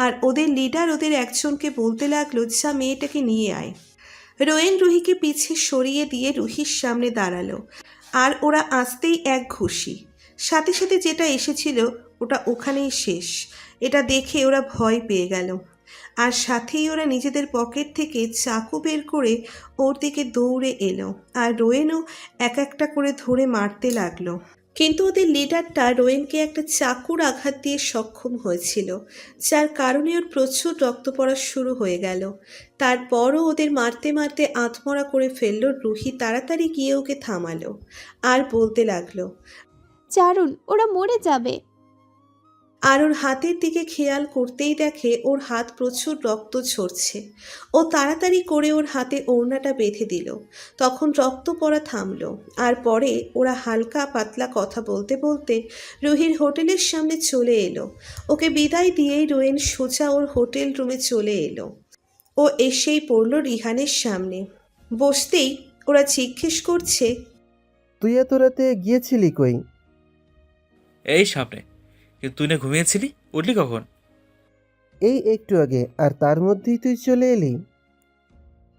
আর ওদের লিডার ওদের একজনকে বলতে লাগলো, যা মেয়েটাকে নিয়ে আয়। রোয়েন রুহিকে পিছে সরিয়ে দিয়ে রুহির সামনে দাঁড়ালো, আর ওরা আসতেই এক ঘুষি। সাথে সাথে যেটা এসেছিল ওটা ওখানেই শেষ। এটা দেখে ওরা ভয় পেয়ে গেল, আর সাথেই ওরা নিজেদের পকেট থেকে চাকু বের করে ওর দিকে দৌড়ে এলো, আর রোয়েনও এক একটা করে ধরে মারতে লাগলো। কিন্তু ওদের লিডারটা রোয়েনকে একটা চাকুর আঘাত দিয়ে সক্ষম হয়েছিল, যার কারণে ওর প্রচুর রক্ত পড়া শুরু হয়ে গেল। তারপরও ওদের মারতে মারতে আত্মরা করে ফেললো। রুহি তাড়াতাড়ি গিয়ে ওকে থামালো, আর বলতে লাগলো, চারুন, ওরা মরে যাবে। আর ওর হাতের দিকে খেয়াল করতেই দেখে ওর হাত প্রচুর রক্ত ঝরছে। ও তাড়াতাড়ি করে ওর হাতে ওড়নাটা বেঁধে দিল। তখন রক্ত পড়া থামলো, আর পরে ওরা হালকা পাতলা কথা বলতে বলতে রুহির হোটেলের সামনে চলে এলো। ওকে বিদায় দিয়েই রোয়েন সোজা ওর হোটেল রুমে চলে এলো। ও এসেই পড়ল রিহানের সামনে। বসতেই ওরা জিজ্ঞেস করছে, তুই এত রাতে গিয়েছিলি কই? এই সামনে। কিন্তু তুই না ঘুমিয়েছিলি, উঠলি কখন? এই একটু আগে, আর তার মধ্যেই তুই চলে এলি?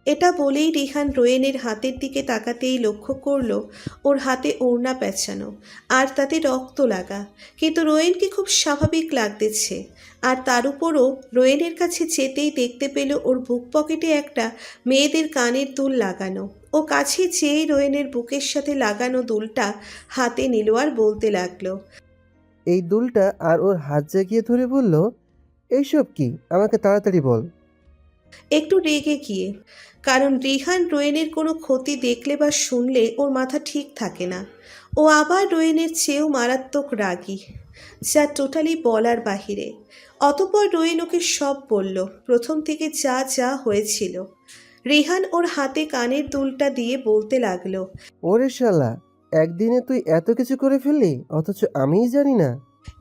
এটা বলেই রিহান রোয়েনের হাতের দিকে তাকাতেই লক্ষ্য করলো ওর হাতে ওড়না পেঁচানো, আর তাতে রক্ত লাগা। কিন্তু রোয়েনকে খুব স্বাভাবিক লাগতেছে। আর তার উপরও রোয়েনের কাছে যেতেই দেখতে পেল ওর বুক পকেটে একটা মেয়েদের কানের দুল লাগানো। ও কাছে যেই রোয়েনের বুকের সাথে লাগানো দুলটা হাতে নিল, আর বলতে লাগলো, এই দুলটা, আর ওর হাত জাগিয়ে ধরে বলল, এইসব কি, আমাকে তাড়াতাড়ি বল। একটু রেগে গিয়ে, কারণ রিহান রোয়েনের কোনো ক্ষতি দেখলে বা শুনলে ওর মাথা ঠিক থাকে না। ও আবার রোয়েনের চেয়েও মারাত্মক রাগী, যা টোটালি বলার বাহিরে। অতঃপর রোয়েন ওকে সব বলল, প্রথম থেকে যা যা হয়েছিল। রিহান ওর হাতে কানের দুলটা দিয়ে বলতে লাগলো, ওরে শালা, একদিনে তুই এত কিছু করে ফেললি, অথচ আমিই জানি না।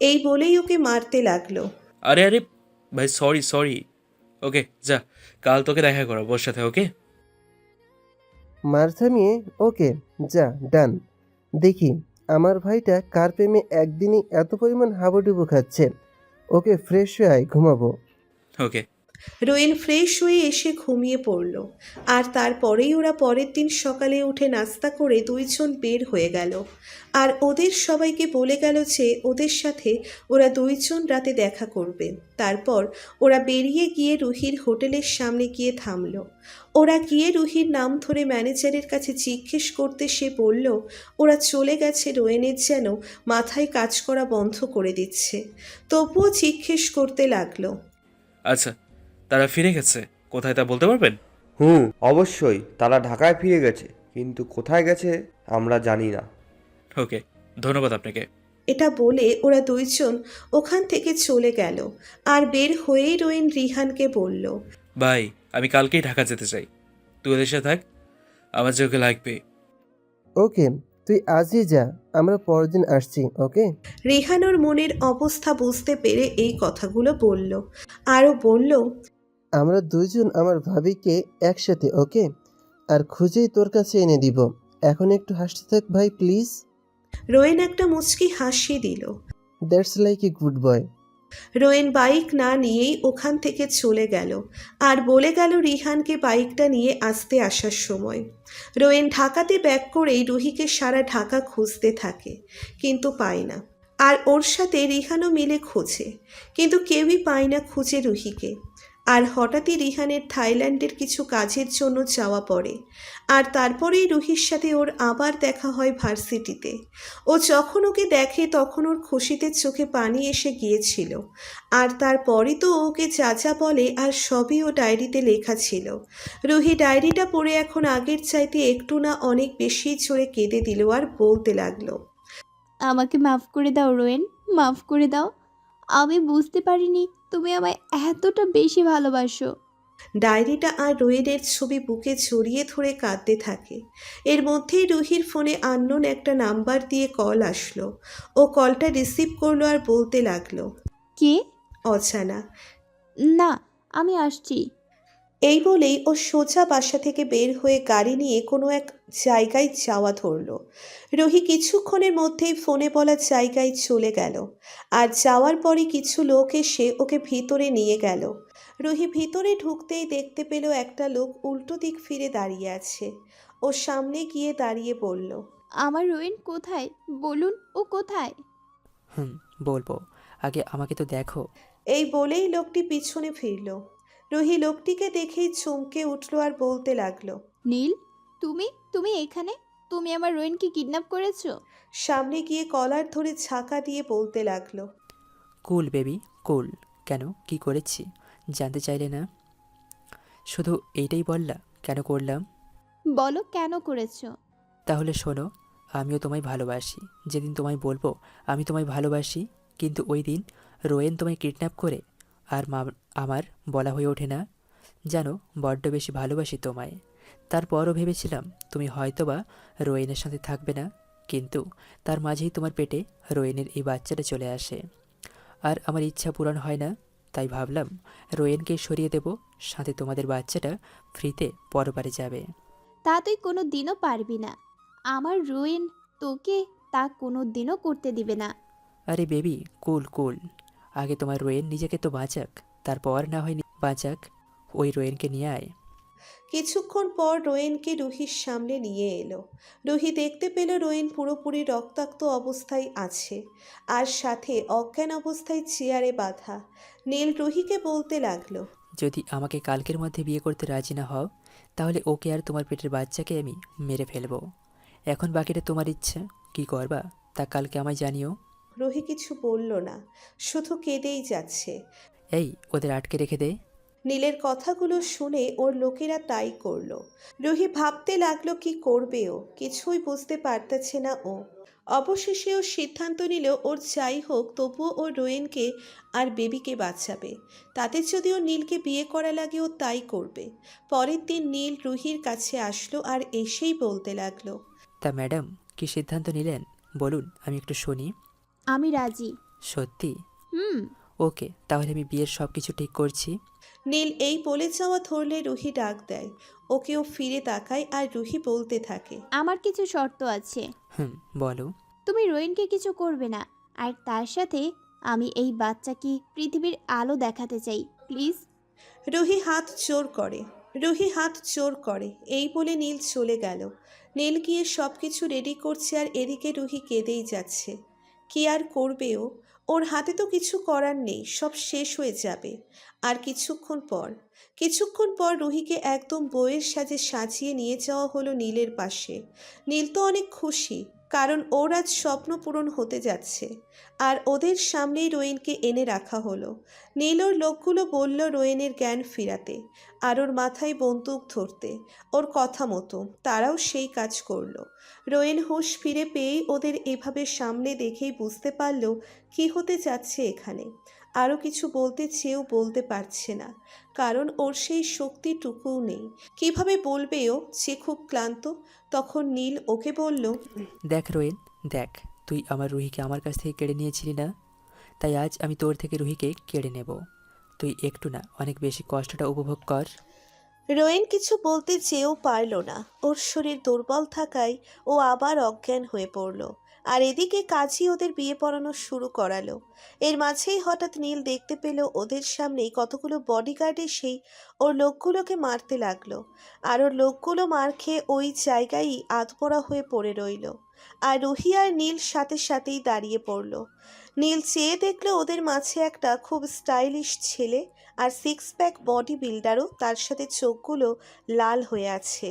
এই বলেই ওকে মারতে লাগলো। আরে আরে ভাই, সরি সরি। ওকে যা, কাল তোকে দেখা করো ওর সাথে। ওকে মার থামিয়ে, ওকে যা, ডান। দেখি আমার ভাইটা কার প্রেমে একদিনই এত পরিমাণ হাবুডুবু খাচ্ছে। ওকে, ফ্রেশ হয়ে আয়, ঘুমাবো। ওকে। রোয়েন ফ্রেশ হয়ে এসে ঘুমিয়ে পড়ল। আর তারপরেই ওরা পরের দিন সকালে উঠে নাস্তা করে দুইজন বের হয়ে গেল, আর ওদের সবাইকে বলে গেল যে ওদের সাথে ওরা দুইজন রাতে দেখা করবে। তারপর ওরা বেরিয়ে গিয়ে রুহির হোটেলের সামনে গিয়ে থামল। ওরা গিয়ে রুহির নাম ধরে ম্যানেজারের কাছে জিজ্ঞেস করতে সে বলল ওরা চলে গেছে। রোয়েনের যেন মাথায় কাজ করা বন্ধ করে দিচ্ছে। তবুও জিজ্ঞেস করতে লাগলো, আচ্ছা, তারা ফিরে গেছে কোথায় তা বলতে পারবেন? অবশ্যই তারা ঢাকায় ফিরে গেছে, কিন্তু কোথায় গেছে আমরা জানি না। ওকে, ধন্যবাদ আপনাকে। এটা বলে ওরা দুইজন ওখান থেকে চলে গেল। আর বের হয়েই রোয়েন রিহানকে বলল, ভাই, আমি কালকেই ঢাকা যেতে চাই। তুই ওদের সাথে থাক, আমার যে ওকে লাগবে। ওকে, তুই আজই যা, আমরা পরের দিন আসছি। ওকে। রিহান ওর মনের অবস্থা বুঝতে পেরে এই কথাগুলো বলল। আরও বলল, আমরা দুইজন আমার ভাবিকে একসাথে, ওকে, আর খুঁজেই তোর কাছে এনে দিব। এখন একটু হাসতে থাক ভাই, প্লিজ। রোয়েন একটা মুচকি হাসি দিল। That's like a good boy. Rowen bike না নিয়েই ওখান থেকে চলে গেল, আর বলে গেল রিহানকে বাইকটা নিয়ে আসতে আসার সময়। রোয়েন ঢাকাতে ব্যাক করেই রুহিকে সারা ঢাকা খুঁজতে থাকে, কিন্তু পায় না। আর ওর সাথে রিহানও মিলে খোঁজে, কিন্তু কেউই পায় না খুঁজে রুহিকে। আর হঠাৎই রিহানের থাইল্যান্ডের কিছু কাজের জন্য যাওয়া পড়ে, আর তারপরেই রুহির সাথে ওর আবার দেখা হয় ভার্সিটিতে। ও যখন ওকে দেখে তখন ওর খুশিতে চোখে পানি এসে গিয়েছিল। আর তারপরই তো ওকে যা যা বলে আর সবই ও ডায়েরিতে লেখা ছিল। রুহি ডায়েরিটা পড়ে এখন আগের চাইতে একটু না অনেক বেশি জোরে কেঁদে দিল, আর বলতে লাগলো, আমাকে মাফ করে দাও রোয়েন, মাফ করে দাও। আমি বুঝতে পারিনি তুমি আমায় এতটা বেশি ভালোবাসো। ডায়েরিটা আর রোয়েনের ছবি বুকে জড়িয়ে ধরে কাঁদতে থাকে। এর মধ্যেই রুহির ফোনে আননোন একটা নাম্বার দিয়ে কল আসলো। ও কলটা রিসিভ করলো আর বলতে লাগলো, কে? অজানা। না, আমি আসছি। এই বলেই ও সোজা বাসা থেকে বের হয়ে গাড়ি নিয়ে কোনো এক জায়গায় যাওয়া ধরল। রুহি কিছুক্ষণের মধ্যেই ফোনে বলা জায়গায় চলে গেল। আর যাওয়ার পরই কিছু লোক এসে ওকে ভিতরে নিয়ে গেল। রুহি ভিতরে ঢুকতেই দেখতে পেল একটা লোক উল্টো দিক ফিরে দাঁড়িয়ে আছে। ও সামনে গিয়ে দাঁড়িয়ে বলল, আমার রোয়েন কোথায়? বলুন, ও কোথায়? বলবো, আগে আমাকে তো দেখো। এই বলেই লোকটি পিছনে ফিরল। রুহি লোকটিকে দেখেই চমকে উঠল আর বলতে লাগলো, নীল, তুমি তুমি এখানে? তুমি আমার রোয়েনকে কিডন্যাপ করেছো? সামনে গিয়ে কলার ধরে ঝাঁকা দিয়ে বলতে লাগলো, কুল বেবি কুল। কেন, কি করেছি জানতে চাইলে না? শুধু এইটাই বললা কেন করলাম? বলো কেন করেছো? তাহলে শোনো, আমিও তোমায় ভালোবাসি। যেদিন তোমায় বলবো আমি তোমায় ভালোবাসি, কিন্তু ওই দিন রোয়েন তোমায় কিডন্যাপ করে আর আমার বলা হয়ে ওঠে না। জানো, বড্ড বেশি ভালোবাসি তোমায়। তারপরও ভেবেছিলাম তুমি হয়তোবা রোয়েনের সাথে থাকবে না, কিন্তু তার মাঝেই তোমার পেটে রোয়েনের এই বাচ্চাটা চলে আসে। আর আমার ইচ্ছা পূরণ হয় না, তাই ভাবলাম রোয়েনকে সরিয়ে দেব, সাথে তোমাদের বাচ্চাটা ফ্রিতে পরপারে যাবে। তা তুই কোনো দিনও পারবি না। আমার রোয়েন তোকে তা কোনো দিনও করতে দিবে না। আরে বেবি কুল কুল, আগে তোমার রোয়েন নিজেকে তো বাঁচাক, তারপর না হয় বাঁচাক। ওই রোয়েনকে নিয়ে আয়। কিছুক্ষণ পর রোয়েনকে রুহির সামনে নিয়ে এলো। রুহি দেখতে পেল রোয়েন পুরোপুরি রক্তাক্ত অবস্থায় আছে, আর সাথে অজ্ঞান অবস্থায় চেয়ারে বাঁধা। নীল রুহিকে বলতে লাগলো, যদি আমাকে কালকের মধ্যে বিয়ে করতে রাজি না হও, তাহলে ওকে আর তোমার পেটের বাচ্চাকে আমি মেরে ফেলবো। এখন বাকিটা তোমার ইচ্ছা, কি করবা তা কালকে আমায় জানিও। রুহি কিছু বলল না, শুধু কেঁদেই যাচ্ছে। এই, ওদের আটকে রেখে দে। নীলের কথাগুলো শুনে ওর লোকেরা তাই করলো। রুহি ভাবতে লাগলো কি করবে ও, কিছুই বুঝতে পারতেছে না ও। অবশেষে ও সিদ্ধান্ত নিল ওর যাই হোক তবুও ও রোয়েনকে আর বেবিকে বাঁচাবে। তাতে যদি ও নীলকে বিয়ে করা লাগে ও তাই করবে। পরের দিন নীল রুহির কাছে আসলো আর এসেই বলতে লাগলো, তা ম্যাডাম, কি সিদ্ধান্ত নিলেন বলুন, আমি একটু শুনি। আমি রাজি। সত্যি? হুম। ওকে, তাহলে আমি বিয়ের সব কিছু ঠিক করছি। নীল এই বলে যাওয়া ধরলে রুহি ডাক দেয়। ওকেও ফিরে তাকায় আর রুহি বলতে থাকে, আমার কিছু শর্ত আছে। বলো। তুমি রোয়েনকে কিছু করবে না, আর তার সাথে আমি এই বাচ্চাকে পৃথিবীর আলো দেখাতে চাই, প্লিজ। রুহি হাত জোর করে এই বলে নীল চলে গেল। নীল গিয়ে সব কিছু রেডি করছে আর এদিকে রুহি কেঁদেই যাচ্ছে। কি আর করবে ও, ওর হাতে তো কিছু করার নেই, সব শেষ হয়ে যাবে। আর কিছুক্ষণ পর রুহিকে একদম বইয়ের সাজে সাজিয়ে নিয়ে যাওয়া হলো নীলের পাশে। নীল তো অনেক খুশি, কারণ ওর আজ স্বপ্ন পূরণ হতে যাচ্ছে। আর ওদের সামনেই রোয়েনকে এনে রাখা হলো। নীল ওর লোকগুলো বলল রোয়েনের জ্ঞান ফিরাতে, আর ওর মাথায় বন্দুক ধরতে। ওর কথা মতো তারাও সেই কাজ করলো। রোয়েন হুঁশ ফিরে পেয়েই ওদের এভাবে সামনে দেখেই বুঝতে পারল কি হতে যাচ্ছে এখানে। আরও কিছু বলতে চেয়েও বলতে পারছে না, কারণ ওর সেই শক্তিটুকুও নেই। কিভাবে বলবে ও যে খুব ক্লান্ত। তখন নীল ওকে বলল, দেখ রোয়েন, দেখ, তুই আমার রুহিকে আমার কাছ থেকে কেড়ে নিয়েছিলি না, তাই আজ আমি তোর থেকে রুহিকে কেড়ে নেব। তুই একটু না, অনেক বেশি কষ্টটা উপভোগ কর। রোয়েন কিছু বলতে চেয়েও পারল না। ওর শরীর দুর্বল থাকায় ও আবার অজ্ঞান হয়ে পড়ল। আর এদিকে কাজী ওদের বিয়ে পড়ানো শুরু করালো। এর মাঝেই হঠাৎ নীল দেখতে পেল ওদের সামনেই কতগুলো বডিগার্ড এসেই ওর লোকগুলোকে মারতে লাগলো। আর ওর লোকগুলো মার খেয়ে ওই জায়গায়ই আধপোড়া হয়ে পড়ে রইল। আর রুহি আর নীল সাথে সাথেই দাঁড়িয়ে পড়ল। নীল চেয়ে দেখলো ওদের মাঝে একটা খুব স্টাইলিশ ছেলে আর সিক্স প্যাক বডি বিল্ডারও, তার সাথে চোখগুলো লাল হয়ে আছে।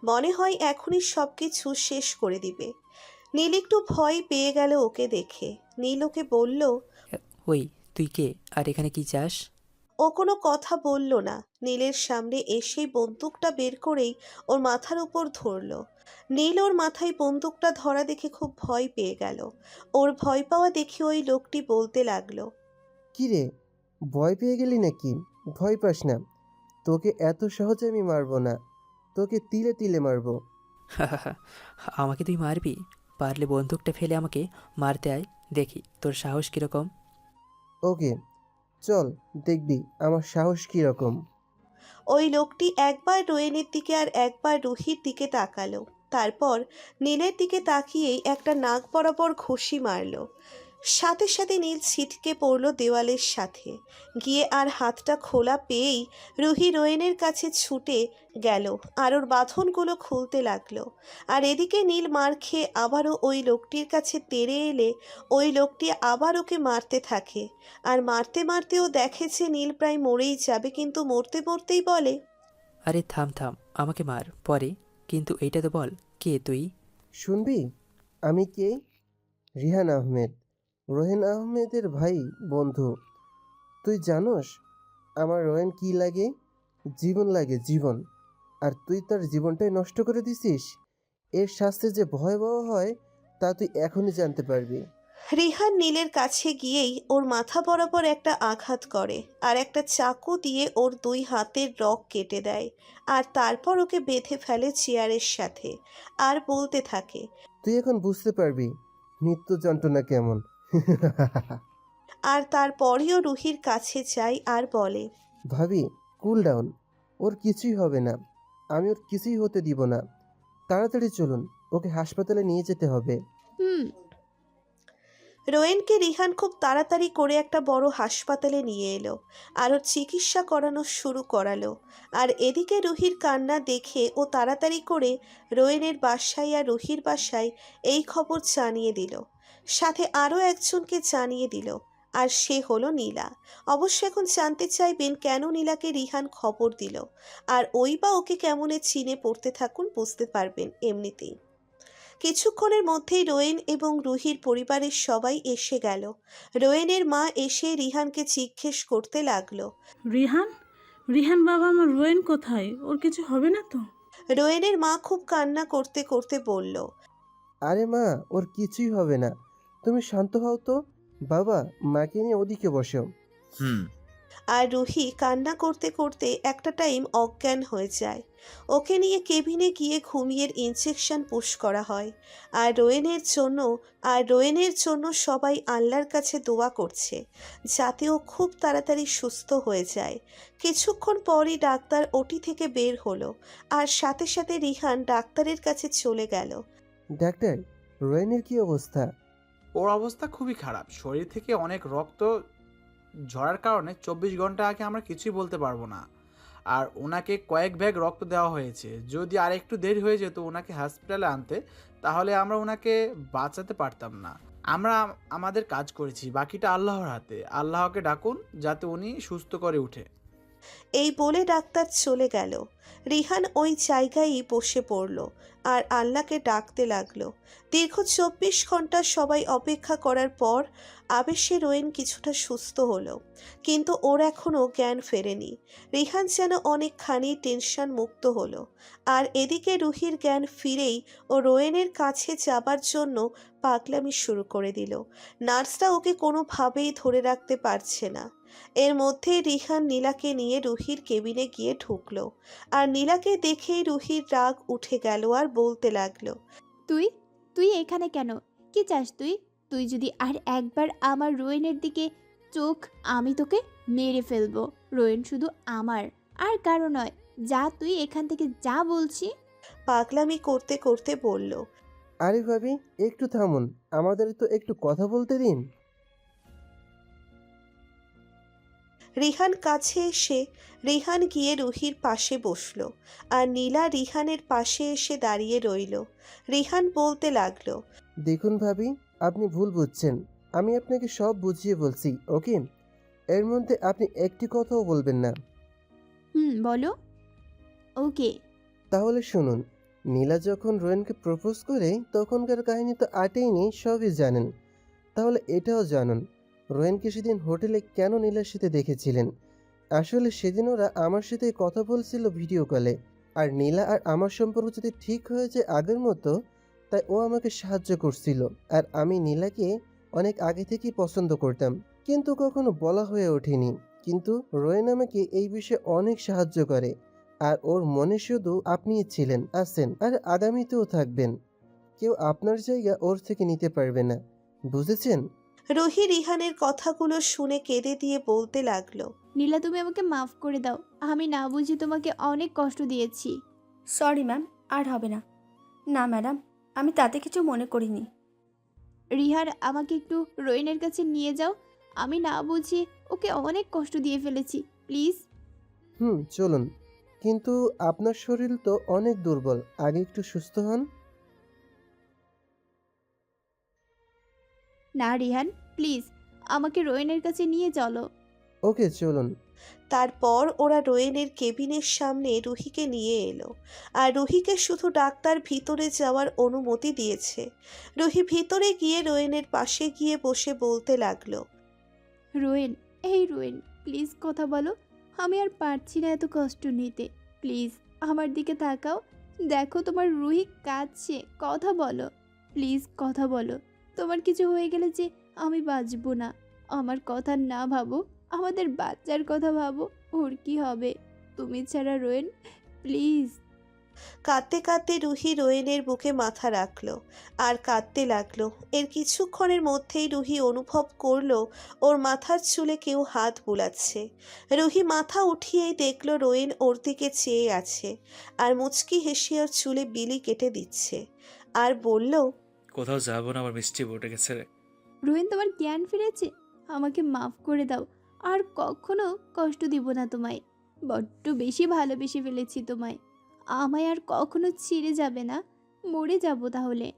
মনে হয় এখনই সব কিছু শেষ করে দিবে। নীল একটু ভয় পেয়ে গেল ওকে দেখে। নীল ওকে বলল, ওই, তুই কে আর এখানে কি চাস? ও কোনো কথা বলল না। নীলের সামনে এসেই বন্দুকটা বের করেই ওর মাথার উপর ধরল। নীল ওর মাথায় বন্দুকটা ধরা দেখে খুব ভয় পেয়ে গেল। ওর ভয় পাওয়া দেখে ওই লোকটি বলতে লাগলো, কি রে, ভয় পেয়ে গেলি নাকি? ভয় পাস না, তোকে এত সহজে আমি মারবো না, তোকে তিলে তিলে মারবো। আমাকে তুই মারবি? পারলে বন্দুকটা ফেলে আমাকে মারতে আয়, দেখি তোর সাহস কীরকম। ওকে, চল দেখবি আমার সাহস কীরকম। ওই লোকটি একবার রোয়েনের দিকে আর একবার রুহির দিকে তাকালো, তারপর নীলের দিকে তাকিয়েই একটা নাক বরাবর ঘুষি মারলো। সাথে সাথে নীল ছিটকে পড়লো দেওয়ালের সাথে গিয়ে, আর হাতটা খোলা পেয়েই রুহি রোয়েনের কাছে ছুটে গেল আর ওর বাঁধনগুলো খুলতে লাগলো। আর এদিকে নীল মার খেয়ে আবারও ওই লোকটির কাছে তেড়ে এলে ওই লোকটি আবার ওকে মারতে থাকে। আর মারতে মারতেও দেখে যে নীল প্রায় মরেই যাবে, কিন্তু মরতে মরতেই বলে, আরে থাম থাম, আমাকে মার পরে, কিন্তু এইটা তো বল কে তুই? শুনবি আমি কে? রিহান আহমেদ, রোহেন আহমেদের ভাই, বন্ধু। তুই জানোস আমার রোহেন কি লাগে? জীবন লাগে, জীবন। আর তুই তার জীবনটাই নষ্ট করে দিছিস। এর শাস্তি যে ভয়াবহ হয় তা তুই এখনই জানতে পারবি। রিহান নীলের কাছে গিয়েই ওর মাথা বরাবর একটা আঘাত করে আর একটা চাকু দিয়ে ওর 2 হাতের রগ কেটে দেয়। আর তারপর ওকে বেঁধে ফেলে চেয়ারের সাথে আর বলতে থাকে, তুই এখন বুঝতে পারবি মৃত্যু যন্ত্রণা কেমন। আর তারপরেও রুহির কাছে যায় আর বলে, ভাবি, কুল ডাউন। ওর কিছুই হবে না, আমি ওর কিছুই হতে দিব না। তাড়াতাড়ি চলুন, ওকে হাসপাতালে নিয়ে যেতে হবে। হুম। রোয়েনকে রিহান খুব তাড়াতাড়ি করে একটা বড় হাসপাতালে নিয়ে এলো আর ওর চিকিৎসা করানো শুরু করালো। আর এদিকে রুহির কান্না দেখে ও তাড়াতাড়ি করে রোয়েনের বাসায় আর রুহির বাসায় এই খবর জানিয়ে দিল, সাথে আরও একজনকে জানিয়ে দিল, আর সে হলো নীলা। অবশ্য এখন জানতে চাইবেন কেন নীলাকে রিহান খবর দিল, আর ওই বা ওকে কেমনে চিনে পড়তে থাকুন, বুঝতে পারবেন এমনিতেই। কিছুক্ষণের মধ্যেই রোয়েন এবং রুহির পরিবারের সবাই এসে গেল। রোয়েনের মা এসে রিহানকে জিজ্ঞেস করতে লাগলো, রিহান, রিহান বাবা, আমার রোয়েন কোথায়? ওর কিছু হবে না তো? রোয়েনের মা খুব কান্না করতে করতে বলল, আরে মা, ওর কিছুই হবে না। তুমি শান্ত হও তো। বাবা, মাকে নিয়ে ওদিকে বসো। আর রুহি কান্না করতে করতে একটা টাইম অজ্ঞান হয়ে যায়। ওকে নিয়ে কেবিনে গিয়ে ঘুমিয়ে ইনজেকশন পুশ করা হয়। আর রোয়েনের জন্য সবাই আল্লাহর কাছে দোয়া করছে যাতে ও খুব তাড়াতাড়ি সুস্থ হয়ে যায়। কিছুক্ষণ পরই ডাক্তার ওটি থেকে বের হলো আর সাথে সাথে রিহান ডাক্তারের কাছে চলে গেল। ডাক্তার, রোয়েনের কি অবস্থা? ওর অবস্থা খুবই খারাপ। শরীর থেকে অনেক রক্ত ঝরার কারণে 24 ঘন্টা আগে আমরা কিছুই বলতে পারবো না। আর ওনাকে কয়েক ব্যাগ রক্ত দেওয়া হয়েছে। যদি আর একটু দেরি হয়ে যেত ওনাকে হসপিটালে আনতে, তাহলে আমরা ওনাকে বাঁচাতে পারতাম না। আমরা আমাদের কাজ করেছি, বাকিটা আল্লাহর হাতে। আল্লাহকে ডাকুন যাতে উনি সুস্থ করে উঠে। এই বলে ডাক্তার চলে গেল। রিহান ওই জায়গায়ই বসে পড়ল আর আল্লাহকে ডাকতে লাগলো। দীর্ঘ 24 ঘন্টা সবাই অপেক্ষা করার পর আবেশে রোয়েন কিছুটা সুস্থ হলো, কিন্তু ওর এখনও জ্ঞান ফেরেনি। রিহান যেন অনেকখানি টেনশন মুক্ত হলো। আর এদিকে রুহির জ্ঞান ফিরেই ও রোয়েনের কাছে যাবার জন্য পাগলামি শুরু করে দিল। নার্সরা ওকে কোনোভাবেই ধরে রাখতে পারছে না। এর মধ্যে রিহান নীলাকে নিয়ে রুহির কেবিনে গিয়ে ঢুকলো। আর নীলাকে দেখেই রুহির রাগ উঠে গেল আর বলতে লাগলো, তুই তুই এখানে কেন? কি চাস তুই? তুই যদি আর একবার আমার রোয়েনের দিকে চোখ, আমি তোকে মেরে ফেলবো। রোয়েন শুধু আমার, আর কারো নয়। যা তুই এখান থেকে, যা বলছি। পাগলামি করতে করতে বলল, আরে ভাবি, একটু থামুন, আমাদের তো একটু কথা বলতে দিন। রিহান কাছে এসে রিহান গিয়ে রুহির পাশে বসলো আর নীলা রিহানের পাশে এসে দাঁড়িয়ে রইল। রিহান বলতে লাগলো, দেখুন ভাবি, আপনি ভুল বুঝছেন। আমি আপনাকে সব বুঝিয়ে বলছি, ওকে? এর মধ্যে আপনি একটি কথাও বলবেন না। বলো। ওকে। তাহলে শুনুন, নীলা যখন রোয়েনকে প্রপোজ করে তখনকার কাহিনী তো আটেইনি, সবই জানেন। তাহলে এটাও জানুন, রোয়েনকে সেদিন হোটেলে কেন নীলার সাথে দেখেছিলেন। আসলে সেদিন ওরা আমার সাথে কথা বলছিল ভিডিও কলে। আর নীলা আর আমার সম্পর্ক যদি ঠিক হয়ে যায় আগের মতো, তাই ও আমাকে সাহায্য করছিল। আর আমি নীলাকে অনেক আগে থেকেই পছন্দ করতাম, কিন্তু কখনো বলা হয়ে ওঠেনি। কিন্তু রোয়েন আমাকে এই বিষয়ে অনেক সাহায্য করে। আর ওর মনে শুধু আপনিই ছিলেন, আছেন, আর আগামীতেও থাকবেন। কেউ আপনার জায়গা ওর থেকে নিতে পারবে না, বুঝেছেন? রুহি রিহানের কথাগুলো শুনে কেঁদে দিয়ে বলতে লাগলো, নীলা তুমি আমাকে মাফ করে দাও, আমি না বুঝি তোমাকে অনেক কষ্ট দিয়েছি। সরি ম্যাম, আর হবে না। না ম্যাডাম, আমি তাতে কিছু মনে করিনি। রিহার আমাকে একটু রোয়েনের কাছে নিয়ে যাও, আমি না বুঝি ওকে অনেক কষ্ট দিয়ে ফেলেছি, প্লিজ। চলুন, কিন্তু আপনার শরীর তো অনেক দুর্বল, আগে একটু সুস্থ হন। না রিহান, প্লিজ আমাকে রোয়েনের কাছে নিয়ে চলো। ওকে চলুন। তারপর ওরা রোয়েনের কেবিনের সামনে রুহিকে নিয়ে এলো, আর রুহিকে শুধু ডাক্তার ভিতরে যাওয়ার অনুমতি দিয়েছে। রুহি ভিতরে গিয়ে রোয়েনের পাশে গিয়ে বসে বলতে লাগলো, রোয়েন, এই রোয়েন, প্লিজ কথা বলো, আমি আর পারছি না এত কষ্ট নিতে, প্লিজ আমার দিকে তাকাও, দেখো তোমার রুহি কাঁদছে, কথা বলো, প্লিজ কথা বলো, তোমার কিছু হয়ে গেলে যে আমি বাঁচবো না, আমার কথা না ভাবো, আমাদের বাচ্চার কথা ভাবো, ওর কি হবে তুমি ছাড়া রোয়েন, প্লিজ। কাঁদতে কাঁদতে রুহি রোয়েনের বুকে মাথা রাখলো আর কাঁদতে লাগলো। এর কিছুক্ষণের মধ্যেই রুহি অনুভব করলো ওর মাথার চুলে কেউ হাত বুলাচ্ছে। রুহি মাথা উঠিয়েই দেখলো রোয়েন ওর দিকে চেয়ে আছে আর মুচকি হেসে ওর চুলে বিলি কেটে দিচ্ছে আর বলল, কোথাও যাবো না, আমার মিষ্টি বউটাকে গেছে রে। রোয়েন তোমার জ্ঞান ফিরেছে, আমাকে মাফ করে দাও, আর কখনো কষ্ট দিব না তোমায়, বড্ড বেশি ভালোবেসে ফেলেছি তোমায়, আমায় আর কখনো ছিঁড়ে যাবে না, মরে যাব তাহলে।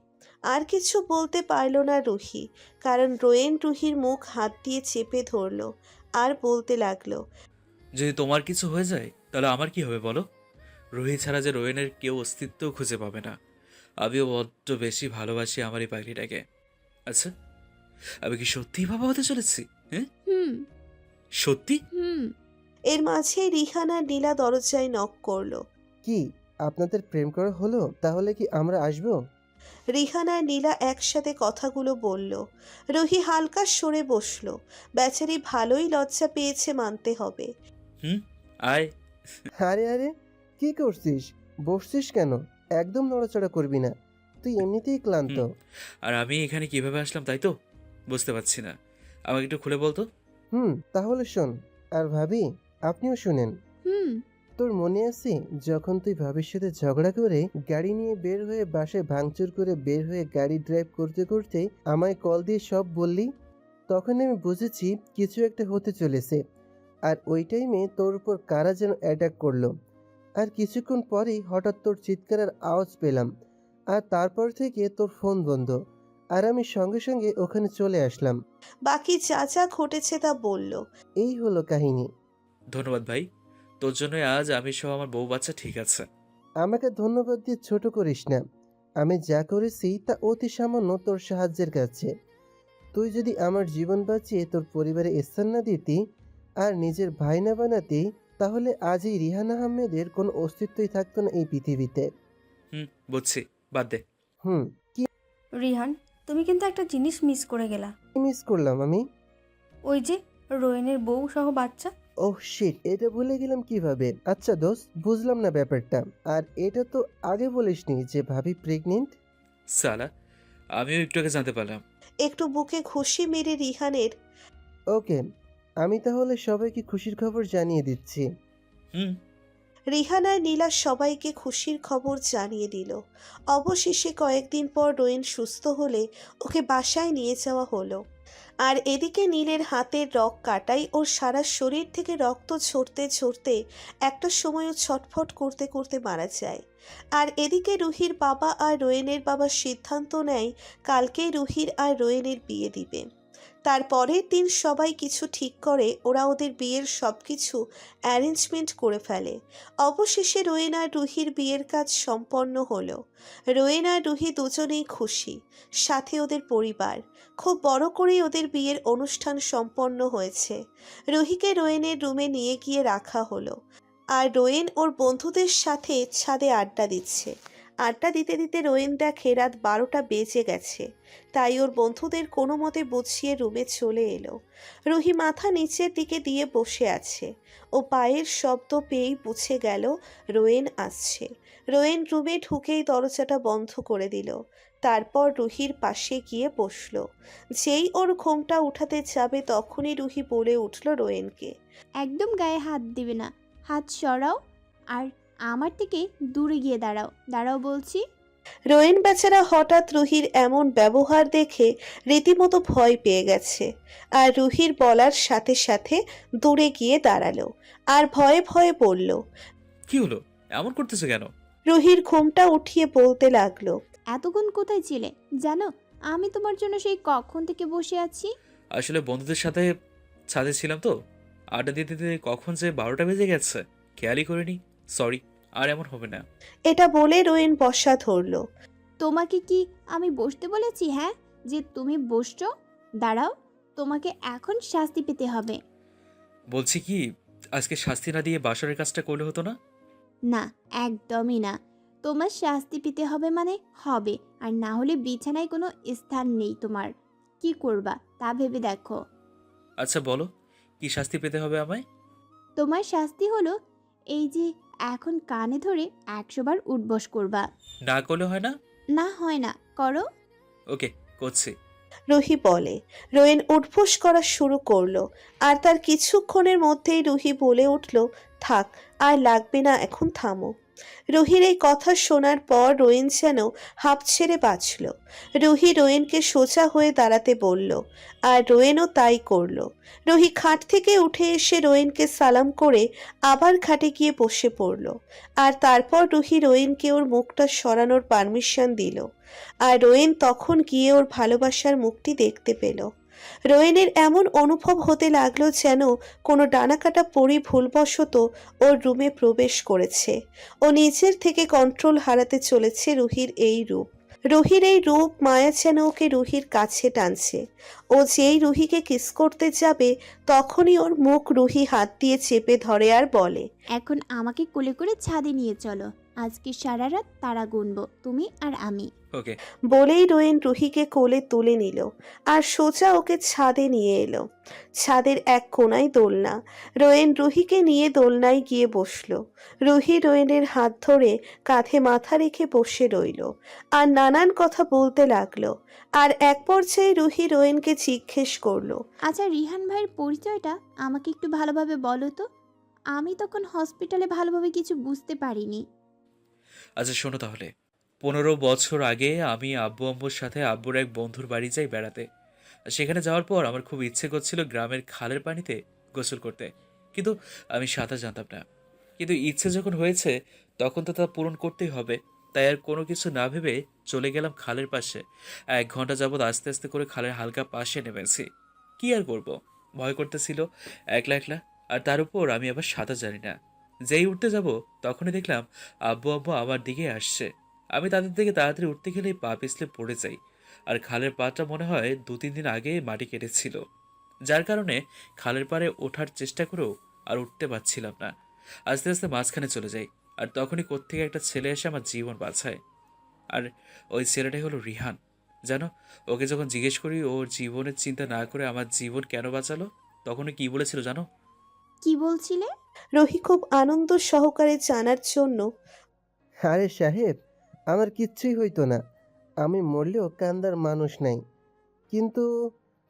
আর কিছু বলতে পারল না রুহি, কারণ রোয়েন রুহির মুখ হাত দিয়ে চেপে ধরলো আর বলতে লাগলো, যদি তোমার কিছু হয়ে যায় তাহলে আমার কি হবে বলো? রুহি ছাড়া যে রোয়েনের কেউ অস্তিত্ব খুঁজে পাবে না। আমিও বড্ড বেশি ভালোবাসি আমার এই পাখিটাকে। আচ্ছা, আমি কি সত্যিই বাবা হতে চলেছি? হ্যাঁ, সত্যি? এর মাঝে রিহান আর নীলা দরজায় নক করলো। কি আপনাদের প্রেম করা হলো? তাহলে কি আমরা আসবো? রিহান আর নীলা একসাথে কথাগুলো বলল। রুহি হালকা সরে বসলো। বেচারি ভালোই লজ্জা পেয়েছে মানতে হবে। আয়। আরে আরে, কি করছিস? বসছিস কেন? একদম নড়াচড়া করবি না, তুই এমনিতেই ক্লান্ত। আর আমি এখানে কিভাবে আসলাম তাই তো বুঝতে পারছি না, আমাকে একটু খুলে বলতো। তাহলে শোন, আর ভাবি আপনিও শুনেন। তোর মনে আছে যখন তুই ভাবির সাথে ঝগড়া করে গাড়ি নিয়ে বের হয়ে বাসায় ভাঙচুর করে বের হয়ে গাড়ি ড্রাইভ করতে করতে আমায় কল দিয়ে সব বললি? তখন আমি বুঝেছি কিছু একটা হতে চলেছে। আর ওই টাইমে তোর উপর কারা যেন অ্যাটাক করলো। আর কিছুক্ষণ পরেই হঠাৎ তোর চিৎকারের আওয়াজ পেলাম, আর তারপর থেকে তোর ফোন বন্ধ, আর আমি সঙ্গে সঙ্গে ওখানে চলে আসলাম। বাকি যা যা ঘটেছে তা বলল। এই হলো কাহিনী। ধন্যবাদ ভাই, তোর জন্য আজ আমি সহ আমার বউ বাচ্চা ঠিক আছে। আমাকে ধন্যবাদ দিয়ে ছোট করিস না, আমি যা করেছি তা অতি সামান্য তোর সাহায্যের কাছে। তুই যদি আমার জীবন বাঁচিয়ে তোর পরিবারে স্থান না দিতি আর নিজের ভাই না বানাতি, তাহলে আজ এই রিহান আহমেদের কোনো অস্তিত্বই থাকতো না এই পৃথিবীতে। বুঝছি, বাদ দে। কি রিহান, তুমি কিন্তু একটা জিনিস মিস করে গেলা। মিস করলাম আমি? ওই যে রোয়েনের বউ সহ বাচ্চা। ওহ শিট, এটা ভুলে গেলাম কিভাবে? আচ্ছা দোস্ত, বুঝলাম না ব্যাপারটা। আর এটা তো আগে বলিসনি যে ভাবি প্রেগনেন্ট। সালা, আমিও একটু আগে জানতে পারলাম। একটু বুকে ঘুষি মেরে রিহানের, ওকে, আমি তাহলে সবাইকে খুশির খবর জানিয়ে দিচ্ছি। রিহান আর নীলা সবাইকে খুশির খবর জানিয়ে দিল। অবশেষে কয়েকদিন পর রোয়েন সুস্থ হলে ওকে বাসায় নিয়ে যাওয়া হলো। আর এদিকে নীলের হাতের রক কাটাই ওর সারা শরীর থেকে রক্ত ঝরতে ঝরতে একটা সময়ও ছটফট করতে করতে মারা যায়। আর এদিকে রুহির বাবা আর রোয়েনের বাবা সিদ্ধান্ত নেয় কালকেই রুহির আর রোয়েনের বিয়ে দিবে। তারপরের দিন সবাই কিছু ঠিক করে ওরা ওদের বিয়ের সব কিছু অ্যারেঞ্জমেন্ট করে ফেলে। অবশেষে রোয়েন আর রুহির বিয়ের কাজ সম্পন্ন হলো। রোয়েন আর রুহি দুজনেই খুশি, সাথে ওদের পরিবার। খুব বড় করেই ওদের বিয়ের অনুষ্ঠান সম্পন্ন হয়েছে। রুহিকে রোয়েনের রুমে নিয়ে গিয়ে রাখা হলো, আর রোয়েন ওর বন্ধুদের সাথে ছাদে আড্ডা দিচ্ছে। আড্ডা দিতে দিতে রোয়েন দেখে রাত 12টা বেজে গেছে, তাই ওর বন্ধুদের কোনো মতে বুঝিয়ে রুমে চলে এলো। রুহি মাথা নিচের দিকে দিয়ে বসে আছে। ও পায়ের শব্দ পেয়েই বুঝে গেল রোয়েন আসছে। রোয়েন রুমে ঢুকেই দরজাটা বন্ধ করে দিল। তারপর রুহির পাশে গিয়ে বসল। যেই ওর ঘোমটা উঠাতে যাবে তখনই রুহি বলে উঠল রোয়েনকে। একদম গায়ে হাত দিবে না, হাত সরাও আর আমার থেকে দূরে গিয়ে দাঁড়াও, দাঁড়াও বলছি। রোয়েন বেচারা হঠাৎ রুহির এমন ব্যবহার দেখে রীতিমতো ভয় পেয়ে গেছে, আর রুহির বলার সাথে সাথে দূরে গিয়ে দাঁড়ালো আর ভয়ে ভয়ে বলল। কি হলো, এমন করতেছো কেন? রুহির ঘুমটা উঠিয়ে বলতে লাগলো। এতক্ষণ কোথায় ছিলে জানো? আমি তোমার জন্য সেই কখন থেকে বসে আছি। আসলে বন্ধুদের সাথে ছাদে ছিলাম তো, আড্ডা দিতে দিতে কখন যে 12টা বেজে গেছে খেয়ালই করিনি। সরি, আর এমন হবে না। এটা বলে রোয়েন বসা ধরল। তোমাকে কি আমি বসতে বলেছি? হ্যাঁ, যে তুমি বসছো? দাঁড়াও, তোমাকে এখন শাস্তি পেতে হবে। বলছি কি, আজকে শাস্তি না দিয়ে বাসরের কাজটা করলে হতো না? না, একদমই না। তোমার শাস্তি পেতে হবে মানে হবে, আর না হলে বিছানায় কোনো স্থান নেই তোমার। কি করবা তা ভেবে দেখো। আচ্ছা বলো, কি শাস্তি পেতে হবে আমায়? তোমার শাস্তি হলো এই যে এখন কানে ধরে 100 বার উঠবস করবা। না করলে হয় না? না হয় না, করো। ওকে, করছি। রুহি বলে। রোয়েন উঠবোস করা শুরু করলো, আর তার কিছুক্ষণের মধ্যেই রুহি বলে উঠল, থাক আর লাগবে না, এখন থামো। রুহির এই কথা শোনার পর রোয়েন যেন হাঁপ ছেড়ে বাঁচল। রুহি রোয়েনকে সোজা হয়ে দাঁড়াতে বলল, আর রোয়েনও তাই করল। রুহি খাট থেকে উঠে এসে রোয়েনকে সালাম করে আবার খাটে গিয়ে বসে পড়ল, আর তারপর রুহি রোয়েনকে ওর মুখটা সরানোর পারমিশন দিল, আর রোয়েন তখন গিয়ে ওর ভালোবাসার মুখটি দেখতে পেল। রোয়েনের এমন অনুভব হতে লাগলো যেন কোনো ডানাকাটা পরি ভুলবশত ওর রুমে প্রবেশ করেছে। ও নিজের থেকে কন্ট্রোল হারাতে চলেছে রুহির এই রূপ। রুহির এই রূপ মায়া যেন ওকে রুহির কাছে টানছে। ও যেই রুহিকে কিস করতে যাবে তখনই ওর মুখ রুহি হাত দিয়ে চেপে ধরে আর বলে, এখন আমাকে কোলে করে ছাদে নিয়ে চলো, আজকে সারা রাত তারা গুনবো তুমি আর আমি। ওকে। বলেই রোয়েন রুহিকে কোলে তুলে নিল আর সোজা ওকে ছাদে নিয়ে এলো। ছাদের এক কোণায় দোলনা। রোয়েন রুহিকে নিয়ে দোলনায় গিয়ে বসলো। রুহি রোয়েনের হাত ধরে কাঁধে মাথা রেখে বসে রইল আর নানান কথা বলতে লাগলো। আর এক পর্যায়ে রুহি রোয়েনকে জিজ্ঞেস করলো, আচ্ছা রিহান ভাইয়ের পরিচয়টা আমাকে একটু ভালোভাবে বলো তো, আমি তখন হসপিটালে ভালোভাবে কিছু বুঝতে পারিনি। আচ্ছা শোনো তাহলে, 15 বছর আগে আমি আব্বু আম্মুর সাথে আব্বুর এক বন্ধুর বাড়ি যাই বেড়াতে। সেখানে যাওয়ার পর আমার খুব ইচ্ছে করছিল গ্রামের খালের পানিতে গোসল করতে, কিন্তু আমি সাঁতার জানতাম না। কিন্তু ইচ্ছে যখন হয়েছে তখন তো তা পূরণ করতেই হবে, তাই আর কোনো কিছু না ভেবে চলে গেলাম খালের পাশে। 1 ঘন্টা যাবৎ আস্তে আস্তে করে খালের হালকা পাশে নেমেছি। কি আর করব, ভয় করতেছিল একলা একলা, আর তার উপর আমি আবার সাঁতার জানি না। যেই উঠতে যাব তখনই দেখলাম আব্বু আব্বু আমার দিকে আসছে। আমি তাদের দিকে তাড়াতাড়ি উঠতে গেলেই পা পিছলে পড়ে যাই, আর খালের পাড়টা মনে হয় 2-3 দিন আগে মাটি কেটেছিল, যার কারণে খালের পাড়ে ওঠার চেষ্টা করেও আর উঠতে পারছিলাম না। আস্তে আস্তে মাঝখানে চলে যাই, আর তখনই কোত্থেকে একটা ছেলে এসে আমার জীবন বাঁচায়। আর ওই ছেলেটাই হলো রিহান। জানো, ওকে যখন জিজ্ঞেস করি ওর জীবনের চিন্তা না করে আমার জীবন কেন বাঁচালো, তখনই কি বলেছিল জানো? কি বলছিলে? রুহি খুব আনন্দ সহকারে জানার জন্য, আরে সাহেব, আমার কিচ্ছুই হইতো না, আমি মরলেও কান্দার মানুষ নাই, কিন্তু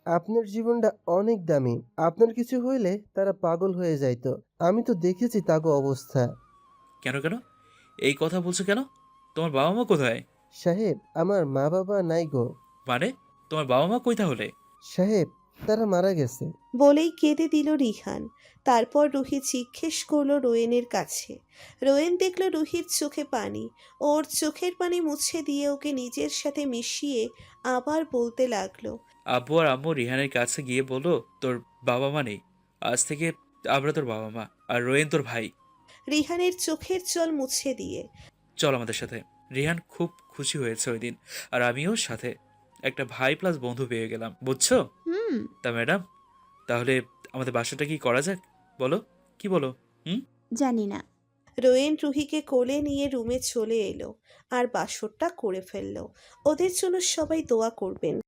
আপনার জীবনটা অনেক দামি, আপনার কিছু হইলে তারা পাগল হয়ে যাইতো, আমি তো দেখেছি তাগো অবস্থা। কেন কেন এই কথা বলছো কেন? তোমার বাবা মা কোথায়? সাহেব, আমার মা বাবা নাই গো। মানে তোমার বাবা মা কই তাহলে? সাহেব, তারা মারা গেছে। বলেই কেঁদে দিল রিহান। তারপর রুহি জিজ্ঞেস করলো রোয়েনের কাছে। রোয়েন দেখলো রুহির চোখে পানি। ওর চোখের পানি মুছে দিয়ে ওকে নিজের সাথে মিশিয়ে আবার বলতে লাগলো, আব্বু আর আম্মু রিহানের কাছে গিয়ে বললো তোর বাবা মা নেই, আজ থেকে আমরা তোর বাবা মা, আর রোয়েন তোর ভাই। রিহানের চোখের জল মুছে দিয়ে। চল আমাদের সাথে। রিহান খুব খুশি হয়েছে ওই দিন, আর আমিও সাথে। একটা ভাই প্লাস বন্ধু পেয়ে গেলাম, বুঝছো? তা ম্যাডাম, তাহলে আমাদের বাসাটা কি করা যাক, বলো? কি বলো? জানি না। রোয়েন রুহিকে কোলে নিয়ে রুমে চলে এলো আর বাসরটা করে ফেললো। ওদের জন্য সবাই দোয়া করবেন।